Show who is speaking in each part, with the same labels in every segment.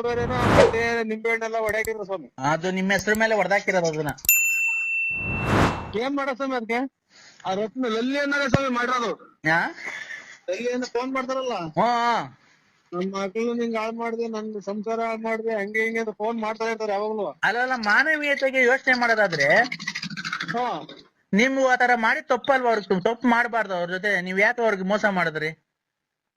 Speaker 1: ಮತ್ತೆ ನಿಂಬೆ ಹಣ್ಣೆಲ್ಲ ಹೊಡ್ಯಾಕಿದ್ರು ಸ್ವಾಮಿ.
Speaker 2: ಅದು ನಿಮ್ಮ ಹೆಸರು ಮೇಲೆ ಹೊಡೆದಾಕಿರೋದು ಅದನ್ನ.
Speaker 1: ಏನ್ ಮಾಡೋ ಸ್ವಾಮಿ ಅದಕ್ಕೆ? ಆ ರತ್ನ ಲಲ್ಲಿ ಅನ್ನೋದೇ ಸ್ವಾಮಿ ಮಾಡಿರೋದು. ಲಲ್ಲಿ ಅಂತ ಫೋನ್ ಮಾಡ್ತಾರಲ್ಲ, ನನ್ ಮಕ್ಳು ನಿಂಗ್ ಹಾಳ್ ಮಾಡ್ದೆ, ನನ್ ಸಂಸಾರ ಹಾಳ್ ಮಾಡ್ದೆ, ಹಂಗೆ ಹಿಂಗೆ ಅಂತ ಫೋನ್ ಮಾಡ್ತಾ ಇರ್ತಾರೆ ಯಾವಾಗ್ಲೂ.
Speaker 2: ಅಲ್ಲ ಮಾನವೀಯತೆಗೆ ಯೋಚನೆ ಮಾಡೋದಾದ್ರೆ ನೀವು ಆತರ ಮಾಡಿ ತಪ್ಪಲ್ವಾ? ಅವ್ರಿಗೆ ತಪ್ಪು ಮಾಡಬಾರ್ದು. ಅವ್ರ ಜೊತೆ ನೀವ್ ಯಾಕೆ ಅವ್ರಿಗೆ ಮೋಸ ಮಾಡಿದ್ರಿ?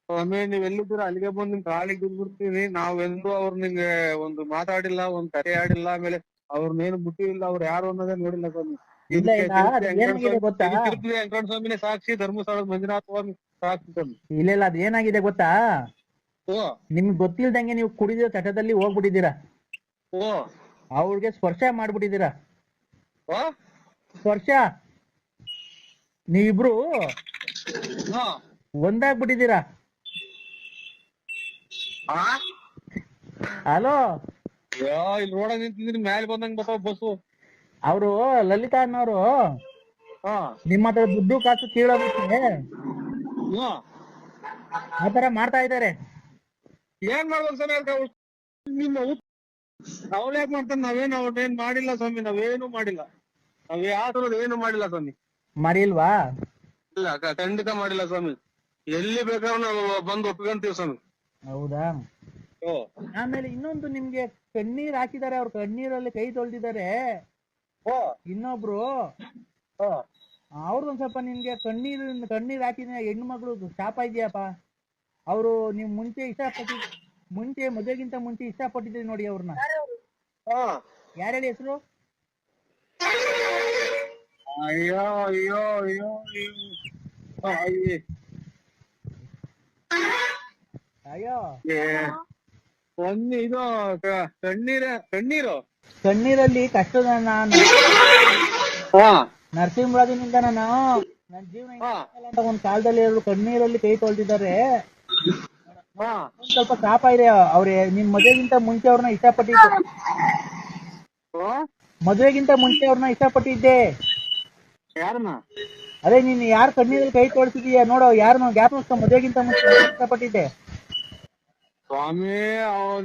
Speaker 1: ಸ್ವಾಮಿ ನೀವ್ ಎಲ್ಲಿದ್ದೀರಾ ಅಲ್ಲಿಗೆ ಬಂದು ನಿಮ್ ಕಾಲಿಗೆ ಬಿದ್ಬಿಡ್ತೀನಿ. ನಾವೆಂದು ಅವ್ರು ನಿಂಗೆ ಒಂದು ಮಾತಾಡಿಲ್ಲ, ಒಂದ್ ಕರೆ ಆಡಿಲ್ಲ, ಆಮೇಲೆ ಅವ್ರನ್ನೇನು ಬಿಟ್ಟಿಲ್ಲ, ಅವ್ರು ಯಾರು ಅನ್ನೋದೇ ನೋಡಿಲ್ಲ ಸ್ವಾಮಿ. ತಿರುಪತಿ ವೆಂಕಟ ಸ್ವಾಮಿನೇ ಸಾಕ್ಷಿ, ಧರ್ಮಸ್ಥಳದ ಮಂಜುನಾಥ ಸ್ವಾಮಿ ಸಾಕ್ಷಿ ಸ್ವಾಮಿ.
Speaker 2: ಇಲ್ಲ ಅದ್ ಏನಾಗಿದೆ ಗೊತ್ತಾ? ನಿಮ್ಗೆ ಗೊತ್ತಿಲ್ದಂಗೆ ನೀವು ಕುಡಿದಿರೋ ಚಟದಲ್ಲಿ ಹೋಗ್ಬಿಟ್ಟಿದ್ದೀರಾ. ಅವ್ರಿಗೆ ಸ್ಪರ್ಶ ಮಾಡ್ಬಿಟ್ಟಿದ್ದೀರಾ. ಸ್ಪರ್ಶ ನೀವಿಬ್ರು ಒಂದಾಗ್ಬಿಟ್ಟಿದ್ದೀರಾ. ಹಲೋ,
Speaker 1: ಇಲ್ಲಿ ರೋಡ ನಿಂತಿದ್ದೀನಿ, ಮ್ಯಾಲೆ ಬಂದಂಗ್ ಬರ್ತಾವ ಬಸ್ಸು.
Speaker 2: ಅವರು ಲಲಿತಾ ಅನ್ನೋರು ನಿಮ್ಮ ಹತ್ರ ದುಡ್ಡು ಕಾಸು ಕೀಳೋದಕ್ಕೆ ಆತರ ಮಾಡ್ತಾ ಇದ್ದಾರೆ.
Speaker 1: ಏನ್ ಮಾಡ್ಬೇಕು ಸ್ವಾಮಿ? ನಿಮ್ಮ ಅವ್ಳು ಯಾಕೆ ಮಾಡ್ತಾನೆ? ಅವ್ರೇನ್ ಮಾಡಿಲ್ಲ ಸ್ವಾಮಿ, ನಾವೇನು ಮಾಡಿಲ್ಲ. ನಾವ್ ಯಾವ್ದು ಏನು ಮಾಡಿಲ್ಲ ಸ್ವಾಮಿ.
Speaker 2: ಮಾಡಿಲ್ವಾ?
Speaker 1: ಇಲ್ಲ, ಖಂಡಿತ ಮಾಡಿಲ್ಲ ಸ್ವಾಮಿ. ಎಲ್ಲಿ ಬೇಕಾದ್ರೂ ನಾವು ಬಂದು ಒಪ್ಕೊಂತೀವಿ ಸ್ವಾಮಿ.
Speaker 2: ಹೌದಾ? ಆಮೇಲೆ ಇನ್ನೊಂದು, ನಿಮ್ಗೆ ಕಣ್ಣೀರ್ ಹಾಕಿದ್ದಾರೆ, ಅವ್ರ ಕಣ್ಣೀರಲ್ಲಿ ಕೈ ತೊಳ್ದಿದ್ದಾರೆ. ಇನ್ನೊಬ್ರು ಅವ್ರದೊಂದ್ ಸ್ವಲ್ಪ ನಿಮ್ಗೆ ಕಣ್ಣೀರ್ ಹಾಕಿದ ಹೆಣ್ಣು ಮಗಳು ಶಾಪ ಇದೆಯಪ್ಪ. ಅವರು ನೀವ್ ಮುಂಚೆ ಮದುವೆಗಿಂತ ಮುಂಚೆ ಇಷ್ಟಪಟ್ಟಿದ್ರಿ ನೋಡಿ ಅವ್ರನ್ನ. ಯಾರ ಹೇಳಿ ಹೆಸರು?
Speaker 1: ಅಯ್ಯೋ ಅಯ್ಯೋ ಅಯ್ಯೋ
Speaker 2: ಅಯ್ಯೋ,
Speaker 1: ಇದು
Speaker 2: ಕಣ್ಣೀರಲ್ಲಿ ಕಷ್ಟದ ನರಸಿಂಹರಾಜನಿಂದ ನಾನು ನನ್ನ ಜೀವನ ಅಂತ ಒಂದ್ ಕಾಲದಲ್ಲಿ ಕಣ್ಣೀರಲ್ಲಿ ಕೈ ತೊಳ್ದಿದ್ದಾರೆ. ಸ್ವಲ್ಪ ಶಾಪ ಇದೆ. ಅವ್ರೆ ನಿಮ್ ಮದುವೆಗಿಂತ ಮುಂಚೆ ಅವ್ರನ್ನ ಇಷ್ಟಪಟ್ಟಿದ್ದೆ.
Speaker 1: ಯಾರನ್ನ?
Speaker 2: ಅದೇ ನೀನ್ ಯಾರು ಕಣ್ಣೀರಲ್ಲಿ ಕೈ ತೊಳ್ಸಿದೀಯ ನೋಡೋ, ಯಾರನ್ನ ಜ್ಞಾಪಕ ಮದುವೆಗಿಂತ ಮುಂಚೆ ಇಷ್ಟಪಟ್ಟಿದ್ದೆ.
Speaker 1: ಸ್ವಾಮಿ,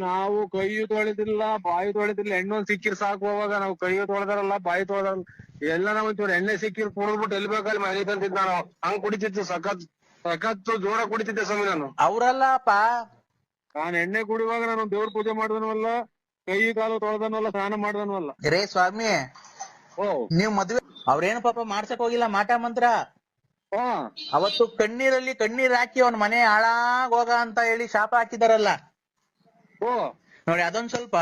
Speaker 1: ನಾವು ಕೈ ತೊಳೆದಿಲ್ಲ, ಬಾಯಿ ತೊಳೆದಿಲ್ಲ. ಎಣ್ಣೊಂದ್ ಸಿಕ್ಕಿರ್ ಸಾಕು. ಅವಾಗ ನಾವು ಕೈ ತೊಳೆದಾರಲ್ಲ, ಬಾಯಿ ತೊಳೆದಾರಲ್ಲ, ಎಲ್ಲ ನಾವ್ ಒಂಚೂರು ಎಣ್ಣೆ ಸಿಕ್ಕಿರ್ ಕುಡಿದ್ಬಿಟ್ಟು ಎಲ್ಲಿ ಬೇಕಲ್ಲಿ ಮನೆ ತಂತಿದ್ ನಾನು. ಹಂಗ್ ಕುಡಿತಿತ್ತು, ಸಖತ್ತು ಜೋರ ಕುಡಿತಿದ್ದೆ ಸ್ವಾಮಿ ನಾನು.
Speaker 2: ಅವ್ರಲ್ಲಪ್ಪ,
Speaker 1: ನಾನ್ ಎಣ್ಣೆ ಕುಡಿಯುವಾಗ ನಾನು ದೇವ್ರ ಪೂಜೆ ಮಾಡಿದನವಲ್ಲ, ಕೈ ಕಾಲು ತೊಳೆದನವಲ್ಲ, ಸ್ನಾನ ಮಾಡಿದನವಲ್ಲ.
Speaker 2: ರೇ ಸ್ವಾಮಿ, ನೀವ್ ಮದ್ವೆ ಅವ್ರೇನು ಪಾಪ ಮಾಡ್ಸಕ್ ಹೋಗಿಲ್ಲ ಮಾಟ ಮಂತ್ರ. ಅವತ್ತು ಕಣ್ಣೀರಲ್ಲಿ ಕಣ್ಣೀರ್ ಹಾಕಿ ಅವ್ನ ಮನೆ ಹಾಳಾಗ್ ಹೋಗ ಅಂತ ಹೇಳಿ ಶಾಪ ಹಾಕಿದಾರಲ್ಲ ನೋಡಿ, ಅದೊಂದ್ ಸ್ವಲ್ಪ.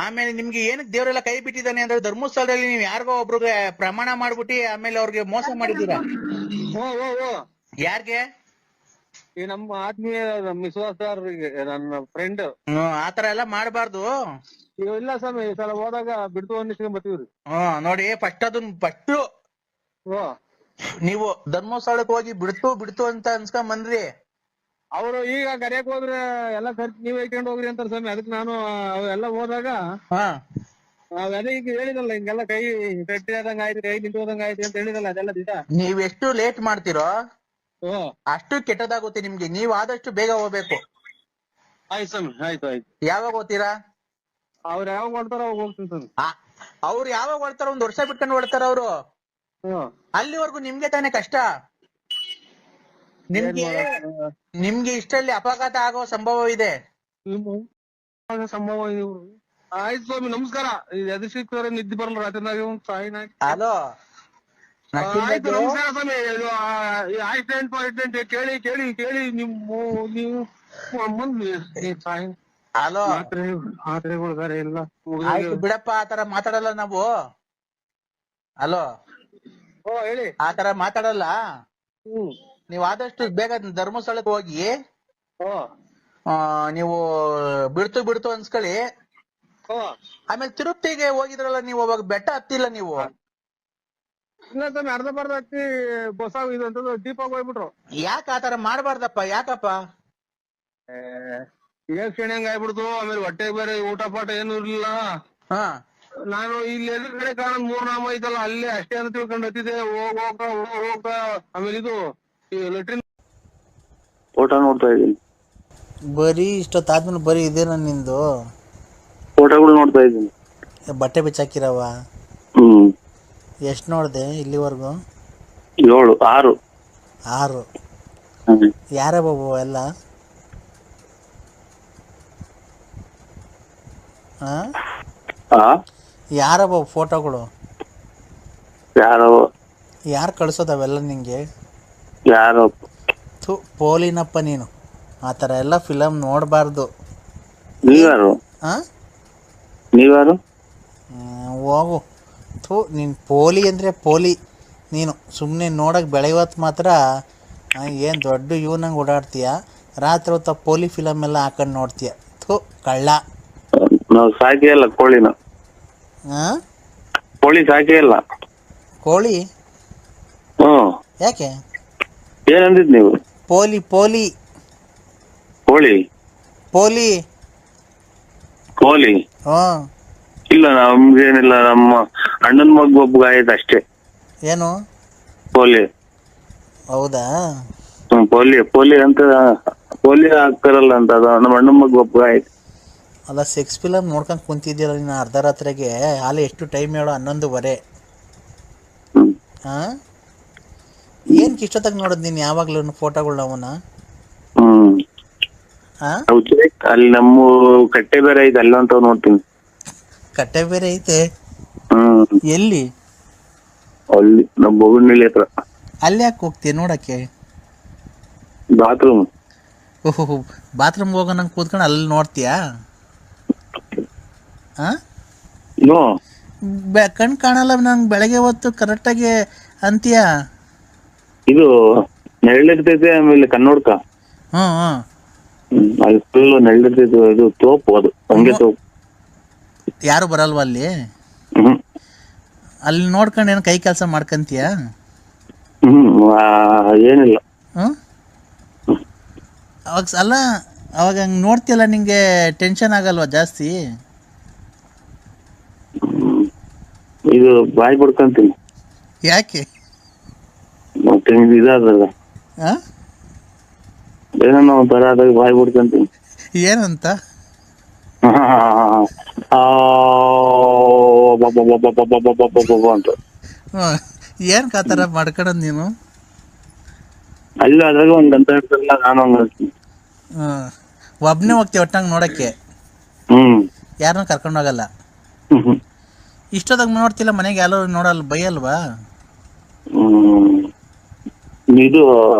Speaker 2: ಆಮೇಲೆ ನಿಮ್ಗೆ ಏನಕ್ಕೆ ದೇವರೆಲ್ಲ ಕೈ ಬಿಟ್ಟಿದ್ದಾನೆ ಅಂದ್ರೆ, ಧರ್ಮಸ್ಥಳದಲ್ಲಿ ನೀವ್ ಯಾರಿಗೋ ಒಬ್ರಿಗೆ ಪ್ರಮಾಣ ಮಾಡ್ಬಿಟ್ಟು ಆಮೇಲೆ ಅವ್ರಿಗೆ ಮೋಸ ಮಾಡಿದೀರಾ. ಯಾರ್ಗೆ?
Speaker 1: ಈ ನಮ್ಮ ಆತ್ಮೀಯ ವಿಶ್ವಾಸರಿಗೆ, ನನ್ನ ಫ್ರೆಂಡ್.
Speaker 2: ಆತರ ಎಲ್ಲ ಮಾಡ್ಬಾರ್ದು.
Speaker 1: ಇಲ್ಲ ಸ್ವಾಮಿ, ಈ ಸಲ ಹೋದಾಗ ಬಿಡ್ತು ಅನ್ನಿಸ್ಕೊಂಡ್ ಬರ್ತೀವ್ರಿ.
Speaker 2: ನೋಡಿ, ಫಸ್ಟ್ ನೀವು ಧರ್ಮಸ್ಥಳಕ್ಕೆ ಹೋಗಿ ಬಿಡ್ತು ಅಂತ ಅನ್ಸ್ಕೊಂಡ್ ಬಂದ್ರಿ.
Speaker 1: ಅವ್ರು ಈಗ ಕರೆಯಕ್ ಹೋದ್ರೆ ಎಲ್ಲ ಖರ್ಚು ನೀವ್ ಇಟ್ಕೊಂಡು ಹೋಗ್ರಿ ಅಂತಾರ ಸ್ವಾಮಿ. ಅದಕ್ಕೆ ನಾನು ಎಲ್ಲ ಹೋದಾಗ ಅದೇ ಈಗ ಹೇಳಿದಲ್ಲ, ಹಿಂಗೆಲ್ಲ ಕೈ ಗಟ್ಟಿ ಆದಂಗ ಆಯ್ತು, ಕೈ ನಿಂತು ಹೋದಂಗ ಆಯ್ತು ಅಂತ ಹೇಳಿದಲ್ಲ, ಅದೆಲ್ಲ ದಿಟ.
Speaker 2: ನೀವ್ ಎಷ್ಟು ಲೇಟ್ ಮಾಡ್ತೀರೋ ಅಷ್ಟು ಕೆಟ್ಟದಾಗುತ್ತೆ ನಿಮ್ಗೆ. ನೀವ್ ಆದಷ್ಟು ಬೇಗ ಹೋಗ್ಬೇಕು.
Speaker 1: ಆಯ್ತು ಸ್ವಾಮಿ, ಆಯ್ತು.
Speaker 2: ಯಾವಾಗ ಹೋಗ್ತೀರಾ?
Speaker 1: ಅವ್ರು ಯಾವಾಗ ಹೊಡ್ತಾರ ಅವಾಗ ಹೋಗ್ತೀನಿ ಸ್ವಾಮಿ.
Speaker 2: ಅವ್ರು ಯಾವಾಗ ಹೊಡ್ತಾರ? 1 ವರ್ಷ ಬಿಟ್ಕೊಂಡು ಹೊಡ್ತಾರ ಅವ್ರು. ಅಲ್ಲಿವರೆಗೂ ನಿಮ್ಗೆ ತಾನೇ ಕಷ್ಟ. ನಿಮ್ಗೆ ಇಷ್ಟರಲ್ಲಿ ಅಪಘಾತ ಆಗೋ ಸಂಭವ ಇದೆ.
Speaker 1: ಸಂಭವ ಇದೆ. ಆಯ್ತು ಸ್ವಾಮಿ, ನಮಸ್ಕಾರ. ಎದು ಸಿಕ್ತವ್ರೆ ನಿದ್ದೆ ಬರಲ್ಲ ರಾತ್ರಿನಾಗ.
Speaker 2: ಹಲೋ,
Speaker 1: ಆಯ್ತು, ನಮಸ್ಕಾರ ಸ್ವಾಮಿ. ಆಕ್ಸಿಡೆಂಟ್ ಕೇಳಿ ನೀವು
Speaker 2: ಹಲೋ,
Speaker 1: ಮಾತ್ರೆಗಳು ಬೇರೆ ಇಲ್ಲ.
Speaker 2: ಬಿಡಪ್ಪ, ಆತರ ಮಾತಾಡಲ್ಲ ನಾವು. ಹಲೋ,
Speaker 1: ಹೇಳಿ.
Speaker 2: ಆತರ ಮಾತಾಡಲ್ಲ. ನೀವ್ ಆದಷ್ಟು ಬೇಗ ಧರ್ಮಸ್ಥಳಕ್ಕೆ ಹೋಗಿ ನೀವು ಬಿಡ್ತು ಅನ್ಸ್ಕೊಳ್ಳಿ. ಆಮೇಲೆ ತಿರುಪತಿಗೆ ಹೋಗಿದ್ರಲ್ಲ ನೀವು, ಅವಾಗ ಬೆಟ್ಟ ಹತ್ತಿಲ್ಲ ನೀವು?
Speaker 1: ಇಲ್ಲ ಸ್ವಾಮಿ, ಅರ್ಧ ಬರ್ಧ ಹತ್ತಿ ಬಸ್ ಇದು ಅಂತ ದೀಪಾಗ ಹೋಗ್ಬಿಟ್ರು.
Speaker 2: ಯಾಕೆ ಆತರ ಮಾಡ್ಬಾರ್ದಪ್ಪ? ಯಾಕಪ್ಪ?
Speaker 1: ಕ್ಷಣಂಗ್ ಆಗ್ಬಿಡ್ತು. ಆಮೇಲೆ ಹೊಟ್ಟೆಗೆ ಬೇರೆ ಊಟ ಪಾಠ ಏನು ಇರ್ಲಿಲ್ಲ. ನಾನು ಇಲ್ಲಿ ಎದುರುಗಡೆ ಕಾಣ 3 ನಾಮ ಐತಲ್ಲ, ಅಲ್ಲೇ ಅಷ್ಟೇ ಅಂತ ತಿಳ್ಕೊಂಡು ಹತ್ತಿದೆ. ಹೋಗ ಆಮೇಲೆ ಇದು ಲೆಟ್ರಿನ್
Speaker 3: ಫೋಟೋ ನೋಡ್ತಾ ಇದೀನಿ.
Speaker 2: ಬರೀ ಇಷ್ಟೊತ್ತಾದ್ಮೇಲೆ ಬರೀ ಇದೇನ ನಿಂದು?
Speaker 1: ಫೋಟೋಗಳು ನೋಡ್ತಾ ಇದ್ದೀನಿ.
Speaker 2: ಬಟ್ಟೆ ಬಿಚ್ಚಾಕಿರವ?
Speaker 1: ಹ್ಮ್.
Speaker 2: ಎಷ್ಟು ನೋಡಿದೆ ಇಲ್ಲಿವರೆಗೂ?
Speaker 1: 7 6.
Speaker 2: 6.
Speaker 1: ಹ್ಮ್.
Speaker 2: ಯಾರ ಬಾಬು ಎಲ್ಲ?
Speaker 1: ಆ
Speaker 2: ಯಾರ ಬಾಬು ಫೋಟೋಗಳು?
Speaker 1: ಯಾರೋ
Speaker 2: ಯಾರು ಕಳ್ಸೋದವೆಲ್ಲ ನಿಂಗೆ?
Speaker 1: ಯಾರೋ
Speaker 2: ಪೋಲಿನಪ್ಪ ನೀನು. ಆ ಥರ ಎಲ್ಲ ಫಿಲಮ್ ನೋಡಬಾರ್ದು.
Speaker 1: ನೀವ್ಯಾರು?
Speaker 2: ಹಾಂ,
Speaker 1: ನೀವ್ಯಾರು?
Speaker 2: ಹೋಗು. ನೀನು ಪೋಲಿ ಅಂದರೆ ಪೋಲಿ ನೀನು. ಸುಮ್ಮನೆ ನೋಡೋಕೆ ಬೆಳೆಯವತ್ತು ಮಾತ್ರ ಏನು ದೊಡ್ಡ ಇವನಂಗೆ ಓಡಾಡ್ತೀಯ, ರಾತ್ರಿ ಹೊತ್ತು ಪೋಲಿ ಫಿಲಮ್ ಎಲ್ಲ ಹಾಕೊಂಡು ನೋಡ್ತೀಯ. ಕಳ್ಳ.
Speaker 1: ನಾವು ಸಾಕೇ ಇಲ್ಲ ಕೋಳಿನ.
Speaker 2: ಹಾಂ,
Speaker 1: ಕೋಳಿ ಸಾಕೇ ಇಲ್ಲ.
Speaker 2: ಕೋಳಿ
Speaker 1: ಹ್ಮ್.
Speaker 2: ಯಾಕೆ?
Speaker 1: ಏನಂದಿದ್ ನೀವು?
Speaker 2: ಪೋಲಿ ಪೋಲಿ
Speaker 1: ಕೋಳಿ
Speaker 2: ಪೋಲಿ.
Speaker 1: ಕೋಳಿ
Speaker 2: ಹಾಂ.
Speaker 1: ಇಲ್ಲ, ನಮ್ಗೇನಿಲ್ಲ. ನಮ್ಮ ಅಣ್ಣನ ಮಗ ಒಬ್ಬ ಆಯ್ತು ಅಷ್ಟೇ.
Speaker 2: ಏನು?
Speaker 1: ಕೋಳಿ.
Speaker 2: ಹೌದಾ?
Speaker 1: ಪೋಲಿ ಅಂತ ಪೋಲಿ ಹಾಕ್ತಾರಲ್ಲ ಅಂತ, ಅದು ನಮ್ಮ ಅಣ್ಣನ ಮಗ ಒಬ್ಬ ಆಯ್ತು.
Speaker 2: ಅಲ್ಲ, ಸೆಕ್ಸ್ ಫಿಲಮ್ ನೋಡ್ಕೊಂಡು ಕುಂತಿದ್ದೀರ ನೀನು ಅರ್ಧ ರಾತ್ರಿಗೆ. ಹಾಲೆ ಎಷ್ಟು ಟೈಮ್ ಹೇಳೋ? 11:15. ಹಾಂ, ಏನಕ್ಕೆ ಇಷ್ಟೊತ್ತಾಗ ನೋಡೋದು ನೀನು ಯಾವಾಗಲೂ ಫೋಟೋಗಳು ಅವನ? ಹಾಂ,
Speaker 1: ಅಲ್ಲಿ ನಮ್ಮ ಕಟ್ಟೆ ಬೇರೆ ಐತೆ, ಅಲ್ಲ ಅಂತ ನೋಡ್ತೀನಿ.
Speaker 2: ಕಟ್ಟೆ ಬೇರೆ ಐತೆ? ಎಲ್ಲಿ?
Speaker 1: ಅಲ್ಲಿ ನಮ್ಮ ಬೊಗನಹಳ್ಳಿ ಹತ್ರ.
Speaker 2: ಅಲ್ಲಿ ಯಾಕೆ ಹೋಗ್ತೀಯ ನೋಡೋಕ್ಕೆ?
Speaker 1: ಬಾತ್ರೂಮ್.
Speaker 2: ಓಹೋ, ಬಾತ್ರೂಮ್ಗೆ ಹೋಗೋ ನಂಗೆ ಕೂತ್ಕೊಂಡು ಅಲ್ಲಿ ನೋಡ್ತೀಯಾ? ಹಾಂ, ಕಣ್ಣು ಕಾಣಲ್ಲ ನಂಗೆ ಬೆಳಗ್ಗೆ ಹೊತ್ತು ಕರೆಕ್ಟಾಗಿ ಅಂತೀಯ.
Speaker 1: ಇದು ನೆರಳಿರ್ತೈತೆ, ಆಮೇಲೆ ಕನ್ನೋಡ್ಕ.
Speaker 2: ಹ್ಞೂ ಹ್ಞೂ.
Speaker 1: ಅಲ್ಲಿ ಫುಲ್ ನೆರಳಿರ್ತೈತೆ. ಇದು ತೋಪು, ಅದು ಹಂಗೆ ತೋಪು.
Speaker 2: ಯಾರು ಬರಲ್ವ ಅಲ್ಲಿ? ಅಲ್ಲಿ ನೋಡ್ಕೊಂಡು ಏನು ಕೈ ಕೆಲಸ ಮಾಡ್ಕೊಂತೀಯ?
Speaker 1: ಏನಿಲ್ಲ.
Speaker 2: ಹ್ಞೂ, ಅವಾಗ ಅಲ್ಲ, ಅವಾಗ ಹಂಗೆ ನೋಡ್ತೀಯಲ್ಲ, ನಿಂಗೆ ಟೆನ್ಷನ್ ಆಗಲ್ವಾ ಜಾಸ್ತಿ?
Speaker 1: ಇದು ಬಾಯಿ ಬಿಡ್ಕೊಂತೀನಿ.
Speaker 2: ಯಾಕೆ?
Speaker 1: ಮತ್ತೆ ಇದಾದ್ರಲ್ಲ,
Speaker 2: ಹಾಂ,
Speaker 1: ಏನೋ ಒಂಥರ ಆದಾಗ ಬಾಯಿ ಬಿಡ್ಕೊಂತೀನಿ.
Speaker 2: ಏನಂತ?
Speaker 1: ಅಂತ.
Speaker 2: ಏನು ಆ ಥರ ಮಾಡ್ಕೊಳೋದು ನೀನು?
Speaker 1: ಅಲ್ಲ, ಅದ್ರಾಗ ಒಂದ್ ಗಂಟೆ ಇರ್ತಲ್ಲ, ನಾನು ಹಂಗ.
Speaker 2: ಒಬ್ಬನೇ ಹೋಗ್ತೀವಿ ಒಟ್ಟಂಗೆ ನೋಡೋಕ್ಕೆ? ಯಾರನ್ನೂ ಕರ್ಕೊಂಡು ಹೋಗಲ್ಲ? ಇಷ್ಟೊತ್ತಾಗ ನೋಡ್ತಿಲ್ಲ ಮನೆಗೆ ಯಾರು ನೋಡಲ್ಲ, ಬೈಯಲ್ವಾ?
Speaker 1: ಇದು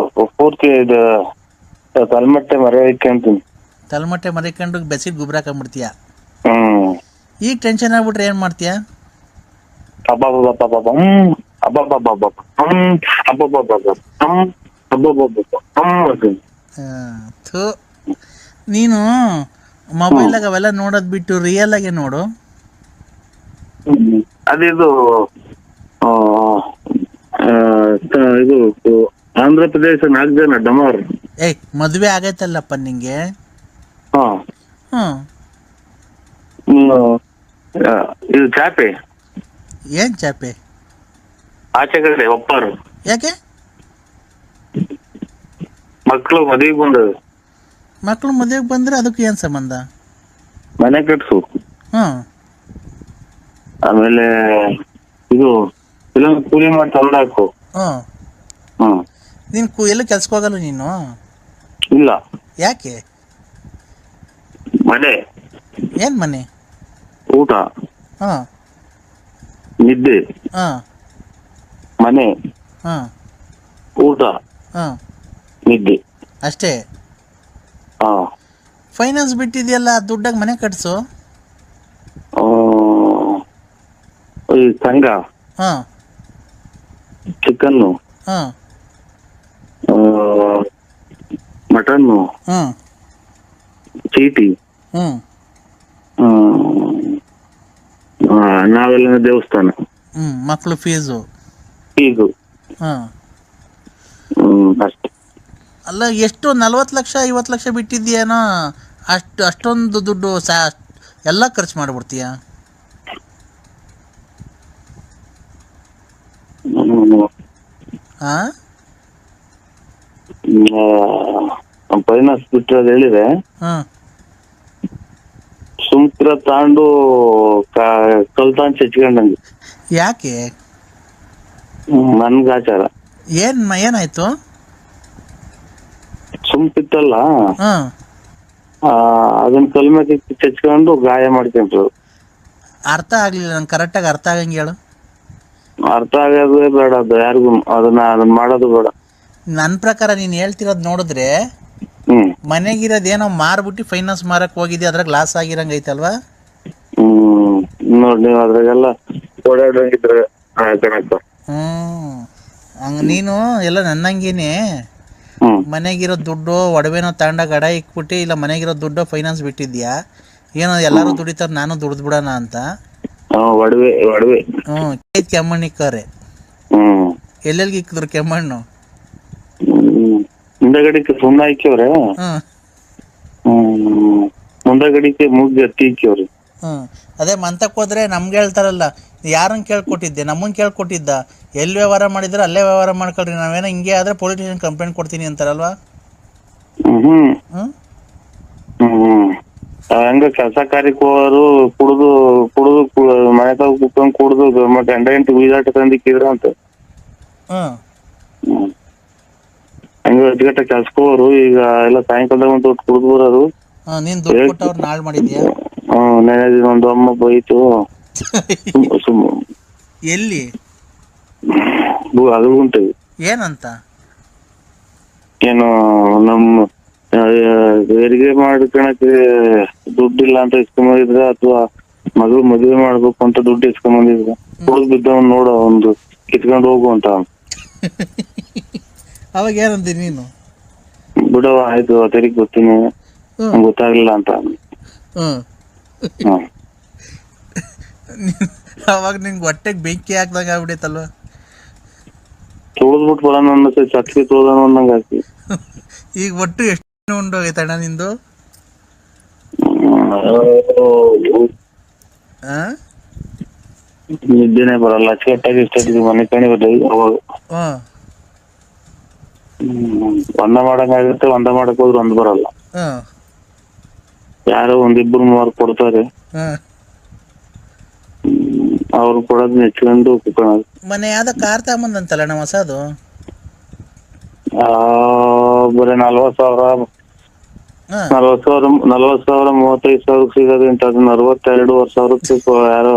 Speaker 1: ಪೂರ್ತಿ ಇದು ತಲೆಮಟ್ಟೆ ಮರೆಯಕ್ಕೆ ಅಂತೀನಿ.
Speaker 2: ತಲೆಮಟ್ಟೆ ಮರಿಕೊಂಡು ಬೆಸಿಗೆ ಗೊಬ್ಬರ ಹಾಕೊಂಡ್ಬಿಡ್ತೀಯ? ಈಗ ಟೆನ್ಷನ್ ಆಗ್ಬಿಟ್ರೆ ಏನು ಮಾಡ್ತೀಯ? ನೀನು ಮೊಬೈಲಾಗ ಅವೆಲ್ಲ ನೋಡೋದು ಬಿಟ್ಟು ರಿಯಲ್ ಆಗಿ ನೋಡು.
Speaker 1: ಅದಿದು ಇದು ಆಂಧ್ರ ಪ್ರದೇಶ 4 ಜನ ಡಮಾರ್.
Speaker 2: ಏಯ್, ಮದುವೆ ಆಗೈತಲ್ಲಪ್ಪ ನಿಂಗೆ?
Speaker 1: ಇದು ಚಾಪೆ.
Speaker 2: ಏನ್ ಚಾಪೆ?
Speaker 1: ಆಚೆ ಕಡೆ ಒಪ್ಪಾರು.
Speaker 2: ಯಾಕೆ?
Speaker 1: ಮಕ್ಕಳು ಮದುವೆಗೆ ಬಂದವು.
Speaker 2: ಮಕ್ಕಳು ಮದುವೆಗೆ ಬಂದ್ರೆ ಅದಕ್ಕೆ ಏನ್ ಸಂಬಂಧ?
Speaker 1: ಮನೆ ಕಟ್ಸು. ಆಮೇಲೆ ಇದು ಫಿಲಮ್ ಕೂಲಿ ಮಾಡಿ ತಂದು ಹಾಕು.
Speaker 2: ನೀನು ಎಲ್ಲೂ ಕೆಲ್ಸಕ್ಕೆ ಹೋಗಲ್ಲ ನೀನು?
Speaker 1: ಇಲ್ಲ.
Speaker 2: ಯಾಕೆ?
Speaker 1: ಮನೆ.
Speaker 2: ಏನ್ ಮನೆ?
Speaker 1: ಊಟ, ನಿದ್ದೆ. ಮನೆ, ಊಟ, ನಿದ್ದೆ
Speaker 2: ಅಷ್ಟೇ. ಫೈನಾನ್ಸ್ ಬಿಟ್ಟಿದೆಯಲ್ಲ, ದುಡ್ಡಾಗ ಮನೆ ಕಟ್ಸು.
Speaker 1: ಸಂಘ, ಚಿಕನ್ನು, ಮಟನ್ನು, ಚೀಟಿ, ನಾವೆಲ್ಲ ದೇವಸ್ಥಾನ,
Speaker 2: ಮಕ್ಕಳು ಫೀಸು.
Speaker 1: ಅಷ್ಟೇ.
Speaker 2: ಅಲ್ಲ, ಎಷ್ಟು 40 ಲಕ್ಷ 50 ಲಕ್ಷ ಬಿಟ್ಟಿದ್ಯೇನೋ? ಅಷ್ಟೊಂದು ದುಡ್ಡು ಎಲ್ಲ ಖರ್ಚು ಮಾಡಿಬಿಡ್ತೀಯ?
Speaker 1: ಫೈನಾನ್ಸ್ ಬಿಟ್ರೆ ಅದ್ ಹೇಳಿದೆ.
Speaker 2: ಹ್ಮ್
Speaker 1: ಸುಮ್ಕಿರ ತಾಂಡು ಕಲ್ತಾನ್ ಚಚ್ಕೊಂಡಂಗೆ.
Speaker 2: ಯಾಕೆ?
Speaker 1: ನನ್ಗ ಆಚಾರ.
Speaker 2: ಏನಾಯ್ತು?
Speaker 1: ಸುಮ್ಕಿತ್ತಲ್ಲ
Speaker 2: ಹ್ಮ್
Speaker 1: ಅದನ್ನ ಕಲ್ಮೇಲೆ ಚಚ್ಕೊಂಡು ಗಾಯ ಮಾಡ್ಕೊಂಡ್ರು.
Speaker 2: ಅರ್ಥ ಆಗ್ಲಿಲ್ಲ ನಂಗೆ ಕರೆಕ್ಟಾಗಿ ಅರ್ಥ ಆಗಂಗೆ ಹೇಳು.
Speaker 1: ಅರ್ಥ ಆಗೋದೇ ಬೇಡ, ಅದು ಯಾರಿಗೂ ಅದನ್ನ ಮಾಡೋದು ಬೇಡ.
Speaker 2: ನನ್ನ ಪ್ರಕಾರ ನೀನು ಹೇಳ್ತಿರೋದು ನೋಡಿದ್ರೆ ಮನೆಗಿರೋದು ಏನೋ ಮಾರ್ಬಿಟ್ಟು ಫೈನಾನ್ಸ್ ಮಾರಕ್ ಹೋಗಿದ್ದೆ, ಅದ್ರಾಗ ಲಾಸ್ ಆಗಿರಂಗ ಐತಲ್ವಾ?
Speaker 1: ನೋಡಿ ನೀವು ಅದ್ರಾಗೆಲ್ಲ ಓಡಾಡಂಗಿದ್ರೆ
Speaker 2: ಹಂಗ ನೀನು ಎಲ್ಲ ನನ್ನಂಗೇನೆ ಮನೆಗಿರೋ ದುಡ್ಡು ಒಡವೆನೋ ತಗೊಂಡ ಗಡ ಇಕ್ಬಿಟ್ಟು, ಇಲ್ಲ ಮನೆಗಿರೋ ದುಡ್ಡು ಫೈನಾನ್ಸ್ ಬಿಟ್ಟಿದ್ಯಾ, ಏನೋ ಎಲ್ಲರೂ ದುಡಿತಾರೆ ನಾನು ದುಡ್ದು ಬಿಡೋಣ ಅಂತ. ಕೆಮ್ಮಣ್ಣಿಕ್ಕವ್ರೆ ಎಲ್ಲೆಲ್ಗೆ ಇಕ್ಕಿದ್ರು ಕೆಮ್ಮಣ್ಣು?
Speaker 1: ಮುಂದಗಡಿಕೆ ಸುಣ್ಣ ಹಾಕ್ಯವ್ರೆ, ಮುಂದಗಡಿಕೆ ಮುಗ್ಗಿ ಹತ್ತಿ ಇಕ್ಕವ್ರಿ.
Speaker 2: ಅದೇ ಮಂತಕ್ ಹೋದ್ರೆ ನಮ್ಗೆ ಹೇಳ್ತಾರಲ್ಲ, ಯಾರನ್ನ ಕೇಳ್ಕೊಟ್ಟಿದ್ದೆ? ನಮ್ಮನ್ ಕೇಳ್ಕೊಟ್ಟಿದ್ದ? ಎಲ್ಲಿ ವ್ಯವಹಾರ ಮಾಡಿದ್ರೆ ಅಲ್ಲೇ ವ್ಯವಹಾರ ಮಾಡ್ಕೊಳ್ರಿ, ನಾವೇನೋ ಹಿಂಗೆ ಆದ್ರೆ ಪೊಲೀಸ್ ಸ್ಟೇಷನ್ ಕಂಪ್ಲೇಂಟ್ ಕೊಡ್ತೀನಿ ಅಂತಾರಲ್ವಾ?
Speaker 1: ಹಂಗ ಕೆಲಸ ಕಾರ್ಯಕ್ಕೆ ಹೋಗೋರು ಕುಡ್ದು ಮನೆ ತಾವು ಕುತ್ಕೊಂಡ್ ಕುಡ್ದು ಮತ್ತೆ ಗಂಡ ಬೀದಾಟ ತಂದಿಕ್ಕಿದ್ರ ಅಂತ. ಹಂಗ ಅಜ್ಗಟ್ಟ ಕೆಲ್ಸಕ್ಕೆ ಹೋಗೋರು ಈಗ ಎಲ್ಲ ಸಾಯಂಕಾಲದಾಗ ಒಂದು ದೊಡ್ಡ ಕುಡ್ದು ಬರೋರು.
Speaker 2: ನೀನ್ ದುಡ್ಡು ಕೊಟ್ಟವ್ರು ನಾಳ್ ಮಾಡಿದ್ಯಾ?
Speaker 1: ನೆನೆ ದಿನ ಒಂದು ಅಮ್ಮ ಬೈತು.
Speaker 2: ಎಲ್ಲಿ?
Speaker 1: ಅದು ಉಂಟು.
Speaker 2: ಏನಂತ?
Speaker 1: ಏನು ನಮ್ಮ ಹೆರಿಗೆ ಮಾಡ್ಕೊಳಕ್ಕೆ ದುಡ್ಡಿಲ್ಲ ಅಂತ ಇಸ್ಕೊಂಬಂದಿದ್ರ, ಅಥವಾ ಮಗಳು ಮದುವೆ ಮಾಡ್ಬೇಕು ಅಂತ ದುಡ್ಡು ಇಸ್ಕೊಂಬಂದಿದ್ರ, ಕುಡ್ದು ಬಿದ್ದವನ್ ನೋಡ ಒಂದು ಕಿತ್ಕೊಂಡು ಹೋಗು ಅಂತ.
Speaker 2: ಅವಾಗ ಏನಂತ ನೀನು?
Speaker 1: ಬಿಡವ ಆಯ್ತು ತೆರಿಗೆ ಗೊತ್ತೀನಿ, ಗೊತ್ತಾಗ್ಲಿಲ್ಲ ಅಂತ.
Speaker 2: ಅವಾಗ ನಿಂಗೆ ಹೊಟ್ಟೆಗೆ ಬೆಂಕಿ ಹಾಕ್ದಂಗ ಆಗ್ಬಿಡೈತಲ್ವ?
Speaker 1: ತೊಳೆದ್ಬಿಟ್ಟು ಬರೋಣ ಅನ್ನಿಸ್ತೈತೆ, ಚಟ್ಲಿ ತೊಳ್ದಾನ ಅನ್ನಂಗ ಹಾಕಿ.
Speaker 2: ಈಗ ಒಟ್ಟು ಎಷ್ಟು ಉಂಡೋಗೈತಣ್ಣ ನಿಂದು?
Speaker 1: ನಿದ್ದೆನೆ ಬರಲ್ಲ, ಅಚ್ಚುಕಟ್ಟಾಗಿ ಇಷ್ಟೊತ್ತಿಗೆ ಮನೆ ಕಣಿ ಬರ್ತದೆ. ಅವಾಗ ಒಂದ ಮಾಡಂಗಾಗುತ್ತೆ, ಒಂದ ಮಾಡಕ್ ಹೋದ್ರೆ ಒಂದ್ ಬರಲ್ಲ. ಯಾರೋ ಒಂದಿಬ್ರು ಮೂವರು ಕೊಡ್ತಾರೆ, ಅವ್ರು ಕೊಡೋದ್ ನೆಚ್ಕೊಂಡು ಕುತ್ಕೊಳ್ಳೋದು.
Speaker 2: ಮನೆ ಯಾವ್ದೋ ಕಾರ್ ತಗೊಂಬಂದಂತಲ್ಲ ನಮ್ಮ ಹೊಸದು?
Speaker 1: ಬರೀ 40,000 35,000 ಸಿಗೋದು ಅಂತ, ಅದನ್ನ 62,000 ಯಾರೋ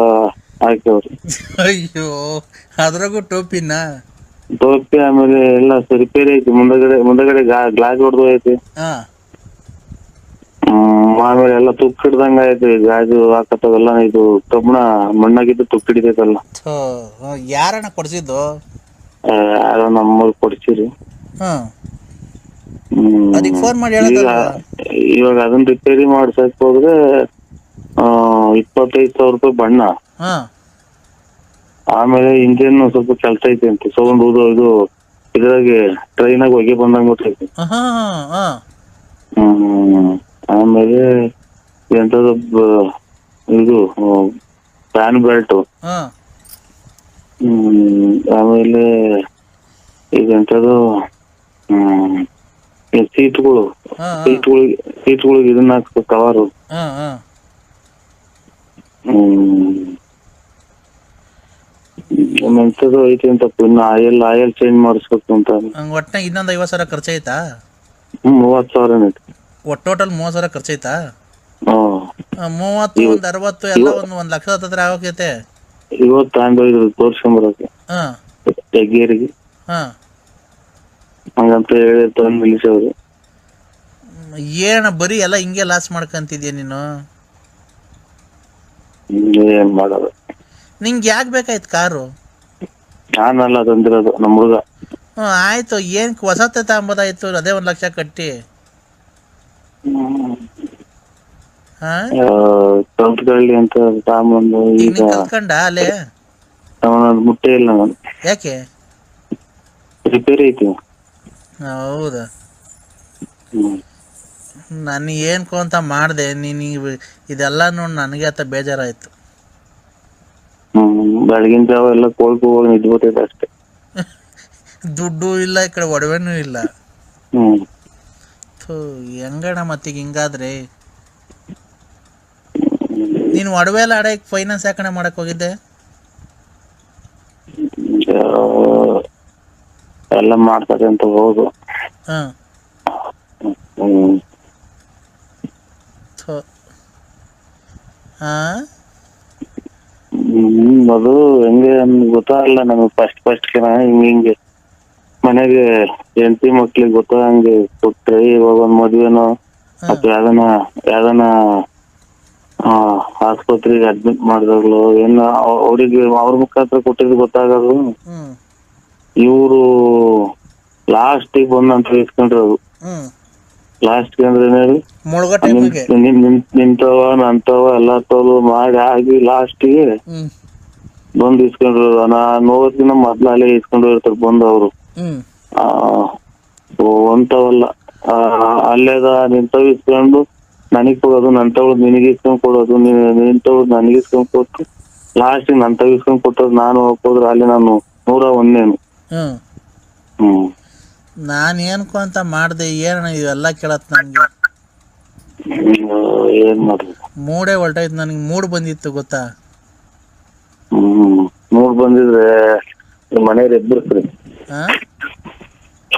Speaker 1: ಹಾಕ್ಯವ್ರಿ.
Speaker 2: ಅಯ್ಯೋ, ಅದ್ರಾಗೂ ಟೋಪಿನ?
Speaker 1: ಟೋಪಿ ಆಮೇಲೆ ಎಲ್ಲ ರಿಪೇರಿ ಐತಿ. ಮುಂದಗಡೆ ಗ್ಲಾಸ್ ಹೊಡೆದು ಐತಿ. ಆಮೇಲೆ ಎಲ್ಲ ತುಕ್ಕು ಹಿಡ್ದಂಗ ಐತಿ. ಗಾಜು ಹಾಕತ್ತವೆಲ್ಲ ಇದು ಕಬ್ಬಣ ಮಣ್ಣಾಗಿದ್ದು ತುಕ್ಕು ಹಿಡಿತೈತಲ್ಲ.
Speaker 2: ಯಾರನ್ನ ಕೊಡ್ಸಿದ್ದು?
Speaker 1: ಯಾರೋ ನಮ್ಮೂರ್ ಕೊಡ್ಸಿರಿ. ಇವಾಗ ಅದನ್ನ ರಿಪೇರಿ ಮಾಡ್ಸಕ್ ಹೋದ್ರೆ 25,000 ರೂಪಾಯಿ ಬಣ್ಣ. ಆಮೇಲೆ ಇಂಜಿನ್ ಸ್ವಲ್ಪ ಕೆಲ್ಸ ಐತಿ ಅಂತ, ಸೌಂಡ್ ಇದು ಇದ್ರಾಗೆ ಟ್ರೈನಾಗ ಹೊಗೆ ಬಂದಂಗ ಗೊತ್ತೈತಿ. ಆಮೇಲೆ ಎಂತದ ಇದು ಫ್ಯಾನ್ ಬೆಲ್ಟ್. ಆಮೇಲೆ ಈಗೆಂತದು ಸೀಟ್ಗಳಿಗೆ ಇದನ್ನ ಹಾಕ್ಬೇಕು, ಕವರು. ಎಂತದು ಐತಿ ಅಂತ, ಇನ್ನು ಆಯಲ್ ಚೇಂಜ್ ಮಾಡಿಸ್ಬೇಕು ಅಂತ.
Speaker 2: ಒಟ್ಟ ಇನ್ನೊಂದು 50,000 ಖರ್ಚಾಯ್ತಾ?
Speaker 1: 30,000 ಐತಿ.
Speaker 2: ಒಟ್ಟು ಟೋಟಲ್ 30,000 ಖರ್ಚಾಯ್ತಾ? 30 ಒಂದು 60 ಎಲ್ಲ ಒಂದ್ ಲಕ್ಷ ಹತ್ರ ಆಗೈತೆ.
Speaker 1: ಇವತ್ತು ತಗೊಂಡೋಗಿದ್ರು ತೋರ್ಸ್ಕೊಂಬರಕ್ಕೆ ಹೆಗ್ಗೇರಿಗೆ. ಹಂಗಂತ ಹೇಳಿ ತಂದು ನಿಲ್ಸವ್ರು.
Speaker 2: ಏನ ಬರೀ ಎಲ್ಲ ಹಿಂಗೆ ಲಾಸ್ ಮಾಡ್ಕಂತಿದ್ಯಾ ನೀನು?
Speaker 1: ಏನ್ ಮಾಡೋದು?
Speaker 2: ನಿಂಗೆ ಯಾಕೆ ಬೇಕಾಯ್ತು ಕಾರು?
Speaker 1: ನಾನಲ್ಲ ತಂದಿರೋದು, ನಮ್ಮ ಹುಡುಗ.
Speaker 2: ಆಯ್ತು, ಏನ್ ಹೊಸತೆ ತಗೊಂಬೋದಾಯ್ತು, ಅದೇ 1 ಲಕ್ಷ ಕಟ್ಟಿ.
Speaker 1: ಕಲ್ತ್ಕೊಳ್ಳಿ ಅಂತ ತಗೊಂಬಂದು ಈಗ
Speaker 2: ಕಲ್ತ್ಕೊಂಡ ಅಲ್ಲೇ
Speaker 1: ಮುಟ್ಟೆ ಇಲ್ಲ ನಾನು.
Speaker 2: ಯಾಕೆ?
Speaker 1: ರಿಪೇರಿ ಐತಿ.
Speaker 2: ಹೌದಾ? ನಾನು ಏನ್ಕೋ ಅಂತ ಮಾಡಿದೆ, ನೀನು ಇದೆಲ್ಲ ನೋಡಿ ನನಗೆ ಆತ ಬೇಜಾರಾಯ್ತು.
Speaker 1: ಬೆಳಗಿನ ಜಾವ ಎಲ್ಲ ಕೋಲ್ಕು ಹೋಗಿ ನಿಂತ್ಬಿಟ್ಟೈತೆ ಅಷ್ಟೇ.
Speaker 2: ದುಡ್ಡು ಇಲ್ಲ, ಈ ಕಡೆ ಒಡವೆನೂ ಇಲ್ಲ. ಥು, ಹೆಂಗಣ ಮತ್ತೀಗ ಹಿಂಗಾದ್ರೆ? ನೀನು ಒಡವೆ ಎಲ್ಲ ಆಡಕ್ಕೆ ಫೈನಾನ್ಸ್ ಯಾಕಣ ಮಾಡಕ್ ಹೋಗಿದ್ದೆ?
Speaker 1: ಎಲ್ಲ ಮಾಡ್ತಾರೆ ಅಂತ ಹೋಗು.
Speaker 2: ಹಾ.
Speaker 1: ಹ್ಮ್.
Speaker 2: ಥು. ಹಾ.
Speaker 1: ಅದು ಹೆಂಗೆ ಗೊತ್ತಾಗಲ್ಲ ನಮಗೆ ಫಸ್ಟ್ ಹಿಂಗೆ ಮನೆಗೆ ಹೆಂಡತಿ ಮಕ್ಳಿಗೆ ಗೊತ್ತಾಗಂಗೆ ಕೊಟ್ರೆ ಇವಾಗ ಒಂದ್ ಮದ್ವೆನೋ ಅಥವಾ ಯಾವ್ದನ ಆಸ್ಪತ್ರೆಗೆ ಅಡ್ಮಿಟ್ ಮಾಡಿದಾಗ್ಲು ಏನ ಅವ್ರಿಗೆ ಅವ್ರ ಮುಖಾಂತರ ಕೊಟ್ಟಿದ್ದು ಗೊತ್ತಾಗೋದು. ಇವ್ರು ಲಾಸ್ಟಿಗೆ ಬಂದಂತ ಇಸ್ಕೊಂಡಿರೋದು. ಲಾಸ್ಟ್ ಅಂದ್ರೆ ನಿಂತವ ನಂತವ ಎಲ್ಲ ತೋಲು ಮಾಡಿ ಆಗಿ ಲಾಸ್ಟಿಗೆ ಬಂದು ಇಸ್ಕೊಂಡಿರೋದು. ನೋಡೋದ್ಕಿನ್ನ ಮೊದ್ಲು ಅಲ್ಲೇ ಇಸ್ಕೊಂಡು ಇರ್ತಾರೆ ಬಂದು ಅವರು ಅಂತವಲ್ಲ. ಅಲ್ಲೇದ ನಿಂತವ್ ಇಸ್ಕೊಂಡು ನನಗ್ ಕೊಡೋದು, ನಂತವ್ ನಿನಗೆ ಇಸ್ಕೊಂಡ್ ಕೊಡೋದು, ನಿಂತವ್ ನನಗೆ ಇಸ್ಕೊಂಡ್ ಕೊಟ್ಟು ಲಾಸ್ಟ್ ನಂತವ್ ಇಸ್ಕೊಂಡ್ ಕೊಟ್ಟೋದು. ನಾನು ಹೋಗೋದ್ರೆ ಅಲ್ಲಿ ನಾನು 101ನೇನು.
Speaker 2: ನಾನ್ ಏನ್ಕೋ ಅಂತ ಮಾಡ್ದೆ, ಏನಣ್ಣ ಇವೆಲ್ಲ ಕೇಳತ್ ನನ್ಗೆ.
Speaker 1: ಏನ್ ಮಾಡುದು,
Speaker 2: ಮೂಡೇ ಹೊಲ್ಟಾಯ್ತು. ನನಗೆ ಮೂಡ್ ಬಂದಿತ್ತು ಗೊತ್ತಾ.
Speaker 1: ಮೂಡ್ ಬಂದಿದ್ರೆ ನಿಮ್ ಮನೆಯವ್ರು ಎಬ್ಬರ್ಸ್ರಿ.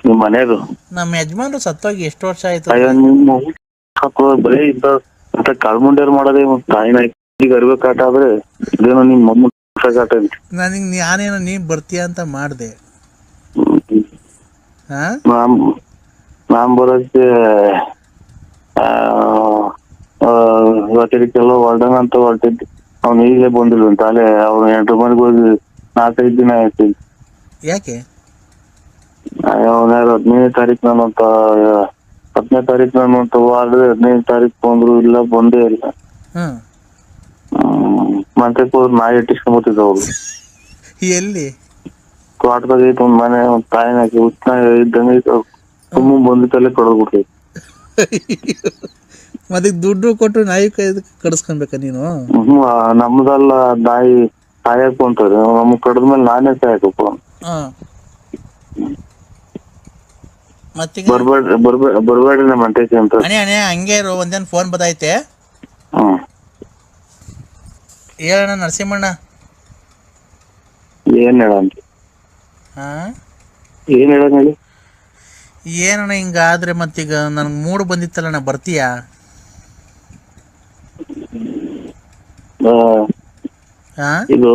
Speaker 1: ನಿಮ್ ಮನೆಯವರು
Speaker 2: ನಮ್ಮ ಯಜಮಾನ್ರು ಸತ್ತೋಗಿ ಎಷ್ಟು ವರ್ಷ ಆಯ್ತು?
Speaker 1: ಬರೀ ಇಂತ ಕಳ್ಮುಂಡ್ಯಾರು ಮಾಡೋದೇ ತಾಯಿನ ಈಗ ಅರಿವೆ ಕಾಟ ಆದ್ರೆ ಇದೇನೋ ನಿಮ್ ಮಮ್ಮ ಕಾಟ.
Speaker 2: ನನಗ್ ನಾನೇನೋ ನೀ ಬರ್ತೀಯ ಅಂತ ಮಾಡ್ದೆ.
Speaker 1: ನಾನ್ ಬರೋಕ್ಕೆ ಇವತ್ತಿಗೆಲ್ಲ ಹೊರಡೋಣ ಅಂತ ಹೊರಟಿದ್ದೆ. ಅವ್ನು ಈಗಲೇ ಬಂದಿಲ್ವಂತ. ಅಲ್ಲೇ ಅವ್ನು 8 ಮನೆಗೆ ಹೋಗಿ 4-5 ದಿನ ಆಯ್ತು.
Speaker 2: ಯಾಕೆ?
Speaker 1: ಅವನ 15ನೇ ತಾರೀಕು ನಾನಂತ 10ನೇ ತಾರೀಕು ನಾನಂತ ವಾರದೆ 15ನೇ ತಾರೀಕು ಬಂದ್ರು ಇಲ್ಲ, ಬಂದೇ ಇಲ್ಲ. ಮತ್ತೆ ನಾಯಿ ಇಟ್ಟಿಸ್ಕೊಂಬತ್ತಿದ್ದ ಅವ್ರು.
Speaker 2: ಎಲ್ಲಿ?
Speaker 1: ತೋಟದಾಗ ಐತೆ ಒಂದ್ ಮನೆ, ಒಂದ್ ತಾಯಿನ ಹಾಕಿ ಹುಚ್ಚ ಇದ್ದಂಗೆ ತುಂಬ ಬಂದಿತ್ತಲ್ಲೇ ಕಡದ್ಬಿಟ್ಟೈತಿ.
Speaker 2: ಮತ್ತೆ ದುಡ್ಡು ಕೊಟ್ಟು ನಾಯಿ ಕಡಿಸ್ಕೊಬೇಕ ನೀನು?
Speaker 1: ನಮ್ದಲ್ಲ, ನಾಯಿ ಸಾಯಕ್ ಅಂತಾರೆ. ನಮ್ ಕಡದ್ಮೇಲೆ ನಾನೇ ಸಾಯಕಪ್ಪ. ಬರ್ಬೇಡ್ರಿ ನಮ್ಮ ಅಂಟೈತಿ ಅಂತ.
Speaker 2: ಅಣ್ಣ ಹಂಗೆ ಒಂದೇನು ಫೋನ್ ಬದೈತೆ. ಹೇಳಣ್ಣ ನರಸಿಂಹಣ್ಣ.
Speaker 1: ಏನ್ ಹೇಳ? ಏನ್ ಹೇಳಂಗ?
Speaker 2: ಏನಣ್ಣ ಹಿಂಗಾದ್ರೆ ಮತ್ತೀಗ ನನ್ಗೆ ಮೂಡ್ ಬಂದಿತ್ತಲ್ಲಣ್ಣ, ಬರ್ತೀಯಾ?
Speaker 1: ಇದು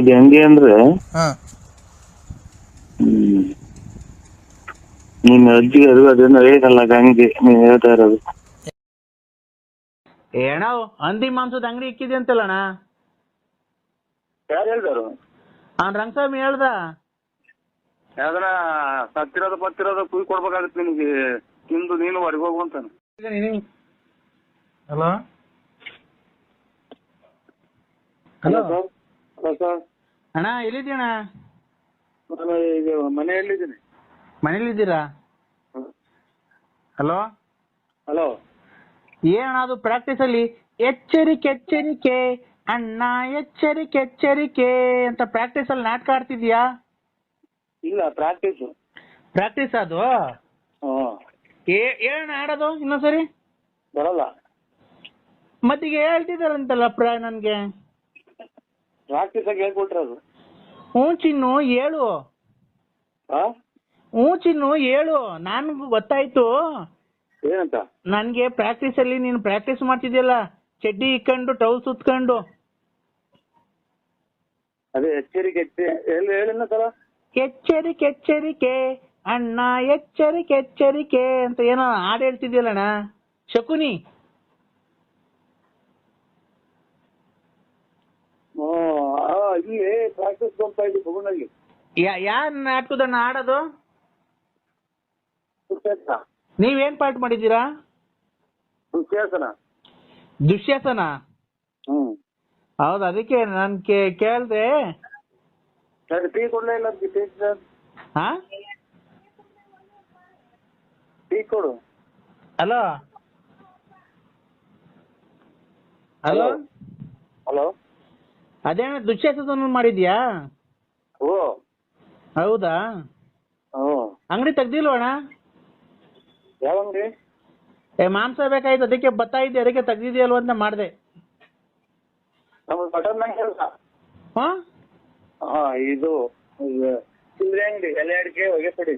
Speaker 1: ಹೆಂಗೆ ಅಂದ್ರೆ ನಿನ್ ಅಜ್ಜಿಗೆ ಅದನ್ನ ಹೇಳಿದಲ್ಲ ಹಂಗೆ ನೀನ್ ಹೇಳ್ತಾ ಇರೋದು.
Speaker 2: ಏಣ ಹಂದಿ ಮಾಂಸದ ಅಂಗಡಿ ಇಕ್ಕಿದೆ ಅಂತಲ್ಲಣ್ಣ?
Speaker 1: ಯಾರು ಹೇಳ್ದಾರು?
Speaker 2: ರಂಗಸ್ವಾಮಿ ಹೇಳ್ದ.
Speaker 1: ಯಾವ್ದಾರ ಸತ್ತಿರೋದು ಪತ್ತಿರೋದು ಕುಯ್ ಕೊಡ್ಬೇಕಾಗತ್ತೆ ನಿನ್ಗೆ, ತಿಂದು ನೀನು ಹೊರಗೆ ಹೋಗುವಂತಾನೆ.
Speaker 2: Hello hello
Speaker 1: sir.
Speaker 2: ಅಣ್ಣ ಎಲ್ಲಿದ್ದೀಣ?
Speaker 1: ಈಗ ಮನೆಯಲ್ಲಿದ್ದೀನಿ.
Speaker 2: ಮನೇಲಿದ್ದೀರಾ? Hello
Speaker 1: hello.
Speaker 2: ಏನಣ್ಣ ಅದು ಪ್ರಾಕ್ಟೀಸ್ ಅಲ್ಲಿ ಎಚ್ಚರಿಕೆ ಎಚ್ಚರಿಕೆ ಅಣ್ಣ ಎಚ್ಚರಿಕೆ ಎಚ್ಚರಿಕೆ ಅಂತ ಪ್ರಾಕ್ಟೀಸ್ ಅಲ್ಲಿ ನಾಟಕ ಆಡ್ತಿದ್ಯಾ?
Speaker 1: ಇಲ್ಲ, ಪ್ರಾಕ್ಟೀಸ್
Speaker 2: ಅದು. ಏನಣ್ಣ ಆಡೋದು ಇನ್ನೊಂದ್ಸರಿ?
Speaker 1: ಬರಲ್ಲ.
Speaker 2: ಮತ್ತೀಗ ಹೇಳ್ತಿದಾರಂತಲ್ಲ ನನ್ಗೆ.
Speaker 1: ಪ್ರಾಕ್ಟೀಸ್ ಆಗಿ ಹೇಳ್ಕೊಟ್ರದು.
Speaker 2: ಹ್ಞೂ ಚಿನ್ನು ಹೇಳು. ಹ್ಞೂ ಚಿನ್ನು ಹೇಳು, ನನ್ಗೂ ಗೊತ್ತಾಯ್ತು.
Speaker 1: ಏನಂತ?
Speaker 2: ನನ್ಗೆ ಪ್ರಾಕ್ಟೀಸ್ ಅಲ್ಲಿ ನೀನು ಪ್ರಾಕ್ಟೀಸ್ ಮಾಡ್ತಿದ್ಯಲ್ಲ, ಚಡ್ಡಿ ಇಕ್ಕೊಂಡು ಟೌಲ್ ಸುತ್ಕೊಂಡು.
Speaker 1: ಅದೇ ಎಚ್ಚರಿಕೆ ಹೇಳಿನಲ್ಲ,
Speaker 2: ಎಚ್ಚರಿಕೆ ಎಚ್ಚರಿಕೆ ಅಣ್ಣ ಎಚ್ಚರಿಕೆ ಎಚ್ಚರಿಕೆ ಅಂತ ಏನೋ ಹಾಡು ಹೇಳ್ತಿದ್ಯಲ್ಲಣ್ಣ, ಶಕುನಿ.
Speaker 1: ಇಲ್ಲಿ ಪ್ರಾಕ್ಟೀಸ್ ಹೋಗ್ತಾ ಇದ್ವಿ ಬಗುನಲ್ಲಿ.
Speaker 2: ಯಾರ್ ನಾಟಕದಣ್ಣ ಆಡೋದು? ನೀವೇನ್ ಪಾಠ ಮಾಡಿದ್ದೀರಾ? ದುಶ್ಯಾಸನ. ಹೌದು, ಅದಕ್ಕೆ ನಾನ್ ಕೇಳ್ದೆ.
Speaker 1: ಟೀ ಕೊಡ್ಲೇ ಇಲ್ಲ. ಟೀ ಕೊಡು.
Speaker 2: Hello hello
Speaker 1: hello.
Speaker 2: ಅದೇನ ದುಶ್ಯಾಸನ ಮಾಡಿದ್ಯಾ?
Speaker 1: ಓ
Speaker 2: ಹೌದಾ? ಅಂಗಡಿ ತೆಗ್ದಿಲ್ವಣ್ಣ?
Speaker 1: ಯಾವ ಅಂಗಡಿ?
Speaker 2: ಮಾಂಸ ಬೇಕಾಯ್ತು, ಅದಕ್ಕೆ ಬರ್ತಾ ಇದ್ದೆ, ಅದಕ್ಕೆ ತೆಗ್ದಿದ್ಯಲ್ವ ಅಂತ ಮಾಡಿದೆ.
Speaker 1: ನಮ್ದು ಮಟನ್ ಅಂಗಡಿ ಅಲ್ಲ.
Speaker 2: ಹಾ
Speaker 1: ಇದು ಚಿಲ್ಲರೆ ಅಂಗಡಿ, ಎಲೆ ಅಡಿಕೆ ಹೊಗೆ ಪುಡಿ.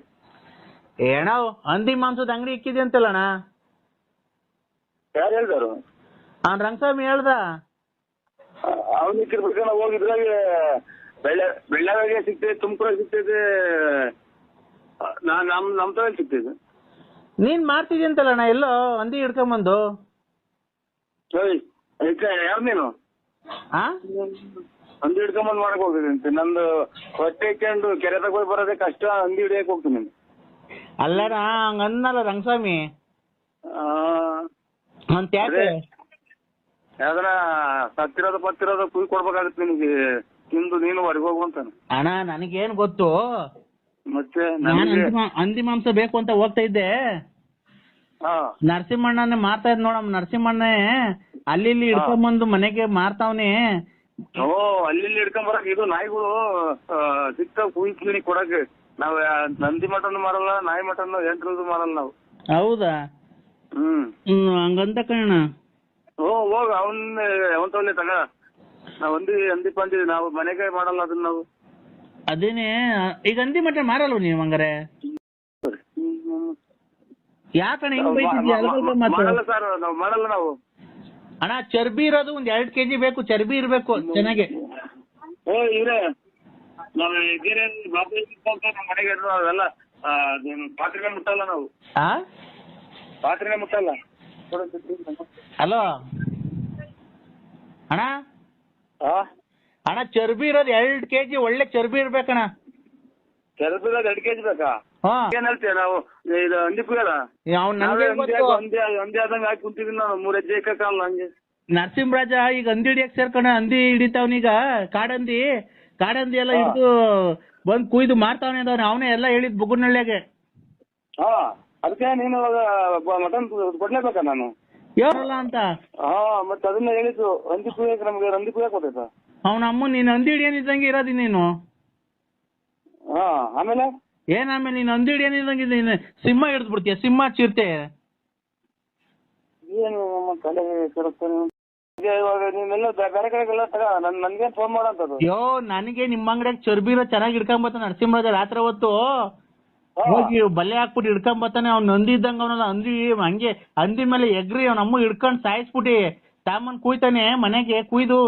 Speaker 2: ಏಣ ಹಂದಿ ಮಾಂಸದ ಅಂಗಡಿ ಇಕ್ಕಿದೆ ಅಂತಲ್ಲಣ್ಣ.
Speaker 1: ಯಾರು ಹೇಳ್ದಾರು?
Speaker 2: ಅವ್ನ್ ರಂಗಸ್ವಾಮಿ ಹೇಳ್ದ.
Speaker 1: ಅವ್ನು ಇಕ್ಕಿರ್ಬೇಕು. ನಾವು ಹೋಗಿದ್ರಾಗ ಬೆಳ್ಳಾವಿಗೆ ಸಿಗ್ತದೆ, ತುಮಕೂರಾಗ ಸಿಗ್ತದೆ, ನಮ್ ತರ ಸಿಗ್ತದೆ.
Speaker 2: ನೀನ್ ಮಾಡ್ತಿದ್ಯ ಅಂತಲ್ಲಣ್ಣ ಎಲ್ಲೋ ಹಂದಿ ಹಿಡ್ಕೊಂಬಂದು.
Speaker 1: ಯಾರು ನೀನು? ಹಂದಿ ಹಿಡ್ಕೊಂಬಂದ್ ಮಾಡಕ್ ಹೋಗಿದಂತೆ. ನಂದು ಹೊಟ್ಟೆ ಇಟ್ಕೊಂಡು ಕೆರೆ ತಗೋಯ್ ಬರೋದೇ ಕಷ್ಟ, ಹಂದಿ ಹಿಡಿಯಕ್ ಹೋಗ್ತೀನಿ.
Speaker 2: ಅಲ್ಲಣ್ಣ ಹಂಗ ಅನ್ನಲ್ಲ ರಂಗಸ್ವಾಮಿ. ಅಂತ ಯಾಕೆ?
Speaker 1: ಯಾವ್ದಾರ ಸತ್ತಿರೋದು ಪತ್ತಿರೋದು ಕುಯ್ ಕೊಡ್ಬೇಕಾಗತ್ತೆ ನಿನ್ಗೆ, ತಿಂದು ನೀನು ಹೊರಗೆ ಹೋಗುವಂತಾನೆ.
Speaker 2: ಅಣ್ಣ ನನಗೇನ್ ಗೊತ್ತು,
Speaker 1: ಮತ್ತೆ
Speaker 2: ಹಂದಿ ಮಾಂಸ ಬೇಕು ಅಂತ ಹೋಗ್ತಾ ಇದ್ದೆ. ನರಸಿಂಹಣ್ಣನೇ ಮಾರ್ತಾ ಇದ್ ನೋಡಮ್. ನರಸಿಂಹಣ್ಣೇ ಅಲ್ಲಿ ಇಲ್ಲಿ ಹಿಡ್ಕೊಂಬಂದು ಮನೆಗೆ ಮಾರ್ತಾವ್ನೆ.
Speaker 1: ಅಲ್ಲಿ ಹಿಡ್ಕೊಂಬರಕ್ ಇದು ನಾಯಿಗಳು ಸಿಗ್ತಾವ್ ಕುಯ್ ಕ್ಲೀನಿಕ್ ಕೊಡಕ್ಕೆ. ನಾವ್ ನಂದಿ ಮಟನ್ ಮಾರಲ್ಲ, ನಾಯಿ ಮಟನ್ ಎಂಟ್ರದ್ದು ಮಾರಲ್ಲ ನಾವು.
Speaker 2: ಹೌದಾ? ಹಂಗಂತ ಕಣ.
Speaker 1: ಹೋಗ ಅವನ್ ತಗೊಳ್ಳಿ ತಗ. ನಾವ್ ಹಂದಿ ಪಂದಿ ನಾವು ಮನೆಗೆ ಮಾಡಲ್ಲ ಅದನ್ನ ನಾವು.
Speaker 2: ಅದೇನೆ ಈಗ ಹಂದಿ ಮಟನ್ ಮಾರಲ್ವ ನೀವು ಹಂಗಾರೆ? ಯಾಕಣ್ಣ ಹಿಂಗ್ ಬೈತಿದ್ಯಾ?
Speaker 1: ಮಾಡಲ್ಲ ಸರ್, ನಾವ್ ಮಾಡಲ್ಲ ನಾವು.
Speaker 2: ಅಣ್ಣ ಚರ್ಬಿ ಇರೋದು ಒಂದ್ 2 kg ಬೇಕು, ಚರ್ಬಿ ಇರ್ಬೇಕು ಚೆನ್ನಾಗಿ.
Speaker 1: ಇವ್ರೆ ನಾವ್ ಮನೆಗೆ ಅವೆಲ್ಲ ಪಾತ್ರೆನೇ ಮುಟ್ಟಲ್ಲ ನಾವು. ಪಾತ್ರೆನೇ ಮುಟ್ಟಲ್ಲ.
Speaker 2: ಹಲೋ ಅಣ್ಣ, ಅಣ್ಣ ಚರ್ಬಿ ಇರೋದು 2 kg ಒಳ್ಳೆ ಚರ್ಬಿ ಇರ್ಬೇಕಣ್ಣ.
Speaker 1: ಚರ್ಬಿ ಇರೋದು 2 kg ಬೇಕಾ? ಏನ್ ಹೇಳ್ತೀಯ? ನಾವು ಇದು ಹಂದಿ ಕುಯ್ಯಲ್ಲ, ಹಂದಿ ಆದಂಗ ಹಾಕಿ ಕುಂತಿದೀನಿ ನಾನು. 3 ಹೆಜ್ಜೆ ಇಕ್ಕಲ್ಲ ಹಂಗೆ.
Speaker 2: ನರಸಿಂಹರಾಜ ಈಗ ಹಂದಿ ಹಿಡಿಯಕ್ ಸೇರ್ಕೊಂಡ, ಹಂದಿ ಹಿಡಿತಾವನೀಗ. ಕಾಡಂದಿ ಎಲ್ಲ ಹಿಡಿದು ಬಂದ್ ಕುಯ್ದು ಮಾರ್ತಾವನೆ ಅದವ್ನ. ಅವನೇ ಎಲ್ಲ ಹೇಳಿದ್ ಬುಗುನಳ್ಳಿಯಾಗೆ.
Speaker 1: ಅದಕ್ಕೆ ನೀನು ಮಟನ್ ಕೊಡ್ಲೇಬೇಕಾ ನಾನು?
Speaker 2: ಯಾರಲ್ಲ ಅಂತ.
Speaker 1: ಮತ್ತೆ ಅದನ್ನ ಹೇಳಿದ್ದು. ಹಂದಿ ಕುಯ್ಯಕ್ ನಮ್ಗೆ ಹಂದಿ ಕುಯ್ಯಕ್ ಗೊತ್ತಾಯ್ತಾ?
Speaker 2: ಅವನ ಅಮ್ಮ ನೀನ್ ಹಂದಿ ಹಿಡಿಯನಿದ್ದಂಗೆ ಇರೋದಿ ನೀನು.
Speaker 1: ಆಮೇಲೆ
Speaker 2: ಆಮೇಲೆ ನೀನ್ ಹಂದಿ ಹಿಡಿಯನಿದ್ದಂಗೆ ಸಿಂಹ ಹಿಡಿದು ಬಿಡ್ತೀಯ, ಸಿಂಹ ಚಿರತೆ.
Speaker 1: ಏನು ತಲೆ ಕೆಡಿಸ್ತಾನೆ ಇವಾಗ. ನೀನೆಲ್ಲ ಬೇರೆ ಕಡೆಗೆಲ್ಲ ತಗ, ನನ್ಗೇನ್ ಫೋನ್ ಮಾಡಂತದ್ದು.
Speaker 2: ನನಗೆ ನಿಮ್ಮ ಅಂಗಡಿಯಾಗ ಚರ್ಬಿ ಇರೋ ಚೆನ್ನಾಗಿ ಹಿಡ್ಕೊಂಬತ್ತಾನ ನರಸಿಂಹರಾಜ. ರಾತ್ರಿ ಹೊತ್ತು ಹೋಗಿ ಬಲೆ ಹಾಕ್ಬಿಟ್ಟು ಹಿಡ್ಕೊಂಬತ್ತಾನೆ. ಅವ್ನು ಹಂದಿ ಇದ್ದಂಗ ಅವನಲ್ಲ. ಹಂಗೆ ಹಂದಿ ಮೇಲೆ ಎಗ್ರಿ ಅವ್ನ ಅಮ್ಮ ಹಿಡ್ಕೊಂಡ್ ಸಾಯಿಸ್ಬಿಟ್ಟಿ ತಾಮನ್ ಕುಯ್ತಾನೆ ಮನೆಗೆ. ಕುಯ್ದು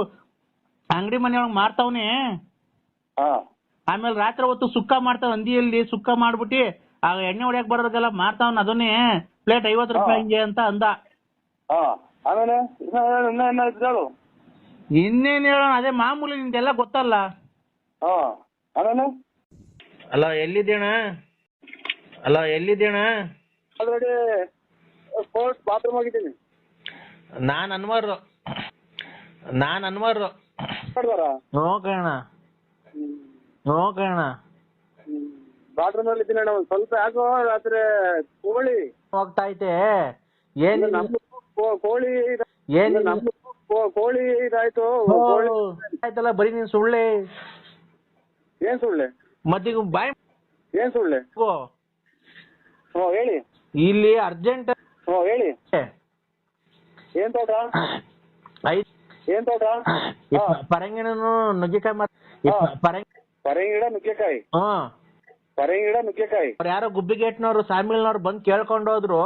Speaker 2: ಅಂಗಡಿ ಮನೆಯೊಳಗ್ ಮಾರ್ತಾವನೆ. ಆಮೇಲೆ ರಾತ್ರಿ ಹೊತ್ತು ಸುಕ್ಕ ಮಾಡ್ತಾವ, ಹಂದಿಯಲ್ಲಿ ಸುಕ್ಕ ಮಾಡ್ಬಿಟ್ಟಿ ಆ ಎಣ್ಣೆ ಹೊಡ್ಯಾಕ್ ಬರೋದಕ್ಕೆಲ್ಲ ಮಾರ್ತಾವನ್. ಅದನ್ನೇ ಪ್ಲೇಟ್ 50 ರೂಪಾಯಿ ಹಂಗೆ ಅಂತ ಅಂದ. ಇನ್ನೇನ್ ಹೇಳೋಣ, ಅದೇ ಮಾಮೂಲಿ, ನಿಂದೆಲ್ಲ ಗೊತ್ತಲ್ಲ. ಅಲ್ಲ ಎಲ್ಲಿದ್ದೇಣ?
Speaker 1: ಆಲ್ರೆಡಿ ಬಾತ್ರೂಮ್ ಹೋಗಿದ್ದೀನಿ.
Speaker 2: ನಾನ್ ಅನ್ವಾರು. ನೋಕಣ
Speaker 1: ಬಾತ್ರೂಮ್ ಅಲ್ಲಿ ಇದ್ದೀನಿ ಅಣ್ಣ. ಒಂದ್ ಸ್ವಲ್ಪ ಯಾಕೋ ರಾತ್ರಿ ಕೋಳಿ
Speaker 2: ಹೋಗ್ತಾ ಐತೆ. ಏನ್
Speaker 1: ಕೋಳಿ ಇದಾಯ್ತು.
Speaker 2: ಆಯ್ತಲ್ಲ ಬರೀ ನೀನ್ ಸುಳ್ಳೆ.
Speaker 1: ಏನ್ ಸುಳ್ಳೆ?
Speaker 2: ಮತ್ತೀಗ ಬಾಯ್
Speaker 1: ಏನ್ ಸುಳ್ಳೆ? ಹೇಳಿ.
Speaker 2: ಇಲ್ಲಿ ಅರ್ಜೆಂಟ್.
Speaker 1: ಹೇಳಿ. ಏನ್ ತೋಟ? ಏನ್ ತೋಟ?
Speaker 2: ಪರಂಗಿಣನು ನುಗ್ಗೆಕಾಯಿ.
Speaker 1: ಪರಂಗಿಡ ನುಗ್ಗೆಕಾಯಿ. ಪರಂಗಿಡ ನುಗ್ಗೆಕಾಯಿ.
Speaker 2: ಅವ್ರು ಯಾರೋ ಗುಬ್ಬಿಗೇಟ್ನವ್ರು ಸಾಮಿಲ್ನವ್ರು ಬಂದ್ ಕೇಳ್ಕೊಂಡು ಹೋದ್ರು.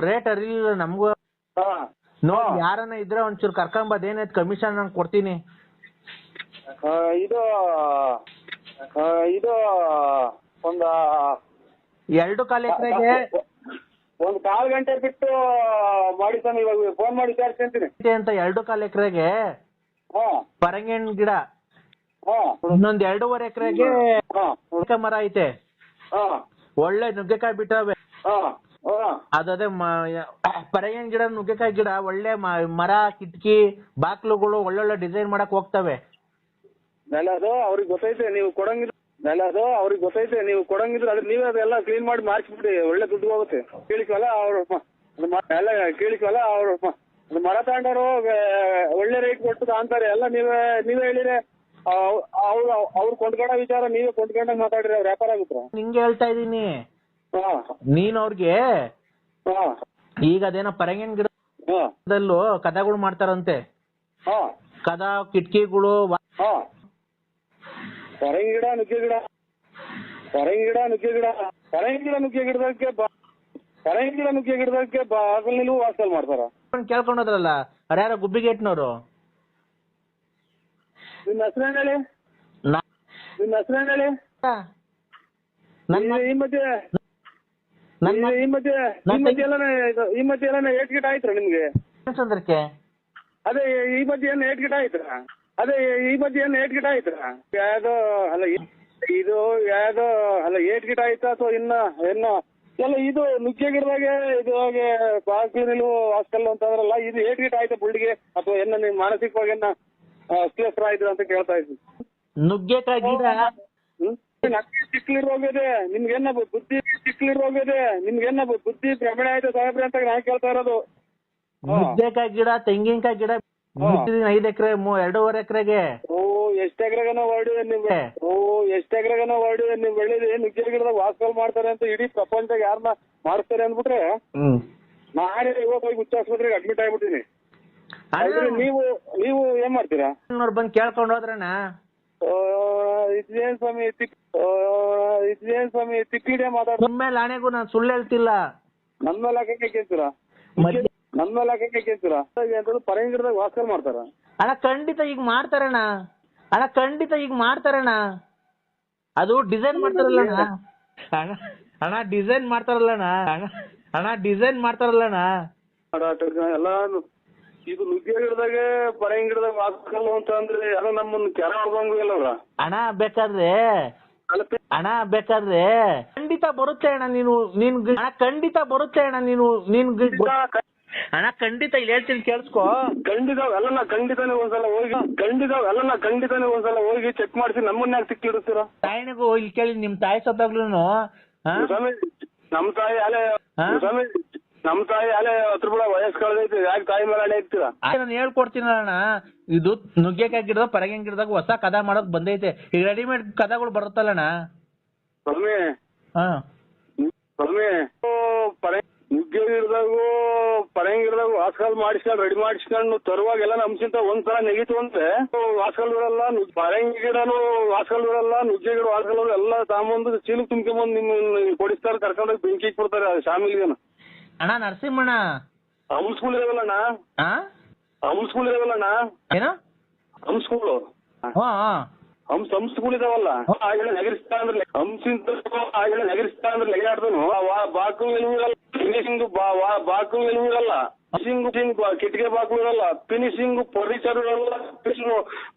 Speaker 2: ರೇಟ್ ಅರಿಲಿಲ್ಲ ನಮ್ಗೂ. ನೋಡಿ ಯಾರನ್ನ ಇದ್ರೆ ಒಂಚೂರು ಕರ್ಕೊಂಬದ್, ಏನಾಯ್ತು ಕಮಿಷನ್ ನಾನು ಕೊಡ್ತೀನಿ.
Speaker 1: ಇದು ಒಂದ
Speaker 2: 2.25 ಎಕರೆಗೆ
Speaker 1: ಒಂದ್ 1/4 ಗಂಟೆ ಬಿಟ್ಟು ಮಾಡಿ ತಾನೆ. ಇವಾಗ ಫೋನ್ ಮಾಡಿ ವಿಚಾರಿಸ್ಕೊಂತೀನಿ
Speaker 2: ಅಂತ. 2.25 ಎಕರೆಗೆ ಪರಂಗಿಣ ಗಿಡ, ಇನ್ನೊಂದ್ 2.5 ಎಕರೆಗೆ ಮರ ಐತೆ. ಒಳ್ಳೆ ನುಗ್ಗೆಕಾಯಿ ಬಿಟ್ಟವೆ. ಅದೇ ಪರಂಗಿಣ ಗಿಡ, ನುಗ್ಗೆಕಾಯಿ ಗಿಡ ಒಳ್ಳೆ ಮರ, ಕಿಟಕಿ, ಬಾಕ್ಲುಗಳು ಒಳ್ಳೊಳ್ಳೆ ಡಿಸೈನ್ ಮಾಡಕ್ ಹೋಗ್ತವೆ.
Speaker 1: ಅದು ಅವ್ರಿಗೆ ಗೊತ್ತೈತೆ ನೀವು ಕೊಡಂಗಿದ್ರೆ ಅದ್ರ ನೀವೇ ಅದೆಲ್ಲ ಕ್ಲೀನ್ ಮಾಡಿ ಮಾರ್ಕ್ಬಿಡಿ. ಒಳ್ಳೆ ದುಡ್ಡು ಹೋಗುತ್ತೆ. ಕೇಳಿಕಲ್ಲ ಅವ್ರು ಎಲ್ಲ ಕೇಳಿಕಲ್ಲ ಅವ್ರು ಮರ ತಗೊಂಡವ್ರು ಒಳ್ಳೆ ರೇಟ್ ಕೊಟ್ಟು ಅಂತಾರೆ. ಎಲ್ಲ ನೀವೇ ಹೇಳಿದ್ರೆ ಅವ್ರು ಕೊಂಡ್ಕೊಂಡ ವಿಚಾರ ನೀವೇ ಕೊಂಡ್ಕೊಂಡಾಗ ಮಾತಾಡ್ರಿ, ಅವ್ರ ವ್ಯಾಪಾರ ಆಗುತ್ತ.
Speaker 2: ನಿಂಗೆ ಹೇಳ್ತಾ ಇದೀನಿ. ನೀನ್ ಅವ್ರಿಗೆ ಈಗ ಅದೇನೋ ಪರಂಗಿನ ಗಿಡದಲ್ಲೂ ಕದಗಳು ಮಾಡ್ತಾರಂತೆ. ಕದ ಕಿಟಕಿಗಳು
Speaker 1: ಪರಂಗಿ ಗಿಡ ನುಗ್ಗೆ ಗಿಡ ಪರಂಗಿ ಗಿಡ ನುಗ್ಗೆ ಗಿಡ ಪರಂಗಿ ಗಿಡ ನುಗ್ಗೆ ಗಿಡದಕ್ಕೆ ಪರಂಗಿ ಗಿಡ ನುಗ್ಗೆ ಗಿಡದಕ್ಕೆ ಬಾಗಲ್ ನಿಲ್ಲು ವಾಸಲ್ ಮಾಡ್ತಾರ.
Speaker 2: ಕೇಳ್ಕೊಂಡೋದ್ರಲ್ಲ ಅರ್ಯಾರ ಗುಬ್ಬಿಗೇಟ್ನವ್ರು.
Speaker 1: ನಿನ್ನ ಹೆಸರೇನು ಹೇಳಿ? ನಿನ್ನ ಹೆಸರೇನು ಹೇಳಿ? ಈ ಮಧ್ಯೆ ಎಲ್ಲ ಏಟ್ ಗಿಟ ಆಯ್ತ್ರ ನಿಮ್ಗೆ? ಅದೇ ಈ ಮಧ್ಯೆ ಏನು ಏಟ್ ಗಿಟ ಆಯ್ತ್ರ? ಅದೇ ಈ ಮಧ್ಯೆ ಏನು ಏಟ್ ಗಿಟ ಆಯ್ತ್ರ? ಯಾವ್ದೋ ಅಲ್ಲ ಇದು ಯಾವ್ದೋ ಅಲ್ಲ ಏಟ್ ಗಿಟ ಆಯ್ತಾ ಅಥವಾ ಇನ್ನ ಎಲ್ಲ ಇದು ನುಗ್ಗೆ ಗಿಡದಾಗೆ ಇದು ಹಾಗೆ ಬಾಗಿಲು ನಿಲ್ಲು ಹಾಸ್ಟೆಲ್ ಅಂತಂದ್ರಲ್ಲ, ಇದು ಏಟ್ ಗಿಟ ಆಯ್ತಾ ಬುಳ್ಳಿಗೆ ಅಥವಾ ಏನ ನಿಮ್ ಮಾನಸಿಕವಾಗಿ ಅಶ್ಲೇಷರ ಆಯ್ತು ಅಂತ ಕೇಳ್ತಾ ಇದ್ವಿ.
Speaker 2: ನುಗ್ಗೆಕಾಯಿ ಗಿಡ
Speaker 1: ಚಿಕ್ಲಿ ರೋಗ ಇದೆ ನಿಮ್ಗೇನ ಬುದ್ಧಿ, ಚಿಕ್ಲಿ ರೋಗ ಇದೆ ನಿಮ್ಗೇನ ಬುದ್ಧಿ ಭ್ರಮಣೆ ಆಯ್ತು ಸಾಹೇಬ್ರೆ ಅಂತ ನಾನ್ ಕೇಳ್ತಾ ಇರೋದು.
Speaker 2: ನುಗ್ಗೆಕಾಯಿ ಗಿಡ, ತೆಂಗಿನಕಾಯಿ ಗಿಡ 5 ಎಕರೆ 2.5 ಎಕರೆಗೆ.
Speaker 1: ಎಷ್ಟ್ ಎಕರೆಗನ ಹೊರಡಿದೆ ನಿಮ್ಗೆ? ಎಷ್ಟ್ ಎಕರೆಗನ ಹೊರಡಿದೆ ನಿಮ್ ಬೆಳೆದಿ ನುಗ್ಗೆ ಗಿಡದಾಗ ವಾಸಲ್ ಮಾಡ್ತಾರೆ ಅಂತ ಇಡೀ ಪ್ರಪಂಚದಾಗ ಯಾರನ್ನ ಮಾಡಿಸ್ತಾರೆ ಅಂದ್ಬಿಟ್ರೆ ನಾನೇ ಇವತ್ತು ಹೋಗಿ ಹುಚ್ಚ ಆಸ್ಪತ್ರೆಗೆ ಅಡ್ಮಿಟ್ ಆಗ್ಬಿಟ್ಟಿನಿ. ನೀವು ಏನ್ ಮಾಡ್ತೀರಾ?
Speaker 2: ಬಂದ್ ಕೇಳ್ಕೊಂಡ್ ಹೋದ್ರಣ್ಣ.
Speaker 1: ಇದೇನ್ ಸ್ವಾಮಿ ತಿಕ್ಕಿಡೆ ಮಾತಾಡ.
Speaker 2: ನಿಮ್ಮ ಮೇಲೆ ಆಣೆಗೂ ನಾನು ಸುಳ್ಳು ಹೇಳ್ತಿಲ್ಲ.
Speaker 1: ನನ್ ಮೇಲೆ ಹಾಕಕ್ಕೆ ಕೇಳ್ತೀರಾ? ನನ್ ಮೇಲೆ ಹಾಕಕ್ಕೆ ಕೇಳ್ತೀರಾ? ಪರಂಗಿ ಗಿಡದಾಗ ವಾಸಲ್ ಮಾಡ್ತಾರ?
Speaker 2: ಅಣ್ಣ ಖಂಡಿತ ಈಗ ಮಾಡ್ತಾರಣ್ಣ. ಅದು ಡಿಸೈನ್ ಮಾಡ್ತಾರಲ್ಲಣ್ಣ. ಡಿಸೈನ್ ಮಾಡ್ತಾರಲ್ಲಣ್ಣ.
Speaker 1: ಎಲ್ಲ ಇದು ನುಗ್ಗೆ ಗಿಡದಾಗೆ ಪರಂಗಿ ಗಿಡದಾಗ ವಾಸಲ್ ಅಂತ ಅಂದ್ರೆ ಎಲ್ಲ ನಮ್ಮನ್ನ ಕೆರ ಹೊಡ್ದಂಗಿಲ್ಲ.
Speaker 2: ಅಣ್ಣ ಬೇಕಾದ್ರೆ ಖಂಡಿತ ಬರುತ್ತೆ ಅಣ್ಣ. ಖಂಡಿತ ಬರುತ್ತೆ ಅಣ್ಣ. ಅಣ್ಣ ಖಂಡಿತ ಇಲ್ಲಿ ಹೇಳ್ತೀನಿ ಕೇಳಿಸ್ಕೊ. ಖಂಡಿತಾನೆ ಒಂದ್ಸಲ ಹೋಗಿ ಚೆಕ್ ಮಾಡಿಸಿ ನಮ್ಮನ್ನ ಯಾಕೆ ಸಿಕ್ಕಿಡ್ತೀರಾ? ತಾಯಿನಿಗೂ ಇಲ್ಲಿ ಕೇಳಿ, ನಿಮ್ ತಾಯಿ ಸತ್ತಾಗ್ಲೂ ನಮ್ ತಾಯಿ ಅಲೆ 10 ರೂಪಾಯಿ ವಯಸ್ಸು ಕಳೆದೈತಿ, ಯಾಕೆ ತಾಯಿ ಮೇಲೆ ಅಡೆ ಇರ್ತೀರಾ? ನಾನು ಹೇಳ್ಕೊಡ್ತೀನಿ ಅಣ್ಣ. ಇದು ನುಗ್ಗೆಕಾಯಿ ಗಿಡದ ಪರಂಗಿ ಗಿಡದಾಗ ಹೊಸ ಕದ ಮಾಡೋಕ್ ಬಂದೈತೆ. ಈಗ ರೆಡಿಮೇಡ್ ಕದಗಳು ಬರುತ್ತಲ್ಲಣ್ಣ. ನುಗ್ಗೆ ಗಿಡದಾಗು ಪರಂಗಿ ಗಿಡದಾಗ ವಾಸಲ್ ಮಾಡಿಸ್ಕೊಂಡು ರೆಡಿ ಮಾಡಿಸ್ಕೊಂಡು ತರುವಾಗೆಲ್ಲ ನಮ್ಸಿಂತ ಒಂದ್ಸಲ ನೆಗಿತು ಅಂದ್ರೆ ವಾಸಲ್ ಬಿಡಲ್ಲ. ಪರಂಗಿ ಗಿಡನು ವಾಸಲ್ ಬಿಡಲ್ಲ, ನುಗ್ಗೆ ಗಿಡ ವಾಸಲ್ ಎಲ್ಲ ತಾಂಬಂದು ಚೀಲು ತುಂಬ್ಕೊಂಬಂದು ನಿಮ್ ಕೊಡಿಸ್ತಾರೆ, ಕರ್ಕೊಂಡೋಗಿ ಬೆಂಕಿ ಕೊಡ್ತಾರೆ ಶಾಮಿಲಿಗೆ. ಅಣ್ಣ ನರಸಿಂಹಣ್ಣ ಹಂಸ್ಕೂಲ್ ಇದಾವಲ್ಲಣ್ಣ, ಏನೋ ಹಂಸ್ಕೂಲು ಹಂಸ್ಕೂಲ್ ಇದಾವಲ್ಲ, ನಗರಿಸ್ತಾ ಅಂದ್ರೆ ಹಂಸಿಂತ ನಗರಿಸ್ತಾ ಅಂದ್ರೆ ಲೆಗಾಡ್ದನು ಬಾಕು ಎಲುವಿರಲ್ಲ, ಫಿನಿಶಿಂಗ್ ಬಾಕು ಎಲುವಿರಲ್ಲ, ಫಿನಿಶಿಂಗ್ ಕಿಟಿಗೆ ಬಾಕು ಇರಲ್ಲ, ಫಿನಿಶಿಂಗ್ ಫರ್ನಿಚರ್ ಇರಲ್ಲ,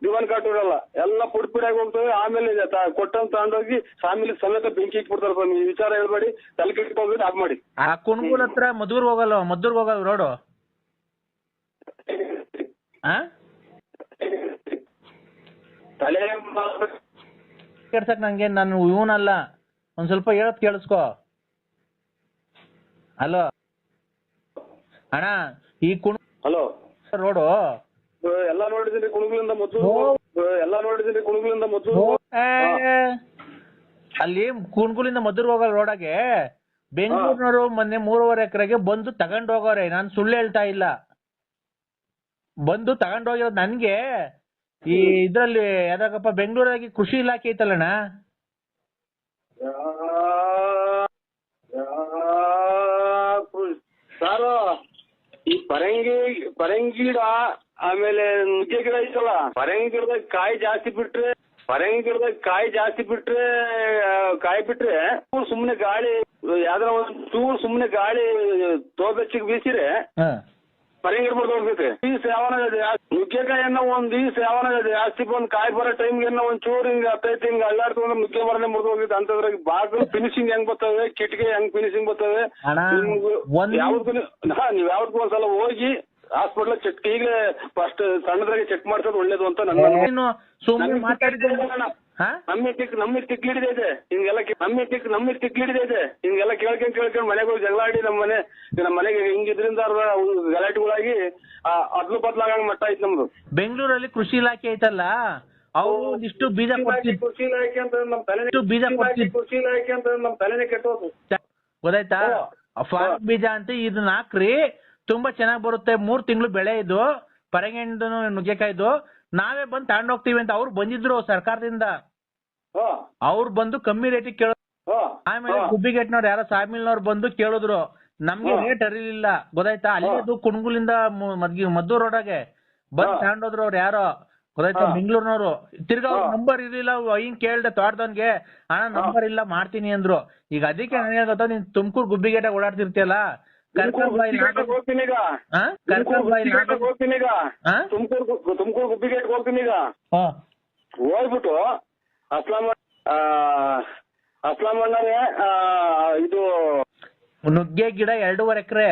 Speaker 2: ದಿವಾನ್ ಕಾಟು ಇರಲ್ಲ, ಎಲ್ಲ ಪುಡ್ಪಿಡಾಗಿ ಹೋಗ್ತವೆ. ಆಮೇಲೆ ಕೊಟ್ಟಂತ ತಗೊಂಡೋಗಿ ಫ್ಯಾಮಿಲಿ ಸಮೇತ ಬೆಂಕಿ ಇಟ್ಬಿಡ್ತಾರೆ. ಸ್ವಾಮಿ ಈ ವಿಚಾರ ಹೇಳ್ಬೇಡಿ, ತಲೆ ಕೆಟ್ಟು ಹೋಗ್ಬಿಟ್ಟು ಆಫ್ ಮಾಡಿ. ಕುಣಗುಲ್ ಹತ್ರ ಮದ್ದೂರ್ ಹೋಗಲ್ಲ ರೋಡು ತಲೆ ಕೆಡ್ಸಕ್ ನಂಗೆ. ನಾನು ಇವನಲ್ಲ, ಒಂದ್ ಸ್ವಲ್ಪ ಹೇಳತ್ ಕೇಳಿಸ್ಕೊ. ಹಲೋ ಅಣ್ಣ, ಈ ಹಲೋ ರೋಡು ಎಲ್ಲ ನೋಡಿದೀನಿ ಕುಣಗುಲಿಂದ ಮೊದಲು ಅಲ್ಲಿ ಕುಣಗುಲಿಂದ ಮದ್ದೂರ್ ಹೋಗೋ ರೋಡಾಗೆ ಬೆಂಗಳೂರಿನವರು ಮೊನ್ನೆ 3.5 ಎಕರೆಗೆ ಬಂದು ತಗೊಂಡ್ ಹೋಗೋರೆ. ನಾನು ಸುಳ್ಳು ಹೇಳ್ತಾ ಇಲ್ಲ, ಬಂದು ತಗೊಂಡ್ ಹೋಗಿರೋದು. ನನ್ಗೆ ಈ ಇದ್ರಲ್ಲಿ ಯಾವ್ದಾಗಪ್ಪ ಬೆಂಗಳೂರಾಗಿ ಕೃಷಿ ಇಲಾಖೆ ಐತಲ್ಲಣ್ಣ, ಸಾರು ಈ ಪರಂಗಿ ಗಿಡ ಆಮೇಲೆ ನುಗ್ಗೆ ಗಿಡ ಐತಲ್ಲ, ಪರಂಗಿ ಗಿಡದಾಗ ಕಾಯಿ ಜಾಸ್ತಿ ಬಿಟ್ರೆ ಕಾಯಿ ಬಿಟ್ರೆ ಸುಮ್ನೆ ಗಾಳಿ ಯಾವ್ದಾರ ಒಂದ್ ಚೂರು ಸುಮ್ನೆ ಗಾಳಿ ತೋಬೆಚ್ಚಿಗೆ ಬೀಸಿರೆ ಪರಂಗಿ ಗಿಡ ಹೋಗ್ತೈತೆ. ಈ ಸೇವನ ನುಗ್ಗೆಕಾಯಿಯನ್ನ ಒಂದ್ ಈ ಸೇವನ ಜಾಸ್ತಿ ಬಂದ್ ಕಾಯಿ ಬರೋ ಟೈಮ್ಗೆ ಒಂದ್ ಚೂರು ಹಿಂಗ ಹತ್ತೈತಿ ಹಿಂಗ ಅಲ್ಲಾಡ್ತಂದ್ರೆ ನುಗ್ಗೆ ಮರನೇ ಮುರಿದು ಹೋಗಿತ್ತು. ಅಂತದ್ರಾಗ ಬಾಗಿಲು ಫಿನಿಶಿಂಗ್ ಹೆಂಗ್ ಬರ್ತವೆ, ಕಿಟಕಿ ಹೆಂಗ್ ಫಿನಿಶಿಂಗ್ ಬರ್ತವೆ. ನೀವ್ ಯಾವ್ದಕ್ಕೂ ಒಂದ್ಸಲ ಹೋಗಿ ಹಾಸ್ಪಿಟ್ಲ್ ಚೆಕ್, ಈಗಲೇ ಫಸ್ಟ್ ಸಣ್ಣದ್ರಾಗೆ ಚೆಕ್ ಮಾಡ್ಸೋದು ಒಳ್ಳೇದು ಅಂತ ನನ್ನ ನಮ್ಮಿಗ್ ತಿಕ್ಲಿಡಿದೈತೆ ಹಿಂಗೆಲ್ಲ, ನಮ್ಮಿಗ್ ತಿಕ್ಲಿಡಿದೈತೆ ಹಿಂಗೆಲ್ಲ ಕೇಳ್ಕೊಂಡ್ ಮನೆಗೆ ಹೋಗಿ ಜಗಳ ಆಡಿ ನಮ್ಮ ಮನೆಗೆ ಹಿಂಗಿದ್ರಿಂದ ಗಲಾಟೆಗಳಾಗಿ ಅದ್ಲು ಬದ್ಲಾಗಂಗ್ ಮಟ್ಟ ಐತ್ ನಮ್ದು. ಬೆಂಗಳೂರಲ್ಲಿ ಕೃಷಿ ಇಲಾಖೆ ಐತಲ್ಲ, ಅವ್ರು ಇಷ್ಟು ಬೀಜ ಕೊಡ್ತೀವಿ, ಕೃಷಿ ಇಲಾಖೆ ಅಂತ ನಮ್ ತಲೆನೇ ಕೆಟ್ಟೋದು. ಗೊತ್ತಾಯ್ತಾ? ಫಾರಿನ್ ಬೀಜ ಅಂತ ಇದನ್ನ ಹಾಕ್ರಿ, ತುಂಬಾ ಚೆನ್ನಾಗ್ ಬರುತ್ತೆ, 3 ತಿಂಗಳು ಬೆಳೆ ಇದು, ಪರಂಗಿಹಣ್ಣು ನುಗ್ಗೆಕಾಯ್ದು. ನಾವೇ ಬಂದು ತಗೊಂಡ್ ಹೋಗ್ತೀವಿ ಅಂತ ಅವ್ರು ಬಂದಿದ್ರು ಸರ್ಕಾರದಿಂದ. ಅವ್ರು ಬಂದು ಕಮ್ಮಿ ರೇಟಿಗೆ ಕೇಳ, ಆಮೇಲೆ ಗುಬ್ಬಿಗೇಟ್ನವ್ರು ಯಾರೋ ಸಾಮಿಲ್ನವ್ರು ಬಂದು ಕೇಳಿದ್ರು, ನಮ್ಗೆ ರೇಟ್ ಅರಿಲಿಲ್ಲ. ಗೊತ್ತಾಯ್ತಾ? ಅಲ್ಲಿ ಅದು ಕುಣಗುಲಿಂದ ಮದ್ದೂರ್ ರೋಡಾಗೆ ಬಂದ್ ತಗೊಂಡೋದ್ರು ಅವ್ರು ಯಾರೋ, ಗೊತ್ತಾಯ್ತಾ? ಬೆಂಗಳೂರಿನವ್ರು. ತಿರ್ಗಾ ಅವ್ರ ನಂಬರ್ ಇರ್ಲಿಲ್ಲ, ಹಿಂಗ್ ಕೇಳ್ದೆ ತೋಟದವನ್ಗೆ, ಅಣ್ಣ ನಂಬರ್ ಇಲ್ಲ ಮಾಡ್ತೀನಿ ಅಂದ್ರು. ಈಗ ಅದಕ್ಕೆ ನನಗೆ ಗೊತ್ತಾ, ನೀನ್ ತುಮಕೂರು ಗುಬ್ಬಿಗೇಟಾಗ ಓಡಾಡ್ತಿರ್ತೀಯಲ್ಲ,
Speaker 1: ತುಮಕೂರು ಗುಬ್ಬಿಗೇಟ್ ಹೋಗ್ತೀನಿ ಈಗ. ಹೋಗ್ಬಿಟ್ಟು ಅಸ್ಲಾಂ ಅಣ್ಣರೇ ಇದು
Speaker 2: ನುಗ್ಗೆ ಗಿಡ 2.5 ಎಕರೆ,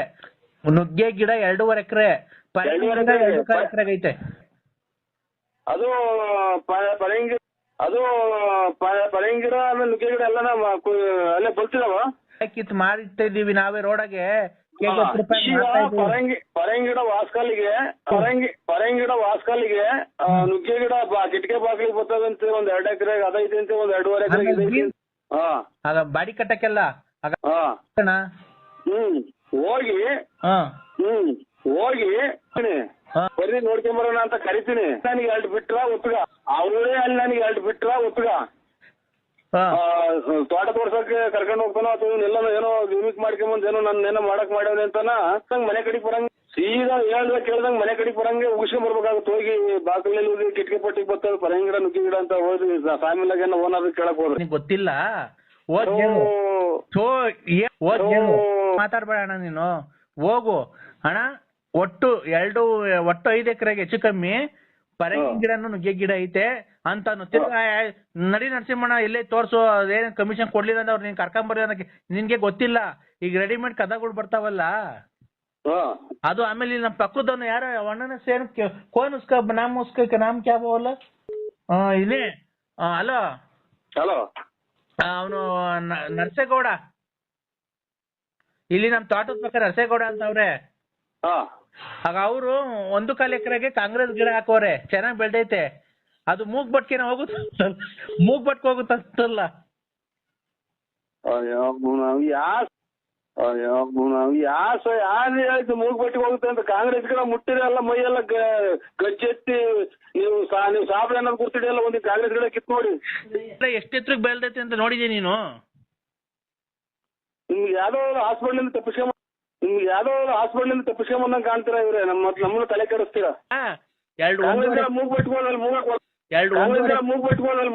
Speaker 2: ನುಗ್ಗೆ ಗಿಡ 2.5 ಎಕರೆ, 2 ಎಕರೆ ಐತೆ.
Speaker 1: ಅದು ಪರಂಗಿ ಗಿಡ ಆಮೇಲೆ ನುಗ್ಗೆ ಗಿಡ ಎಲ್ಲ ಅಲ್ಲೇ ಬಲ್ತಿದಾವ.
Speaker 2: ಕಿತ್ ಮಾಡಿರ್ತಾ ಇದೀವಿ ನಾವೇ ರೋಡಾಗೆ.
Speaker 1: ಪರಂಗಿಡ ವಾಸ್ಕಲ್ಲಿಗೆ ನುಗ್ಗೆ ಗಿಡ ಕಿಟಕೆ ಬಾಗಿಲಿಗೆ ಬರ್ತದಂತೆ, ಒಂದ್ 2 ಎಕರೆ ಅದೈತೆ ಅಂತೆ, ಒಂದ್ 2.5 ಎಕರೆ.
Speaker 2: ಆಗ ಬಾಡಿ ಕಟ್ಟಕ್ಕೆಲ್ಲ
Speaker 1: ಹೋಗಿ ಬರೀ ನೋಡ್ಕೊಂಬರೋಣ ಅಂತ ಕರಿತೀನಿ. ನನಗೆ 2 ಬಿಟ್ರ ಒತ್ತಗ, ಅವರೇ ಅಲ್ಲಿ ನನಗೆ 2 ಬಿಟ್ರ ಒತ್ತಗ ತೋಟ ತೋರ್ಸಕ್ಕೆ ಕರ್ಕೊಂಡು ಹೋಗ್ತಾನೋ ಅಥವಾ ಎಲ್ಲ ಏನೋ ಯೂನಿಕ್ ಮಾಡ್ಕೊಂಬಂದ್ ಏನೋ ನನ್ನ ಮಾಡಕ್ ಮಾಡ್ಯಾವ ಅಂತಾನ ಮನೆ ಕಡೆಗೆ ಬರಂಗ ಸೀದಾ ಕೇಳ್ದಂಗ್ ಮನೆ ಕಡೆಗೆ ಬರಂಗೆ ಉಗಿಸ್ಕೊಂಡ್ ಬರ್ಬೇಕಾಗುತ್ತೆ. ಹೋಗಿ ಬಾಗಿಲಲ್ಲಿ ಹೋಗಿ ಕಿಟಕಿ ಪಟ್ಟಿಗೆ ಬರ್ತದೆ ಪರಂಗಿ ಗಿಡ ನುಗ್ಗಿ ಗಿಡ ಅಂತ ಹೋಗಿ ಸಾಮಿಲಾಗ ಏನೋ ಓನರ್ ಕೇಳಕ್ ಹೋದ್ರೆ
Speaker 2: ಗೊತ್ತಿಲ್ಲ. ಮಾತಾಡ್ಬೇಡ ಅಣ್ಣ ನೀನು, ಹೋಗು ಅಣ್ಣ. ಒಟ್ಟು 5 ಎಕರೆಗೆ ಹೆಚ್ಚು ಕಮ್ಮಿ ಪರಂಗಿ ಗಿಡನು ನುಗ್ಗೆ ಗಿಡ ಐತೆ ಅಂತ ನಡಿ ನರಸಿಂಹಣ್ಣ ಇಲ್ಲೇ ತೋರ್ಸು, ಅದೇನ್ ಕಮಿಷನ್ ಕೊಡ್ಲಿಲ್ಲ ಅಂದ್ರೆ ಅವ್ರು ನೀನ್ ಕರ್ಕೊಂಬರ್ರಿ ಅನ್ನಕ್ಕೆ ನಿನ್ಗೆ ಗೊತ್ತಿಲ್ಲ. ಈಗ ರೆಡಿಮೇಡ್ ಕದಗಳು ಬರ್ತಾವಲ್ಲ ಅದು. ಆಮೇಲೆ ನಮ್ಮ ಪಕ್ಕದವನು ಯಾರ ಅಣ್ಣನ ಸೇನ್ ಕೋನ್ ಉಸ್ಕ ನಾಮ್ ಕ್ಯಾ ಬೋಲ ಇಲ್ಲಿ ಹಲೋ ಅವನು ನರಸೇಗೌಡ, ಇಲ್ಲಿ ನಮ್ ತೋಟದ ಪಕ್ಕ ನರಸೇಗೌಡ ಅಂತ ಅವ್ರೆ. ಆಗ ಅವರು 1.25 ಎಕರೆಗೆ ಕಾಂಗ್ರೆಸ್ ಗಿಡ ಹಾಕೋರೆ, ಚೆನ್ನಾಗ್ ಬೆಳ್ದೈತೆ. ಅದು ಮೂಗ್ ಬಟ್ಕೆನ ಹೋಗುತ್ತಲ್ಲ.
Speaker 1: ಆಯ್ತು ಮೂಗ್ ಬಟ್ಟಿಗೆ ಹೋಗುತ್ತೆ ಅಂತ. ಕಾಂಗ್ರೆಸ್ ಗಿಡ ಮುಟ್ಟಿರಲ್ಲ, ಮೈಯೆಲ್ಲ ಗಜ್ಜೆತ್ತಿ ನೀವು ಸಾಬ್ರ ಅನ್ನೋದು ಕೂರ್ತಿಡಿಯಲ್ಲ, ಒಂದು ಕಾಂಗ್ರೆಸ್ ಗಿಡ ಕಿತ್ ನೋಡಿ
Speaker 2: ಎಷ್ಟು ಎತ್ತರಕ್ಕೆ ಬೆಳ್ದೈತೆ ಅಂತ ನೋಡಿದೀನಿ ನೀನು.
Speaker 1: ನಿಮ್ಗೆ ಯಾವ್ದೋ ಹಾಸ್ಪಿಟ್ಲಿಂದ ತಪ್ಪಿಸ್ಕೊಂಬಂದಂಗ್ ಕಾಣ್ತೀರಾ ಇವ್ರೆ. ನಮ್ಮನ್ನು ತಲೆ ಕೆಡಿಸ್ತೀರಾ. ಮೂಗ್ ಬಟ್ಕೊಂಡಲ್ಲಿ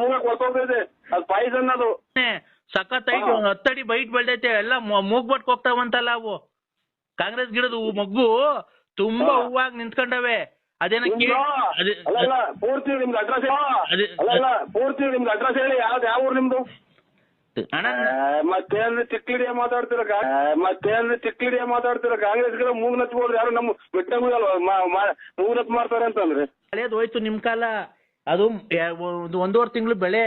Speaker 1: ಮೂಗಕ್ ಹೊರ್ತೋಗ್ತೈತೆ, ಅದು ಪಾಯ್ಸನ್. ಅದು
Speaker 2: ಸಖತ್ತೈತೆ, 10 ಅಡಿ ಬೈಟ್ ಬೆಳ್ದೈತೆ, ಎಲ್ಲ ಮೂಗ್ ಬಟ್ಕ್ ಹೋಗ್ತಾವಂತಲ್ಲ ಅವು. ಕಾಂಗ್ರೆಸ್ ಗಿಡದ ಮಗ್ಗು ತುಂಬಾ ಹೂವಾಗಿ ನಿಂತ್ಕೊಂಡವೆ. ಅದೇನ
Speaker 1: ಪೂರ್ತಿ ನಿಮ್ಗೆ ಅಡ್ರೆಸ್ ಹೇಳಿ, ಯಾವ ಊರು ನಿಮ್ದು? ಮತ್ತೇನ್ರಿ ತಿಕ್ಲಿಡಿಯ ಮಾತಾಡ್ತೀರ ಕಾಂಗ್ರೆಸ್ ಗಿಡ ಮೂಗ್ ನಚ್ಬೋದ್ರಿ? ಯಾರು ನಮ್ಮ ಬೆಟ್ಟ ಮೂಗ್ ನಚ್ ಮಾಡ್ತಾರೆ ಅಂತಂದ್ರೆ
Speaker 2: ಹಳೇದು ಹೋಯ್ತು ನಿಮ್ ಕಾಲ. ಅದು 1.5 ತಿಂಗಳು ಬೆಳೆ.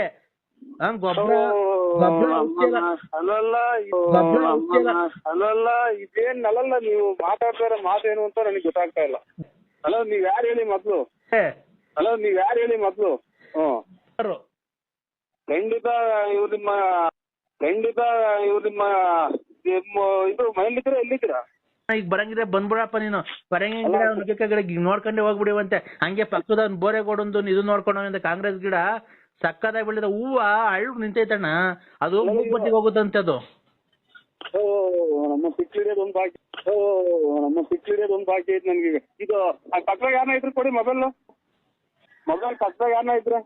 Speaker 1: ಇದೇನಲ್ಲ ನೀವು ಮಾತಾಡ್ತಾರ ಮಾತೇನು ಅಂತ ನನಗೆ ಗೊತ್ತಾಗ್ತಾ ಇಲ್ಲ. ನೀವ್ ಯಾರು ಹೇಳಿ ಮೊದ್ಲು? ಖಂಡಿತ ಇವ್ರು ನಿಮ್ಮ ಇದು ಮನೇಲಿದ್ದೀರಾ ಎಲ್ಲಿದ್ದೀರಾ?
Speaker 2: ಈಗ ಬರಂಗಿದ್ರೆ ಬಂದ್ಬಿಡಪ್ಪ ನೀನು. ಪರಂಗಿ ಗಿಡ ನೋಡ್ಕೊಂಡೆ ಹೋಗ್ಬಿಡಿವಂತೆ. ಹಂಗೆ ಪಕ್ಕದ ಬೋರೆಗೋಡೊಂದು ಇದು ನೋಡ್ಕೊಂಡ ಕಾಂಗ್ರೆಸ್ ಗಿಡ ಸಕ್ಕದಾಗಿ ಬೆಳೆದ ಹೂವ ಅಳ್ಳು ನಿಂತೈತಣ್ಣ. ಅದು ಮೂಗ್ ಬಟ್ಟಿಗೆ ಹೋಗುತ್ತಂತೆ ಅದು.
Speaker 1: ನಮ್ಮ ಪಿಕ್ಲಿಡಿಯೋದೊಂದು ಬಾಕಿ ಐತೆ ನನ್ಗೆ. ಇದು ಪಕ್ಕದಾಗ ಯಾರನ್ನ ಇದ್ರು ಕೊಡಿ ಮೊಬೈಲ್ ಪಕ್ಕದಾಗ ಯಾರನ್ನ ಇದ್ರೆ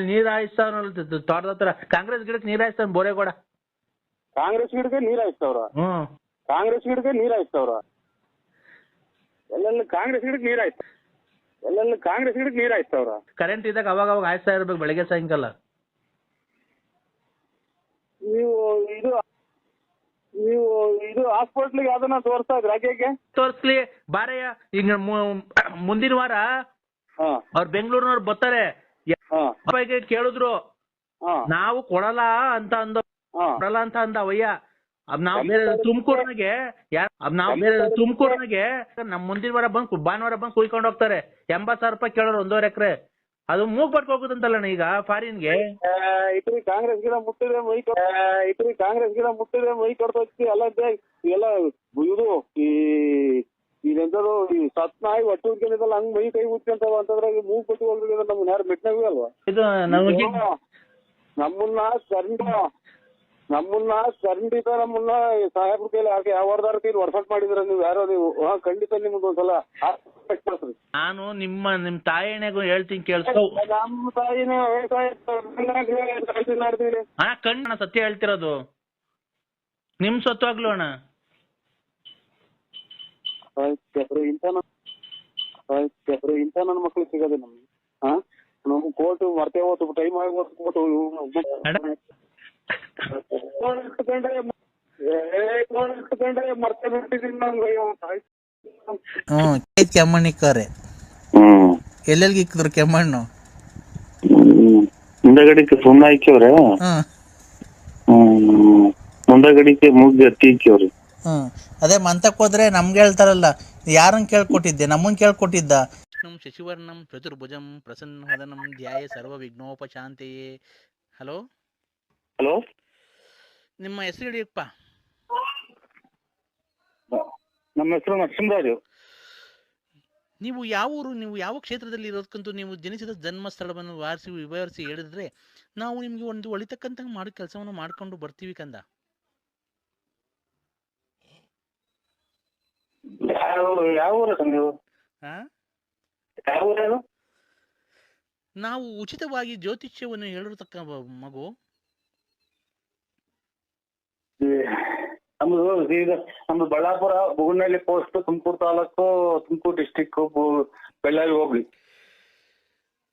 Speaker 2: ನೀರ್ ಹಾಯಿಸ್ತಾವ ತೋಟದ ಹತ್ರ. ಕಾಂಗ್ರೆಸ್ ಗಿಡಕ್ಕೆ ನೀರ್ ಹಾಯಿಸ್ತಾನ ಬೋರೆಗೋಡ.
Speaker 1: ಕಾಂಗ್ರೆಸ್ ಗಿಡಕ್ಕೆ ನೀರ್ ಹಾಯಿಸ್ತವ್ರ? ಎಲ್ಲೆಲ್ಲ ಕಾಂಗ್ರೆಸ್ ಗಿಡಕ್ಕೆ ನೀರ್ ಹಾಯಿಸ್ತವ್ರ?
Speaker 2: ಕರೆಂಟ್ ಇದ್ದಾಗ ಅವಾಗ ಹಾಯಿಸ್ತಾ ಇರ್ಬೇಕು, ಬೆಳಗ್ಗೆ ಸಾಯಂಕಾಲ.
Speaker 1: ನೀವು ಇದು ಹಾಸ್ಪಿಟ್ಲಿಗೆ ಯಾವ್ದನ್ನ ತೋರಿಸ್ತಾ ಇದ್ರ? ಯಾಕೆ
Speaker 2: ತೋರಿಸ್ಲಿ ಬಾರಯ್ಯ. ಈಗ ಮುಂದಿನ ವಾರ ಅವ್ರು ಬೆಂಗಳೂರಿನವ್ರು ಬರ್ತಾರೆ. ಕೇಳಿದ್ರು, ನಾವು ಕೊಡಲ್ಲ ಅಂತ ಅಂದವಯ್ಯ. ನಾವ್ ಬೇರೆ ತುಮಕೂರ್ನಾಗೆ ನಮ್ ಮುಂದಿನ ವಾರ ಭಾನುವಾರ ಬಂದು ಕುಯ್ಕೊಂಡು ಹೋಗ್ತಾರೆ. 80,000 ರೂಪಾಯಿ ಕೇಳೋರು 1.5 ಎಕರೆ. ಅದು ಮೂಗ್ ಪಟ್ಕ ಹೋಗುದಂತಲ್ಲ ಈಗ ಫಾರಿನ್ಗೆ.
Speaker 1: ಇದ್ರಿ ಕಾಂಗ್ರೆಸ್ ಗಿಡ ಮುಟ್ಟಿದ್ರೆ ಮೈ ಕೊಡ್ತೋಗ್ತಿ ಎಲ್ಲ ಎಲ್ಲ ಇದು ಇದೆಂತದು ಈ ಸತ್ನಾಯಿ ಒಟ್ಟು ಉದ್ಕೊಂಡಿದ್ದಲ್ಲ ಹಂಗ್ ಮೈ ಕೈ ಉದ್ಕೊಂತಾವ ಅಂತಂದ್ರೆ ಮೂಗ್ ಕೊಟ್ಟು ಹೋಗಿದ್ರೆ ನಮ್ಗೆ ಯಾರು ಮೆಟ್ನಾಗೂ ಅಲ್ವಾ.
Speaker 2: ಇದು
Speaker 1: ನಮ್ಮನ್ನ ಖಂಡಿತ ನಮ್ಮನ್ನ ಸಾಹೇಬ್ರ ಕೈಲಿ ಹಾಕಿ ಯಾವ್ದಾರ ಕೈಲಿ ವರ್ಸಟ್ ಮಾಡಿದ್ರ ನೀವು ಯಾರೋ ನೀವು ಖಂಡಿತ ನಿಮ್ದು ಒಂದ್ಸಲ ಮಾಡ್ರಿ.
Speaker 2: ನಾನು ನಿಮ್ ತಾಯಿಗೂ ಹೇಳ್ತೀನಿ ಕೇಳಿಸ್ಕೊ.
Speaker 1: ನಮ್ಮ ತಾಯಿನ
Speaker 2: ಅಣ್ಣ ಕಣ್ಣ ಸತ್ಯ ಹೇಳ್ತಿರೋದು ನಿಮ್ ಸತ್ವಾಗ್ಲು ಅಣ್ಣ.
Speaker 1: ಇಂಥ ನನ್ನ ಮಕ್ಳು ಸಿಗೋದೆ ನಮ್ಗೆ. ನಮ್ಗೆ ಕೋರ್ಟ್ ಮರ್ತೇ ಹೋಗ್ತು ಟೈಮ್ ಆಗಿ ಮರ್ತೇ ಬಿಟ್ಟಿದ್ದೀನಿ ನಂಗೆ.
Speaker 2: ಕೆಮ್ಮಣ್ಣಿಕ್ಕವ್ರೆ ಎಲ್ಲೆಲ್ಗೆ ಇಕ್ಕಿದ್ರು ಕೆಮ್ಮಣ್ಣು
Speaker 1: ಮುಂದಗಡಿಕೆ ಸುಣ್ಣ ಹಾಕ್ಯವ್ರೆ, ಮುಂದಗಡಿಕೆ ಮುಗ್ಗಿ ಹತ್ತಿ ಹಾಕ್ಯವ್ರಿ.
Speaker 2: ಅದೇ ಮಂತಕ್ ಹೋದ್ರೆ ನಮ್ಗೆ ಹೇಳ್ತಾರಲ್ಲ ಯಾರನ್ ಕೇಳ್ಕೊಟ್ಟಿದ್ದೆ, ನಮ್ಮನ್ ಕೇಳ್ಕೊಟ್ಟಿದ್ದ. ಶಶಿವರ್ಣಂ ಚತುರ್ಭುಜಂ ಪ್ರಸನ್ನವದನಂ ಧ್ಯಾಯ ಸರ್ವ ವಿಘ್ನೋಪಶಾಂತಿಯೇ. ಹಲೋ
Speaker 1: ಹಲೋ,
Speaker 2: ನಿಮ್ಮ ಹೆಸರು ಹೇಳಿಯಪ್ಪ.
Speaker 1: ನಮ್ಮ ಹೆಸರು ನರಸಿಂಹರಾಜು.
Speaker 2: ನೀವು ಯಾವ ಊರು, ನೀವು ಯಾವ ಕ್ಷೇತ್ರದಲ್ಲಿ ಇರೋದಕ್ಕಂತೂ ನೀವು ಜನಿಸಿದ ಜನ್ಮ ಸ್ಥಳವನ್ನು ವಿವರಿಸಿ ಹೇಳಿದ್ರೆ ನಾವು ನಿಮ್ಗೆ ಒಂದು ಒಳಿತಕ್ಕಂತ ಮಾಡಿ ಕೆಲಸವನ್ನು ಮಾಡ್ಕೊಂಡು ಬರ್ತೀವಿ ಕಂದ. ನಾವು ಉಚಿತವಾಗಿ ಜ್ಯೋತಿಷ್ಯವನ್ನು ಹೇಳಿರತಕ್ಕ ಮಗು.
Speaker 1: ನಮ್ದು ಬಳ್ಳಾಪುರ ಬುಗುನಹಳ್ಳಿ ಪೋಸ್ಟ್, ತುಮಕೂರು ತಾಲೂಕು, ತುಮಕೂರು ಡಿಸ್ಟಿಕ್, ಬೆಳ್ಳಾವಿ ಹೋಗ್ಲಿ.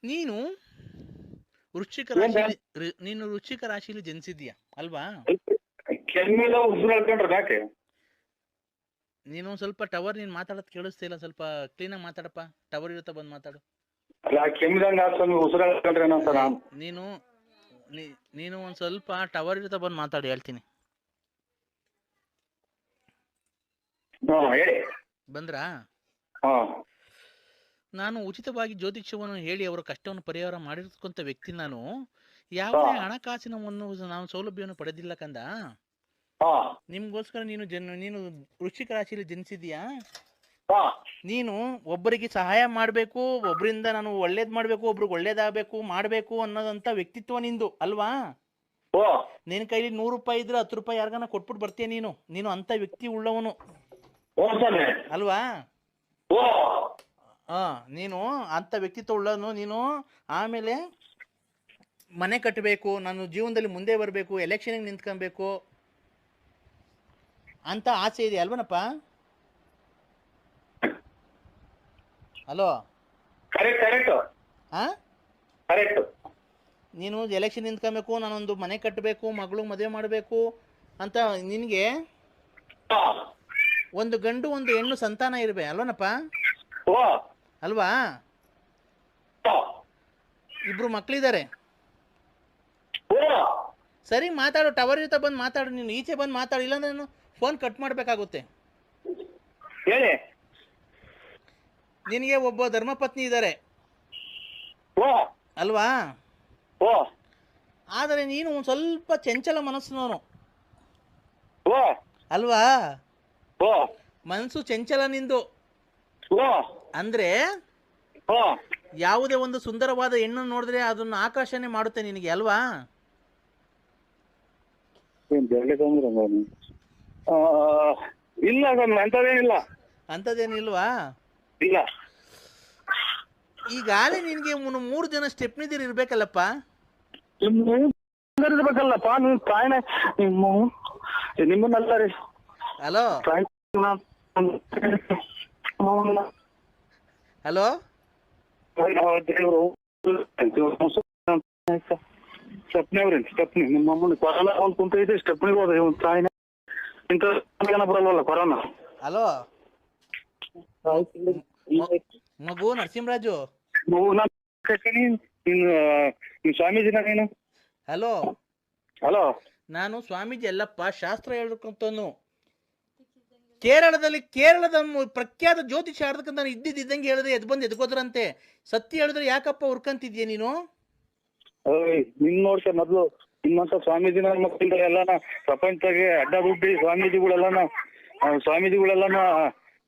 Speaker 2: ನೀನು ವೃಶ್ಚಿಕ ರಾಶಿಯಲ್ಲಿ ಜನಿಸಿದ್ಯಾ ಅಲ್ವಾ?
Speaker 1: ಕೆಮ್ಮಿಲ್ಲ ಉಸಿರು ಹೇಳ್ಕೊಂಡ್ರೆ ಯಾಕೆ?
Speaker 2: ನೀನು ಸ್ವಲ್ಪ ಟವರ್, ನೀನ್ ಮಾತಾಡೋದು ಕೇಳಿಸ್ತಾ ಇಲ್ಲ, ಸ್ವಲ್ಪ ಕ್ಲೀನಾಗಿ ಮಾತಾಡಪ್ಪ. ಟವರ್ ಇರುತ್ತೆ ಬಂದು ಮಾತಾಡು. ನೀನು ಒಂದ್ ಸ್ವಲ್ಪ ಟವರ್ ಇರುತ್ತೆ ಬಂದು ಮಾತಾಡು, ಹೇಳ್ತೀನಿ. ಬಂದ್ರಾ? ನಾನು ಉಚಿತವಾಗಿ ಜ್ಯೋತಿಷ್ಯವನ್ನು ಹೇಳಿ ಅವರ ಕಷ್ಟವನ್ನು ಪರಿಹಾರ ಮಾಡಿರ್ತಕ್ಕಂಥ ವ್ಯಕ್ತಿ ನಾನು. ಯಾವುದೇ ಹಣಕಾಸಿನವನ್ನು ನಾನು ಸೌಲಭ್ಯವನ್ನು ಪಡೆದಿಲ್ಲ ಕಂದ. ನಿಮ್ಗೋಸ್ಕರ ನೀನು ವೃಶ್ಚಿಕ ರಾಶಿಯಲ್ಲಿ ಜನಿಸಿದ್ಯಾ. ನೀನು ಒಬ್ಬರಿಗೆ ಸಹಾಯ ಮಾಡ್ಬೇಕು, ಒಬ್ಬರಿಂದ ನಾನು ಒಳ್ಳೇದ್ ಮಾಡ್ಬೇಕು, ಒಬ್ರಿಗೆ ಒಳ್ಳೇದಾಗಬೇಕು ಮಾಡ್ಬೇಕು ಅನ್ನೋದಂತ ವ್ಯಕ್ತಿತ್ವ ನಿಂದು ಅಲ್ವಾ? ನಿನ್ ಕೈಲಿ 100 ರೂಪಾಯಿ ಇದ್ರೆ 10 ರೂಪಾಯಿ ಯಾರಿಗಾನ ಕೊಟ್ಬಿಟ್ಟು ಬರ್ತೀಯ ನೀನು ಅಂತ ವ್ಯಕ್ತಿ ಉಳ್ಳವನು ಅಲ್ವಾ? ನೀನು ಅಂತ ವ್ಯಕ್ತಿತ್ವ ಉಳ್ಳವನು ನೀನು. ಆಮೇಲೆ ಮನೆ ಕಟ್ಟಬೇಕು, ನಾನು ಜೀವನದಲ್ಲಿ ಮುಂದೆ ಬರಬೇಕು, ಎಲೆಕ್ಷನ್ಗೆ ನಿಂತ್ಕೊಬೇಕು ಅಂತ ಆಸೆ ಇದೆ ಅಲ್ವನಪ್ಪ? ಹಲೋ, ನೀನು ಎಲೆಕ್ಷನ್ ನಿಂತ್ಕೊಬೇಕು, ನಾನೊಂದು ಮನೆ ಕಟ್ಟಬೇಕು, ಮಗಳು ಮದುವೆ ಮಾಡಬೇಕು ಅಂತ ನಿನಗೆ ಒಂದು ಗಂಡು ಒಂದು ಹೆಣ್ಣು ಸಂತಾನ ಇರ್ಬೇ ಅಲ್ವನಪ್ಪ? ಅಲ್ವಾ? ಇಬ್ರು ಮಕ್ಳಿದ್ದಾರೆ. ಸರಿ ಮಾತಾಡು, ಟವರ್ ಇರ್ತಾ ಬಂದು ಮಾತಾಡು. ನೀನು ಈಚೆ ಬಂದು ಮಾತಾಡು, ಇಲ್ಲಾಂದ್ರೆ ನಾನು ಫೋನ್ ಕಟ್ ಮಾಡ್ಬೇಕಾಗುತ್ತೆ. ನಿನಗೆ ಒಬ್ಬ ಧರ್ಮಪತ್ನಿ ಇದ್ದಾರೆ ಅಲ್ವಾ? ಆದರೆ ನೀನು ಒಂದು ಸ್ವಲ್ಪ ಚಂಚಲ ಮನಸ್ಸಿನವನು ಅಲ್ವಾ? ಮನಸ್ಸು ಚಂಚಲ ನಿಂದು. ಅಂದ್ರೆ ಯಾವುದೇ ಒಂದು ಸುಂದರವಾದ ಹೆಣ್ಣು ನೋಡಿದ್ರೆ ಅದನ್ನು ಆಕರ್ಷಣೆ ಮಾಡುತ್ತೆ ನಿನಗೆ ಅಲ್ವಾ?
Speaker 1: ಇಲ್ಲ,
Speaker 2: ಅಂತದೇನಿಲ್ವಾ?
Speaker 1: ಇಲ್ಲ.
Speaker 2: ಈಗಾಗಲೇ ನಿನ್ಗೆ 3 ಜನ ಸ್ಟೆಪ್ನಿದಿರು ಇರ್ಬೇಕಲ್ಲಪ್ಪ?
Speaker 1: ಇರ್ಬೇಕಲ್ಲಪ್ಪ, ನೀವು ಪ್ರಾಯಣ ನಿಮ್ಮನ್ನೆಲ್ಲ ರೀ.
Speaker 2: ಹಲೋ ಹಲೋ,
Speaker 1: ಸ್ಟೆಪ್ನಿ ನಿಮ್ಮ ಕೊರೋನಾ ಒಂದು ಕುಂತೈತೆ, ಸ್ಟೆಪ್ನಿಗೆ ಹೋದ ತಾಯಿನ ಇಂಥ ಬರಲ್ವಲ್ಲ ಕೊರೋನಾ.
Speaker 2: ಹಲೋ ಮಗು ನರಸಿಂಹರಾಜು,
Speaker 1: ಸ್ವಾಮೀಜಿನ ನೀನು?
Speaker 2: ಹಲೋ
Speaker 1: ಹಲೋ,
Speaker 2: ನಾನು ಸ್ವಾಮೀಜಿ ಅಲ್ಲಪ್ಪ, ಶಾಸ್ತ್ರ ಹೇಳ್ಬೇಕಂತನು. ಕೇರಳದ ಪ್ರಖ್ಯಾತ ಜ್ಯೋತಿಷ ಆಡ್ತಕ್ಕಂಥ ಇದ್ದಂಗೆ ಹೇಳಿದ್ರೆ ಎದ್ ಬಂದು ಎದ್ಕೋದ್ರಂತೆ. ಸತ್ಯ ಹೇಳಿದ್ರೆ ಯಾಕಪ್ಪ ಹುರ್ಕಂತಿದ್ಯಾ ನೀನು?
Speaker 3: ನಿನ್ ನೋಡ್ಸ ಮೊದ್ಲು ನಿಮ್ಮಂತ ಸ್ವಾಮೀಜಿನ ಮಕ್ಕಳ ಎಲ್ಲಾನ ಪ್ರಪಂಚದಾಗೆ ಅಡ್ಡ ದುಡ್ಡಿ ಸ್ವಾಮೀಜಿಗಳೆಲ್ಲನ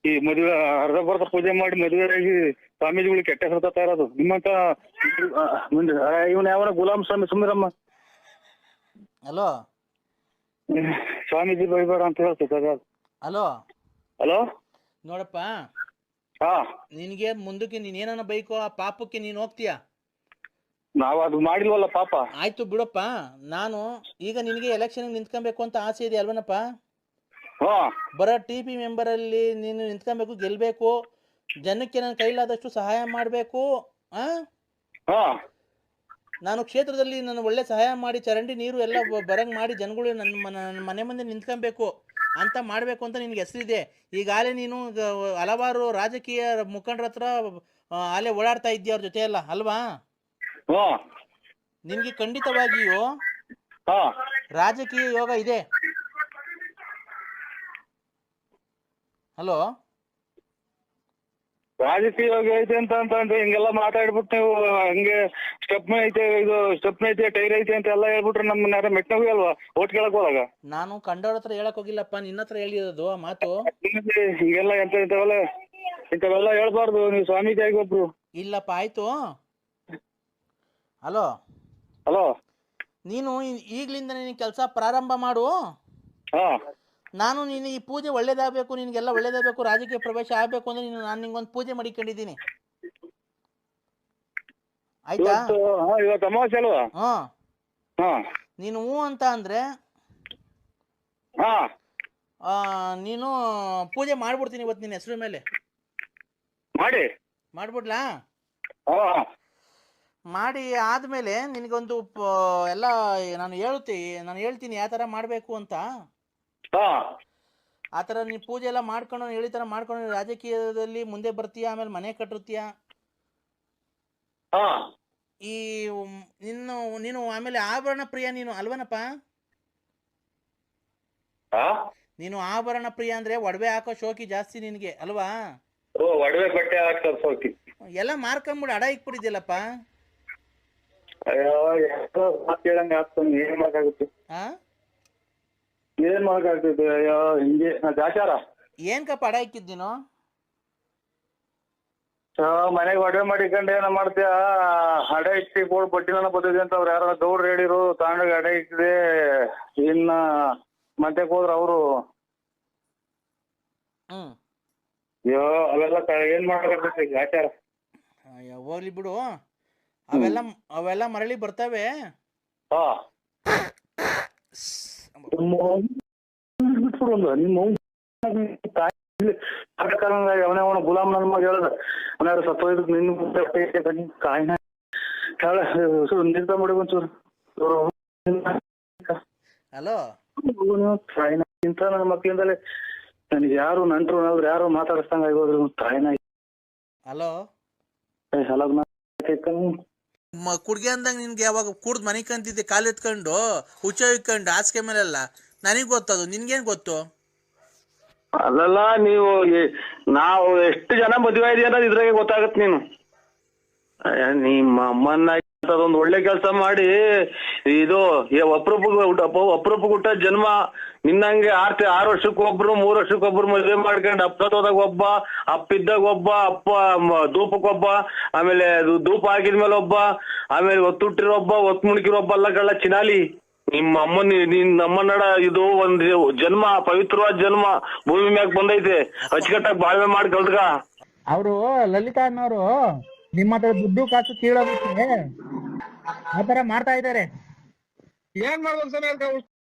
Speaker 3: ಈ ಮದುವೆ ಅರ್ಧ ಬರ್ಧ ಪೂಜೆ ಮಾಡಿ ಮದುವೆಯಾಗಿ ಸ್ವಾಮೀಜಿಗಳು ಕೆಟ್ಟ ಹೆಸರು ತರ್ತಾ ಇರೋದು ನಿಮ್ಮಂತ. ಇವನ್ ಯಾವ ಗುಲಾಮ್ ಸ್ವಾಮಿ ಸುಮ್ಮಿರಮ್ಮ.
Speaker 2: ಹಲೋ
Speaker 3: ಸ್ವಾಮೀಜಿ ಬೈಬೇಡ ಅಂತ ಹೇಳ್ತದೆ.
Speaker 2: ಹಲೋ
Speaker 3: ಹಲೋ
Speaker 2: ನೋಡಪ್ಪ,
Speaker 3: ಹಾ
Speaker 2: ನಿನ್ಗೆ ಮುಂದಕ್ಕೆ ನೀನೇನ ಬೈಕೋ ಆ ಪಾಪಕ್ಕೆ ನೀನ್ ಹೋಗ್ತೀಯ.
Speaker 3: ನಾವ್ ಅದು ಮಾಡಿಲ್ವಲ್ಲ ಪಾಪ.
Speaker 2: ಆಯ್ತು ಬಿಡಪ್ಪ, ನಾನು ಈಗ ನಿನಗೆ ಎಲೆಕ್ಷನ್ ನಿಂತ್ಕೊಬೇಕು ಅಂತ ಆಸೆ ಇದೆ ಅಲ್ವನಪ್ಪ? ಬರೋ TP ಮೆಂಬರ್ ಅಲ್ಲಿ ನೀನು ನಿಂತ್ಕೊಬೇಕು, ಗೆಲ್ಬೇಕು, ಜನಕ್ಕೆ ನನ್ನ ಕೈಲಾದಷ್ಟು ಸಹಾಯ ಮಾಡ್ಬೇಕು. ನಾನು ಕ್ಷೇತ್ರದಲ್ಲಿ ನಾನು ಒಳ್ಳೆ ಸಹಾಯ ಮಾಡಿ ಚರಂಡಿ ನೀರು ಎಲ್ಲ ಬರಂಗ್ ಮಾಡಿ ಜನಗಳು ನನ್ನ ಮನೆ ಮುಂದೆ ನಿಂತ್ಕೊಬೇಕು ಅಂತ ಮಾಡ್ಬೇಕು ಅಂತ ನಿನ್ಗೆ ಹೆಸರಿದೆ. ಈಗಾಗಲೇ ನೀನು ಹಲವಾರು ರಾಜಕೀಯ ಮುಖಂಡರ ಹತ್ರ ಅಲ್ಲೇ ಓಡಾಡ್ತಾ ಇದ್ದೀಯ ಅವ್ರ ಜೊತೆ ಎಲ್ಲ ಅಲ್ವಾ? ನಿನ್ಗೆ ಖಂಡಿತವಾಗಿಯೂ ರಾಜಕೀಯ ಯೋಗ ಇದೆ. ಹಲೋ,
Speaker 3: ರಾಜಕೀಯ ಯೋಗ ಐತೆ ಅಂತ ಅಂದ್ರೆ ಹಿಂಗೆಲ್ಲ ಮಾತಾಡ್ಬಿಟ್ಟು ನೀವು ಹಂಗೆ ಸ್ಟೆಪ್ನ ಐತೆ ಟೈರ್ ಐತೆ ಅಂತ ಎಲ್ಲ ಹೇಳ್ಬಿಟ್ರೆ ನಮ್ಮನ್ನ ಯಾರ ಮೆಟ್ನಾಗ ಅಲ್ವಾ ಓಟ್ ಕೇಳಕ್ ಹೋದಾಗ?
Speaker 2: ನಾನು ಕಂಡವ್ರ ಹತ್ರ ಹೇಳಕ್ ಹೋಗಿಲ್ಲಪ್ಪ, ನಿನ್ನ ಹತ್ರ ಹೇಳಿರೋದು ಆ ಮಾತು.
Speaker 3: ಹಿಂಗೆಲ್ಲ ಇಂಥವೆಲ್ಲ ಹೇಳ್ಬಾರ್ದು. ನೀವು ಸ್ವಾಮೀಜಿ ಆಗಿ ಒಬ್ರು.
Speaker 2: ಇಲ್ಲಪ್ಪ, ಆಯ್ತು. ಹಲೋ
Speaker 3: ಹಲೋ,
Speaker 2: ನೀನು ಈಗ್ಲಿಂದ ನೀನು ಕೆಲಸ ಪ್ರಾರಂಭ ಮಾಡು. ನಾನು ನೀನು ಈ ಪೂಜೆ ಒಳ್ಳೇದಾಗಬೇಕು, ನಿನ್ಗೆಲ್ಲ ಒಳ್ಳೇದಾಗಬೇಕು, ರಾಜಕೀಯ ಪ್ರವೇಶ ಆಗ್ಬೇಕು ಅಂದ್ರೆ ನಾನು ನಿಂಗೊಂದು ಪೂಜೆ ಮಾಡಿಕೊಂಡಿದ್ದೀನಿ, ಆಯ್ತಾ?
Speaker 3: ಇವತ್ತು ಅಮಾವಾಸ್ಯೆ ಅಲ್ವಾ?
Speaker 2: ನೀನು ಹೂ ಅಂತ ಅಂದ್ರೆ ನೀನು ಪೂಜೆ ಮಾಡ್ಬಿಡ್ತೀನಿ ಇವತ್ತು ನಿನ್ನ ಹೆಸರು ಮೇಲೆ. ಮಾಡ್ಬಿಡ್ಲಾ? ಮಾಡಿ ಆದ್ಮೇಲೆ ನಿನಗೊಂದು ಎಲ್ಲ ನಾನು ಹೇಳ್ತೀನಿ ಯಾವ ಥರ ಮಾಡಬೇಕು ಅಂತ. ಆ ಥರ ನೀನು ಪೂಜೆ ಎಲ್ಲ ಮಾಡ್ಕೊಂಡು ಹೇಳಿ ಥರ ಮಾಡ್ಕೊಂಡು ರಾಜಕೀಯದಲ್ಲಿ ಮುಂದೆ ಬರ್ತೀಯ, ಆಮೇಲೆ ಮನೆ ಕಟ್ಟಿರ್ತೀಯ. ಈ ನೀನು ಆಮೇಲೆ ಆಭರಣ ಪ್ರಿಯ ನೀನು ಅಲ್ವನಪ್ಪ? ನೀನು ಆಭರಣ ಪ್ರಿಯ ಅಂದ್ರೆ ಒಡವೆ ಹಾಕೋ ಶೋಕಿ ಜಾಸ್ತಿ ನಿನ್ಗೆ ಅಲ್ವಾ?
Speaker 3: ಒಡವೆ ಬಟ್ಟೆ ಹಾಕೋ ಶೋಕಿ
Speaker 2: ಎಲ್ಲ ಮಾರ್ಕೊಂಬಿಡು, ಅಡ ಇಕ್ಬಿಟ್ಟಿದ್ಯಲ್ಲಪ್ಪ.
Speaker 3: ಕೇಳಂಗ ಆಗ್ತಾನೆ, ಏನ್ ಮಾಡಕ್ಕಾಗುತ್ತೆ? ಏನ್ ಮಾಡಕ್ಕಾಗ್ತದೆ? ಅಯ್ಯೋ ಹಿಂಗೆ ದಾಚಾರ.
Speaker 2: ಏನ್ಕಪ್ಪ ಅಡ ಇಕ್ಕಿದ್ದೀನೋ?
Speaker 3: ಮನೆಗೆ ಒಡವೆ ಮಾಡಿಕೊಂಡು ಏನ ಮಾಡ್ತೀಯ? ಅಡ ಇಟ್ಟಿ ಕೊಡ್ ಬಡ್ಡಿನ ಬರ್ತದೆ ಅಂತ ಅವ್ರು ಯಾರ ಗೌಡ್ರು ಹೇಳಿರು. ತಗೊಂಡೋಗಿ ಅಡ ಇಟ್ಟಿದೆ. ಇನ್ನ ಮಂತ್ಯಕ್ ಹೋದ್ರ ಅವರು ಅಯ್ಯೋ ಅವೆಲ್ಲ ಏನ್ ಮಾಡಕ್ಕಾಗ್ತದೆ ಆಚಾರ?
Speaker 2: ಹೋಗ್ಲಿ ಬಿಡು, ಅವೆಲ್ಲ ಮರಳಿ ಬರ್ತವೆ.
Speaker 3: ಅವನ ಗುಲಾಮ್ ನನ್ನ ಮಗ ಹೇಳ್ದ ಅವನಾರು ಸತ್ತೋಯ್ದು ನಿನ್ನ ಕಾಯಿನ ನಿಂತ ಮಾಡಿ ಒಂಚೂರು.
Speaker 2: ಹಲೋ,
Speaker 3: ತಾಯಿನ ಇಂತ ನನ್ನ ಮಕ್ಳಿಂದಲೇ ನನಗೆ ಯಾರು ನಂಟ್ರು ಯಾರು ಮಾತಾಡಿಸ್ದಂಗ ಆಗೋದ್ರು ತಾಯಿನ.
Speaker 2: ಹಲೋ
Speaker 3: ಹಲೋ,
Speaker 2: ಕುಡ್ಗೆ ಅಂದಂಗ ನಿನ್ಗೆ ಯಾವಾಗ ಕುಡ್ದು ಮನೆ ಕಂತಿದ್ದೆ, ಕಾಲು ಎತ್ಕೊಂಡು ಹುಚ್ಚ ಇಕ್ಕೊಂಡು ಹಾಸಿಗೆ ಮೇಲೆಲ್ಲ. ನನಗ್ ಗೊತ್ತದು, ನಿನ್ಗೇನ್ ಗೊತ್ತು?
Speaker 3: ಅಲ್ಲಲ್ಲ, ನಾವು ಎಷ್ಟು ಜನ ಮದುವೆ ಇದೆಯಾ ಅನ್ನೋದು ಇದ್ರಾಗೆ ಗೊತ್ತಾಗತ್ತೆ. ನೀನು ನಿಮ್ಮ ಅಮ್ಮನ್ನ ಅದೊಂದು ಒಳ್ಳೆ ಕೆಲಸ ಮಾಡಿ ಇದು ಅಪರೂಪ ಹುಟ್ಟ ಜನ್ಮ. ನಿನ್ನಂಗೆ 6 ವರ್ಷಕ್ಕೊಬ್ರು 3 ವರ್ಷಕ್ಕೊಬ್ರು ಮದುವೆ ಮಾಡ್ಕೊಂಡು ಅಪ್ಪದಾಗ ಒಬ್ಬ, ಅಪ್ಪಿದ್ದಾಗ ಒಬ್ಬ, ಅಪ್ಪ ಧೂಪಕ್ಕೊಬ್ಬ, ಆಮೇಲೆ ಧೂಪ ಹಾಕಿದ್ಮೇಲೆ ಒಬ್ಬ, ಆಮೇಲೆ ಒತ್ತುಟ್ಟಿರೋ ಒಬ್ಬ, ಒತ್ತು ಮುಣಕಿರೋ ಒಬ್ಬ ಅಲ್ಲ ಕಳ್ಳ ಚಿನಾಲಿ. ನಿನ್ನ ಅಮ್ಮನಡ ಇದು ಒಂದು ಜನ್ಮ, ಪವಿತ್ರವಾದ ಜನ್ಮ ಭೂಮಿ ಮ್ಯಾಗ ಬಂದೈತೆ. ಅಚ್ಚುಕಟ್ಟಾಗಿ ಬಾಳ್ವೆ ಮಾಡಿ ಕಲ್ತ್ಕ.
Speaker 2: ಅವರು ಲಲಿತಾ ಅನ್ನೋರು ನಿಮ್ಮ ಹತ್ರ ದುಡ್ಡು ಕಾಸು ಕೀಳೋದಕ್ಕೆ ಆತರ ಮಾಡ್ತಾ ಇದಾರೆ.
Speaker 1: ಏನ್ ಮಾಡ್ಬೇಕು ಸ್ವಾಮಿ?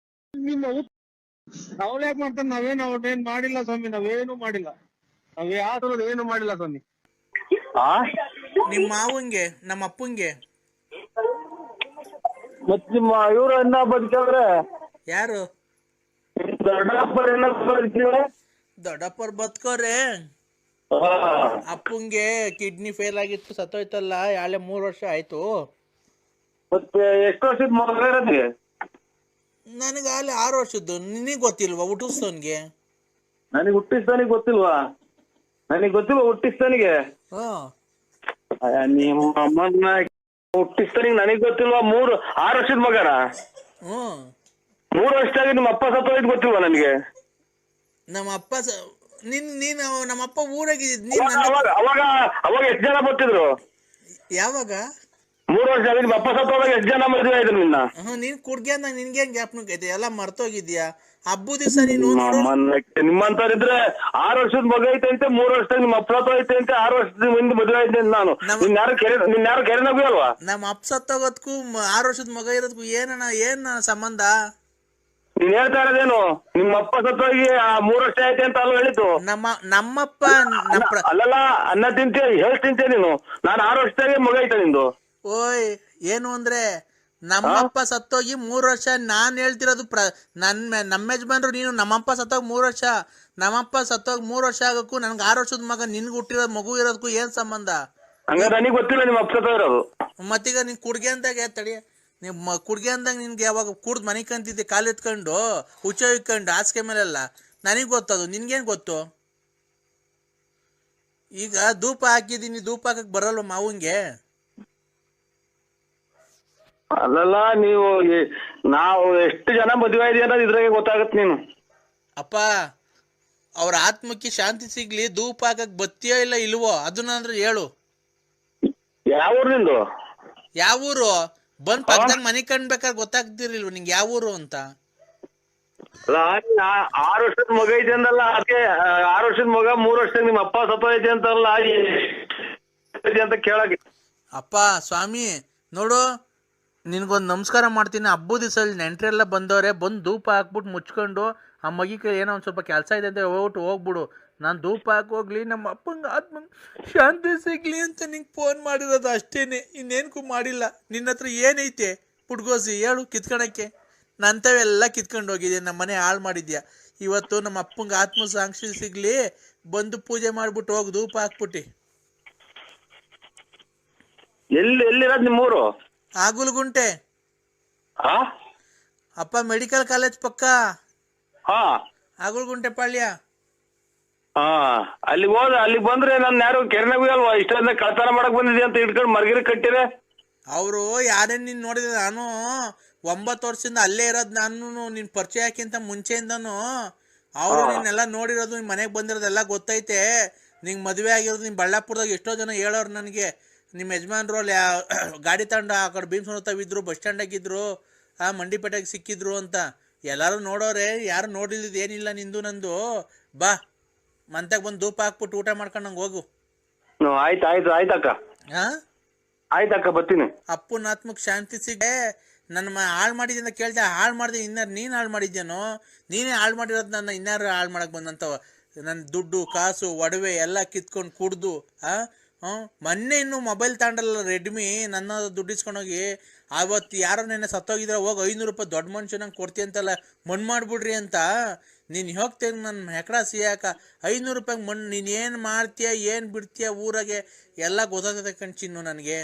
Speaker 1: ನಿಮ್ಮ ನಾವ್ ಯಾಕೆ ಮಾಡ್ತಾನೆ? ನಾವೇನ್ ಮಾಡಿಲ್ಲ ಸ್ವಾಮಿ, ನಾವೇನು ಮಾಡಿಲ್ಲ. ನಾವ್ ಯಾವ್ದು ಏನು ಮಾಡಿಲ್ಲ ಸ್ವಾಮಿ.
Speaker 2: ನಿಮ್ಮ ಮಾವಂಗೆ ನಮ್ಮ ಅಪ್ಪಂಗೆ
Speaker 3: ಮತ್ ನಿಮ್ಮ ಇವ್ರು ಅನ್ನ ಬದುಕಿದ್ರೆ
Speaker 2: ಯಾರು? ದೊಡ್ಡಪ್ಪರ್ ಬದುಕೋರೆ. ಅಪ್ಪಂಗೆ ಕಿಡ್ನಿ ಫೇಲ್ ಆಗಿತ್ತು, ಸತ್ತೋಯ್ತಲ್ಲ, 3 ವರ್ಷ ಆಯ್ತು.
Speaker 3: ಮತ್ತೆ ಎಷ್ಟು ವರ್ಷದ ಮಗ ಇರೋದಿಗೆ?
Speaker 2: ನನಗೆ ಅಲ್ಲಿ 6 ವರ್ಷದ್ದು. ನಿನಗೆ ಗೊತ್ತಿಲ್ವಾ ಹುಟ್ಟಿಸ್ತವನ್ಗೆ?
Speaker 3: ನನಗೆ ಹುಟ್ಟಿಸ್ತಾನಿಗೆ ಗೊತ್ತಿಲ್ವಾ? ನನಗೆ ಗೊತ್ತಿಲ್ವಾ ಹುಟ್ಟಿಸ್ತಾನಿಗೆ? ನಿಮ್ಮ ಅಮ್ಮನ ಹುಟ್ಟಿಸ್ತಾನಿಗೆ ನನಗ್ ಗೊತ್ತಿಲ್ವಾ? 6 ವರ್ಷದ ಮಗನ 3 ವರ್ಷದಾಗ ನಿಮ್ಮ ಅಪ್ಪ ಸತ್ತೋಯ್ತು ಗೊತ್ತಿಲ್ವಾ ನನಗೆ?
Speaker 2: ನಮ್ಮ ಅಪ್ಪ ನೀನು ನಮ್ಮಪ್ಪ ಊರಾಗಿದ್ದ
Speaker 3: ಅವಾಗ ಎಷ್ಟು ಜನ ಬರ್ತಿದ್ರು?
Speaker 2: ಯಾವಾಗ
Speaker 3: 3 ವರ್ಷ ಆಗಿ ನಿಮ್ಮ ಅಪ್ಪ ಸತ್ತೋದಾಗ ಎಷ್ಟು ಜನ ಮದುವೆ ಆಯ್ತು ನಿನ್ನ?
Speaker 2: ನೀನ್ ಕುಡ್ಗ್ಯಾನ ನಿನ್ಗೇನ್ ಜ್ಞಾಪನ ಐತೆ? ಎಲ್ಲ ಮರ್ತೋಗಿದ್ಯಾ? ಹಬ್ಬ ದಿವಸ ನೀನು
Speaker 3: ನಿಮ್ಮಂತವ್ರಿದ್ರೆ 6 ವರ್ಷದ ಮಗ ಐತೆ ಅಂತೆ, 3 ವರ್ಷದಾಗ ನಿಮ್ಮ ಅಪ್ಪ ಸತ್ತೋಯ್ತೆ ಅಂತೆ, 6 ವರ್ಷದ ಮುಂದೆ ಮದುವೆ ಆಯ್ತು ಅಂತ ನಾನು. ನಿನ್ಯಾರು ಕೆರೆನಗೂ ಅಲ್ವಾ?
Speaker 2: ನಮ್ಮ ಅಪ್ಪ ಸತ್ತೋಗೋದ್ಕು 6 ವರ್ಷದ ಮಗ ಇರೋದಕ್ಕೂ ಏನ್ ಸಂಬಂಧ?
Speaker 3: ನೀನ್ ಹೇಳ್ತಾ ಇರೋದೇನು? ನಿಮ್ಮ ಅಪ್ಪ ಸತ್ತೋಗಿ 3 ವರ್ಷ ಐತೆ ಅಂತ ಅಲ್ವಾ ಹೇಳಿದ್ದು?
Speaker 2: ನಮ್ಮಪ್ಪ
Speaker 3: ಅಲ್ಲಲ್ಲ, ಅನ್ನ ತಿಂತೀಯ, ಹೇಳ್ ತಿಂತೀಯ ನೀನು. ನಾನು 6 ವರ್ಷದಾಗೆ ಮಗ ಐತೆ ನಿಂದು.
Speaker 2: ಓಯ್ ಏನು ಅಂದ್ರೆ ನಮ್ಮಪ್ಪ ಸತ್ತೋಗಿ 3 ವರ್ಷ. ನಾನ್ ಹೇಳ್ತಿರೋದು ನಮ್ಮ ಯಜಮಾನ್ರು. ನೀನು ನಮ್ಮಪ್ಪ ಸತ್ತೋಗಿ 3 ವರ್ಷ, ನಮ್ಮಪ್ಪ ಸತ್ತೋಗಿ 3 ವರ್ಷ ಆಗಕ್ಕೂ ನನ್ಗೆ 6 ವರ್ಷದ ಮಗ ನಿನ್ಗೆ ಹುಟ್ಟಿರೋ ಮಗು ಇರೋದಕ್ಕೂ ಏನ್ ಸಂಬಂಧ?
Speaker 3: ಹಂಗಾರೆ ನನಗೆ ಗೊತ್ತಿಲ್ಲ ನಿಮ್ಮ ಅಪ್ಪ ಸತ್ತೋಗಿರೋದು.
Speaker 2: ಮತ್ತೀಗ ನೀನ್ ಕುಡ್ಗೆ ಅಂದಾಗ ತಡಿ, ನೀವು ಕುಡ್ಗೆ ಅಂದಾಗ ನಿನ್ಗೆ ಯಾವಾಗ ಕುಡ್ದು ಮನೆ ಕಂತಿದ್ದೆ, ಕಾಲು ಎತ್ಕೊಂಡು ಹುಚ್ಚ ಇಕ್ಕೊಂಡು ಹಾಸಿಗೆ ಮೇಲೆಲ್ಲ ನನಗೆ ಗೊತ್ತದು, ನಿನ್ಗೇನ್ ಗೊತ್ತು? ಈಗ ಧೂಪ ಹಾಕಿದೀನಿ, ಧೂಪ ಹಾಕಕ್ ಬರಲ್ವ ಮಾವಂಗೆ?
Speaker 3: ಅಲ್ಲಲ್ಲ, ನಾವು ಎಷ್ಟು ಜನ ಮದುವೆ ಇದೆಯಾ ಅನ್ನೋದು ಇದ್ರಾಗೆ ಗೊತ್ತಾಗತ್ತೆ. ನೀನು
Speaker 2: ಅಪ್ಪ ಅವ್ರ ಆತ್ಮಕ್ಕೆ ಶಾಂತಿ ಸಿಗ್ಲಿ, ಧೂಪ ಹಾಕಕ್ ಬತ್ತೀಯೋ ಇಲ್ಲ ಇಲ್ವೋ ಅದನ್ನ ಹೇಳು.
Speaker 3: ಯಾವ ಊರು ನಿಂದು?
Speaker 2: ಯಾವ ಊರು? ಬಂದ್ ಪಕ್ಕದಾಗ ಮನೆ ಕಂಡ್ಬೇಕಾದ್ರೆ ಗೊತ್ತಾಗ್ತಿರ್ಲಿಲ್ವ ನಿಂಗೆ ಯಾವ ಊರು ಅಂತ?
Speaker 3: 6 ವರ್ಷದ ಮಗ ಐತೆ ಅಂದಲ್ಲ, ಅದಕ್ಕೆ 6 ವರ್ಷದ ಮಗ 3 ವರ್ಷದಾಗ ನಿಮ್ಮ ಅಪ್ಪ ಸತ್ತೋಯ್ತೆ ಅಂತಲ್ಲ ಅಂತ ಕೇಳಕ್ಕೆ.
Speaker 2: ಅಪ್ಪ ಸ್ವಾಮಿ ನೋಡು, ನಿನ್ಗೊಂದು ನಮಸ್ಕಾರ ಮಾಡ್ತೀನಿ. ಹಬ್ಬದ ದಿವಸ ನೆಂಟ್ರೆಲ್ಲ ಬಂದವ್ರೆ, ಬಂದು ಧೂಪ ಹಾಕ್ಬಿಟ್ಟು ಮುಚ್ಕೊಂಡು ಆ ಮಗಿಗೆ ಏನೋ ಒಂದು ಸ್ವಲ್ಪ ಕೆಲಸ ಇದೆ ಅಂತ ಹೋಗ್ಬಿಡು. ನಾನು ಧೂಪ ಹಾಕೋಗ್ಲಿ, ನಮ್ಮ ಅಪ್ಪಂಗೆ ಆತ್ಮ ಶಾಂತಿ ಸಿಗ್ಲಿ ಅಂತ ನಿಂಗೆ ಫೋನ್ ಮಾಡಿರೋದು ಅಷ್ಟೇನೆ, ಇನ್ನೇನಕ್ಕೂ ಮಾಡಿಲ್ಲ. ನಿನ್ನ ಹತ್ರ ಏನೈತೆ ಪುಟ್ಗೋಸಿ ಹೇಳು ಕಿತ್ಕೊಳಕ್ಕೆ? ನಂತವೆಲ್ಲ ಕಿತ್ಕೊಂಡು ಹೋಗಿದ್ಯಾ, ನಮ್ಮ ಮನೆ ಹಾಳು ಮಾಡಿದ್ಯಾ. ಇವತ್ತು ನಮ್ಮ ಅಪ್ಪಂಗೆ ಆತ್ಮ ಸಾಕ್ಷಿ ಸಿಗ್ಲಿ, ಬಂದು ಪೂಜೆ ಮಾಡ್ಬಿಟ್ಟು ಹೋಗಿ ಧೂಪ ಹಾಕ್ಬಿಟ್ಟು.
Speaker 3: ಎಲ್ಲಿರೋದು ನಿಮ್ಮೂರು?
Speaker 2: ಆಗುಲ್ಗುಂಟೆ ಅಪ್ಪ, ಮೆಡಿಕಲ್ ಕಾಲೇಜ್ ಪಕ್ಕ ಆಗುಲ್ಗುಂಟೆ ಪಾಳ್ಯ.
Speaker 3: ಅಲ್ಲಿಗೆ ಬಂದ್ರೆ ನಾನು ಯಾರು ಕೆರೆನಾಗೂ ಅಲ್ವಾ ಇಷ್ಟೊಂದ ಕಳ್ತನ ಮಾಡಕ್ ಬಂದಿದ್ಯಾ ಅಂತ ಇಟ್ಕೊಂಡು ಮರ್ಗಿರಿ ಕಟ್ಟಿದೆ.
Speaker 2: ಅವರು ಯಾರೇನ್ ನೀನ್ ನೋಡಿದ್ರೆ, ನಾನು 9 ವರ್ಷದಿಂದ ಅಲ್ಲೇ ಇರೋದು. ನಾನು ನಿನ್ ಪರಿಚಯ ಹಾಕಿಂತ ಮುಂಚೆಯಿಂದನು ಅವರು ನಿನ್ನೆಲ್ಲ ನೋಡಿರೋದು, ನಿನ್ ಮನೆಗೆ ಬಂದಿರೋದೆಲ್ಲ ಗೊತ್ತೈತೆ. ನಿಂಗೆ ಮದುವೆ ಆಗಿರೋದು ನಿಮ್ ಬಳ್ಳಾಪುರದಾಗ ಎಷ್ಟೋ ಜನ ಹೇಳೋರು ನನಗೆ. ನಿಮ್ಮ ಯಜಮಾನ್ರು ಅಲ್ಲಿ ಗಾಡಿ ತಂಡ ಆ ಕಡೆ ಭೀಮ್ಸೋತಾವಿದ್ರು, ಬಸ್ ಸ್ಟ್ಯಾಂಡಾಗಿದ್ರು, ಮಂಡಿಪೇಟೆಗೆ ಸಿಕ್ಕಿದ್ರು ಅಂತ ಎಲ್ಲರೂ ನೋಡೋರೆ. ಯಾರು ನೋಡಿದ್ದು ಏನಿಲ್ಲ ನಿಂದು ನಂದು. ಬಾ ಮಂತಾಗ ಬಂದು ಧೂಪ ಹಾಕ್ಬಿಟ್ಟು ಊಟ ಮಾಡ್ಕೊಂಡು ನಂಗೆ ಹೋಗು.
Speaker 3: ಆಯ್ತಕ್ಕ, ಆಯ್ತಕ್ಕ ಬರ್ತೀನಿ.
Speaker 2: ಅಪ್ಪನ ಆತ್ಮಕ್ ಶಾಂತಿ ಸಿಗೇ. ನನ್ನ ಹಾಳು ಮಾಡಿದ್ದೆ ಅಂತ ಕೇಳ್ದೆ, ಹಾಳು ಮಾಡಿದೆ. ಇನ್ನಾರು ನೀನು ಹಾಳು ಮಾಡಿದ್ಯೇನೋ? ನೀನೇ ಹಾಳು ಮಾಡಿರೋದು ನನ್ನ. ಇನ್ನಾರು ಹಾಳು ಮಾಡಕ್ ಬಂದಂತವ ನನ್ನ ದುಡ್ಡು ಕಾಸು ಒಡವೆ ಎಲ್ಲ ಕಿತ್ಕೊಂಡು ಕುಡ್ದು. ಮೊನ್ನೆ ಇನ್ನು ಮೊಬೈಲ್ ತಗೊಂಡಲ್ಲ ರೆಡ್ಮಿ, ನನ್ನ ದುಡ್ಡು ಇಸ್ಕೊಂಡೋಗಿ. ಅವತ್ತು ಯಾರೋ ನೆನ್ನೆ ಸತ್ತೋಗಿದ್ರೆ ಹೋಗಿ 500 ರೂಪಾಯಿ ದೊಡ್ಡ ಮನುಷ್ಯನಂಗೆ ಕೊಡ್ತೀಯ ಅಂತಲ್ಲ, ಮಣ್ಣು ಮಾಡ್ಬಿಡ್ರಿ ಅಂತ. ನೀನು ಹೋಗ್ತೇನೆ ನನ್ನ ಹೆಕ್ಡ ಸಿಯಾಕ 500 ರೂಪಾಯಿಗೆ ಮಣ್ಣು. ನೀನು ಏನು ಮಾಡ್ತೀಯ ಏನು ಬಿಡ್ತೀಯ ಊರಾಗೆ ಎಲ್ಲ ಗೊತ್ತಾಗುತ್ತೆ ಕಣ್ಚಿನ್ನು ನನಗೆ.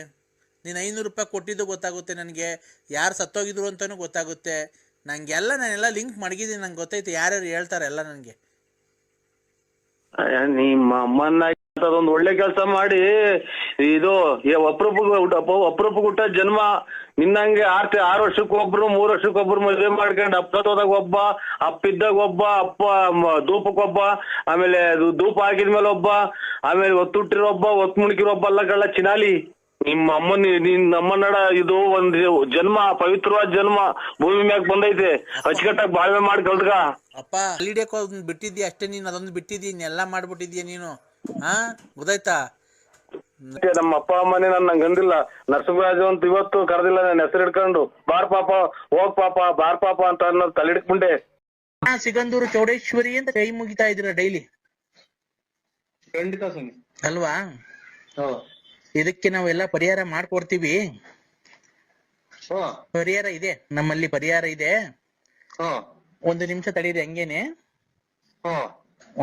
Speaker 2: ನೀನು 500 ರೂಪಾಯಿ ಕೊಟ್ಟಿದ್ದು ಗೊತ್ತಾಗುತ್ತೆ ನನಗೆ, ಯಾರು ಸತ್ತೋಗಿದ್ರು ಅಂತಲೂ ಗೊತ್ತಾಗುತ್ತೆ ನನಗೆಲ್ಲ. ನಾನೆಲ್ಲ ಲಿಂಕ್ ಮಡಗಿದ್ದೀನಿ, ನಂಗೆ ಗೊತ್ತೈತೆ ಯಾರ್ಯಾರು ಹೇಳ್ತಾರೆ ಎಲ್ಲ ನನಗೆ.
Speaker 3: ನಿಮ್ಮ ಅಮ್ಮನ್ನ ಒಂದು ಒಳ್ಳೆ ಕೆಲಸ ಮಾಡಿ, ಇದು ಅಪರೂಪಕ್ಕೆ ಹುಟ್ಟ ಜನ್ಮ. ನಿನ್ನಂಗೆ 6 ವರ್ಷಕ್ಕೊಬ್ರು 3 ವರ್ಷಕ್ಕೊಬ್ರು ಮದುವೆ ಮಾಡ್ಕೊಂಡು ಅಪ್ಪದಾಗ ಒಬ್ಬ, ಅಪ್ಪಿದ್ದಾಗ ಒಬ್ಬ, ಅಪ್ಪ ಧೂಪಕ್ಕೊಬ್ಬ, ಆಮೇಲೆ ಧೂಪ ಹಾಕಿದ್ಮೇಲೆ ಒಬ್ಬ, ಆಮೇಲೆ ಒತ್ತುಟ್ಟಿರೋ ಒಬ್ಬ, ಒತ್ತು ಮುಣಕಿರೋ ಒಬ್ಬ ಅಲ್ಲ ಕಳ್ಳ ಚಿನಾಲಿ. ನಿನ್ನ ಅಮ್ಮನಡ ಇದು ಒಂದು ಜನ್ಮ, ಪವಿತ್ರವಾದ ಜನ್ಮ ಭೂಮಿ ಮ್ಯಾಗ ಬಂದೈತೆ. ಅಚ್ಚುಕಟ್ಟಾಗಿ ಬಾಳ್ವೆ ಮಾಡಿ ಕಲ್ತ್ಗ.
Speaker 2: ಅಪ್ಪ ಅಲ್ಲಿಡಕ್ ಬಿಟ್ಟಿದ್ಯಾ ಅಷ್ಟೇ, ನೀನು ಅದೊಂದು ಬಿಟ್ಟಿದ್ದೀನಿ, ಎಲ್ಲ ಮಾಡ್ಬಿಟ್ಟಿದ್ಯಾ ನೀನು. ಗೊತ್ತಾಯ್ತಾ?
Speaker 3: ನಮ್ಮ ಅಪ್ಪ ಅಮ್ಮನೇ ನಂಗೆ ಅಂದಿಲ್ಲ ನರಸಿಂಹರಾಜು ಅಂತ ಇವತ್ತು ಕರೆದಿಲ್ಲ ನನ್ನ ಹೆಸರು ಹಿಡ್ಕೊಂಡು. ಬಾರ್ ಪಾಪ ಹೋಗ್ ಪಾಪ ಬಾರ್ ಪಾಪ ಅಂತ ಅನ್ನೋದು ತಲೆ ಹಿಡ್ಕೊಂಡೆ.
Speaker 2: ಸಿಗಂದೂರು ಚೌಡೇಶ್ವರಿ ಅಂತ ಕೈ ಮುಗಿತಾ ಇದ್ದೀರಾ ಡೈಲಿ?
Speaker 1: ಖಂಡಿತ
Speaker 2: ಅಲ್ವಾ? ಇದಕ್ಕೆ ನಾವೆಲ್ಲ ಪರಿಹಾರ ಮಾಡ್ಕೊಡ್ತೀವಿ. ಪರಿಹಾರ ಇದೆ ನಮ್ಮಲ್ಲಿ, ಪರಿಹಾರ ಇದೆ. 1 ನಿಮಿಷ ತಡೀರಿ ಹಂಗೇನೆ.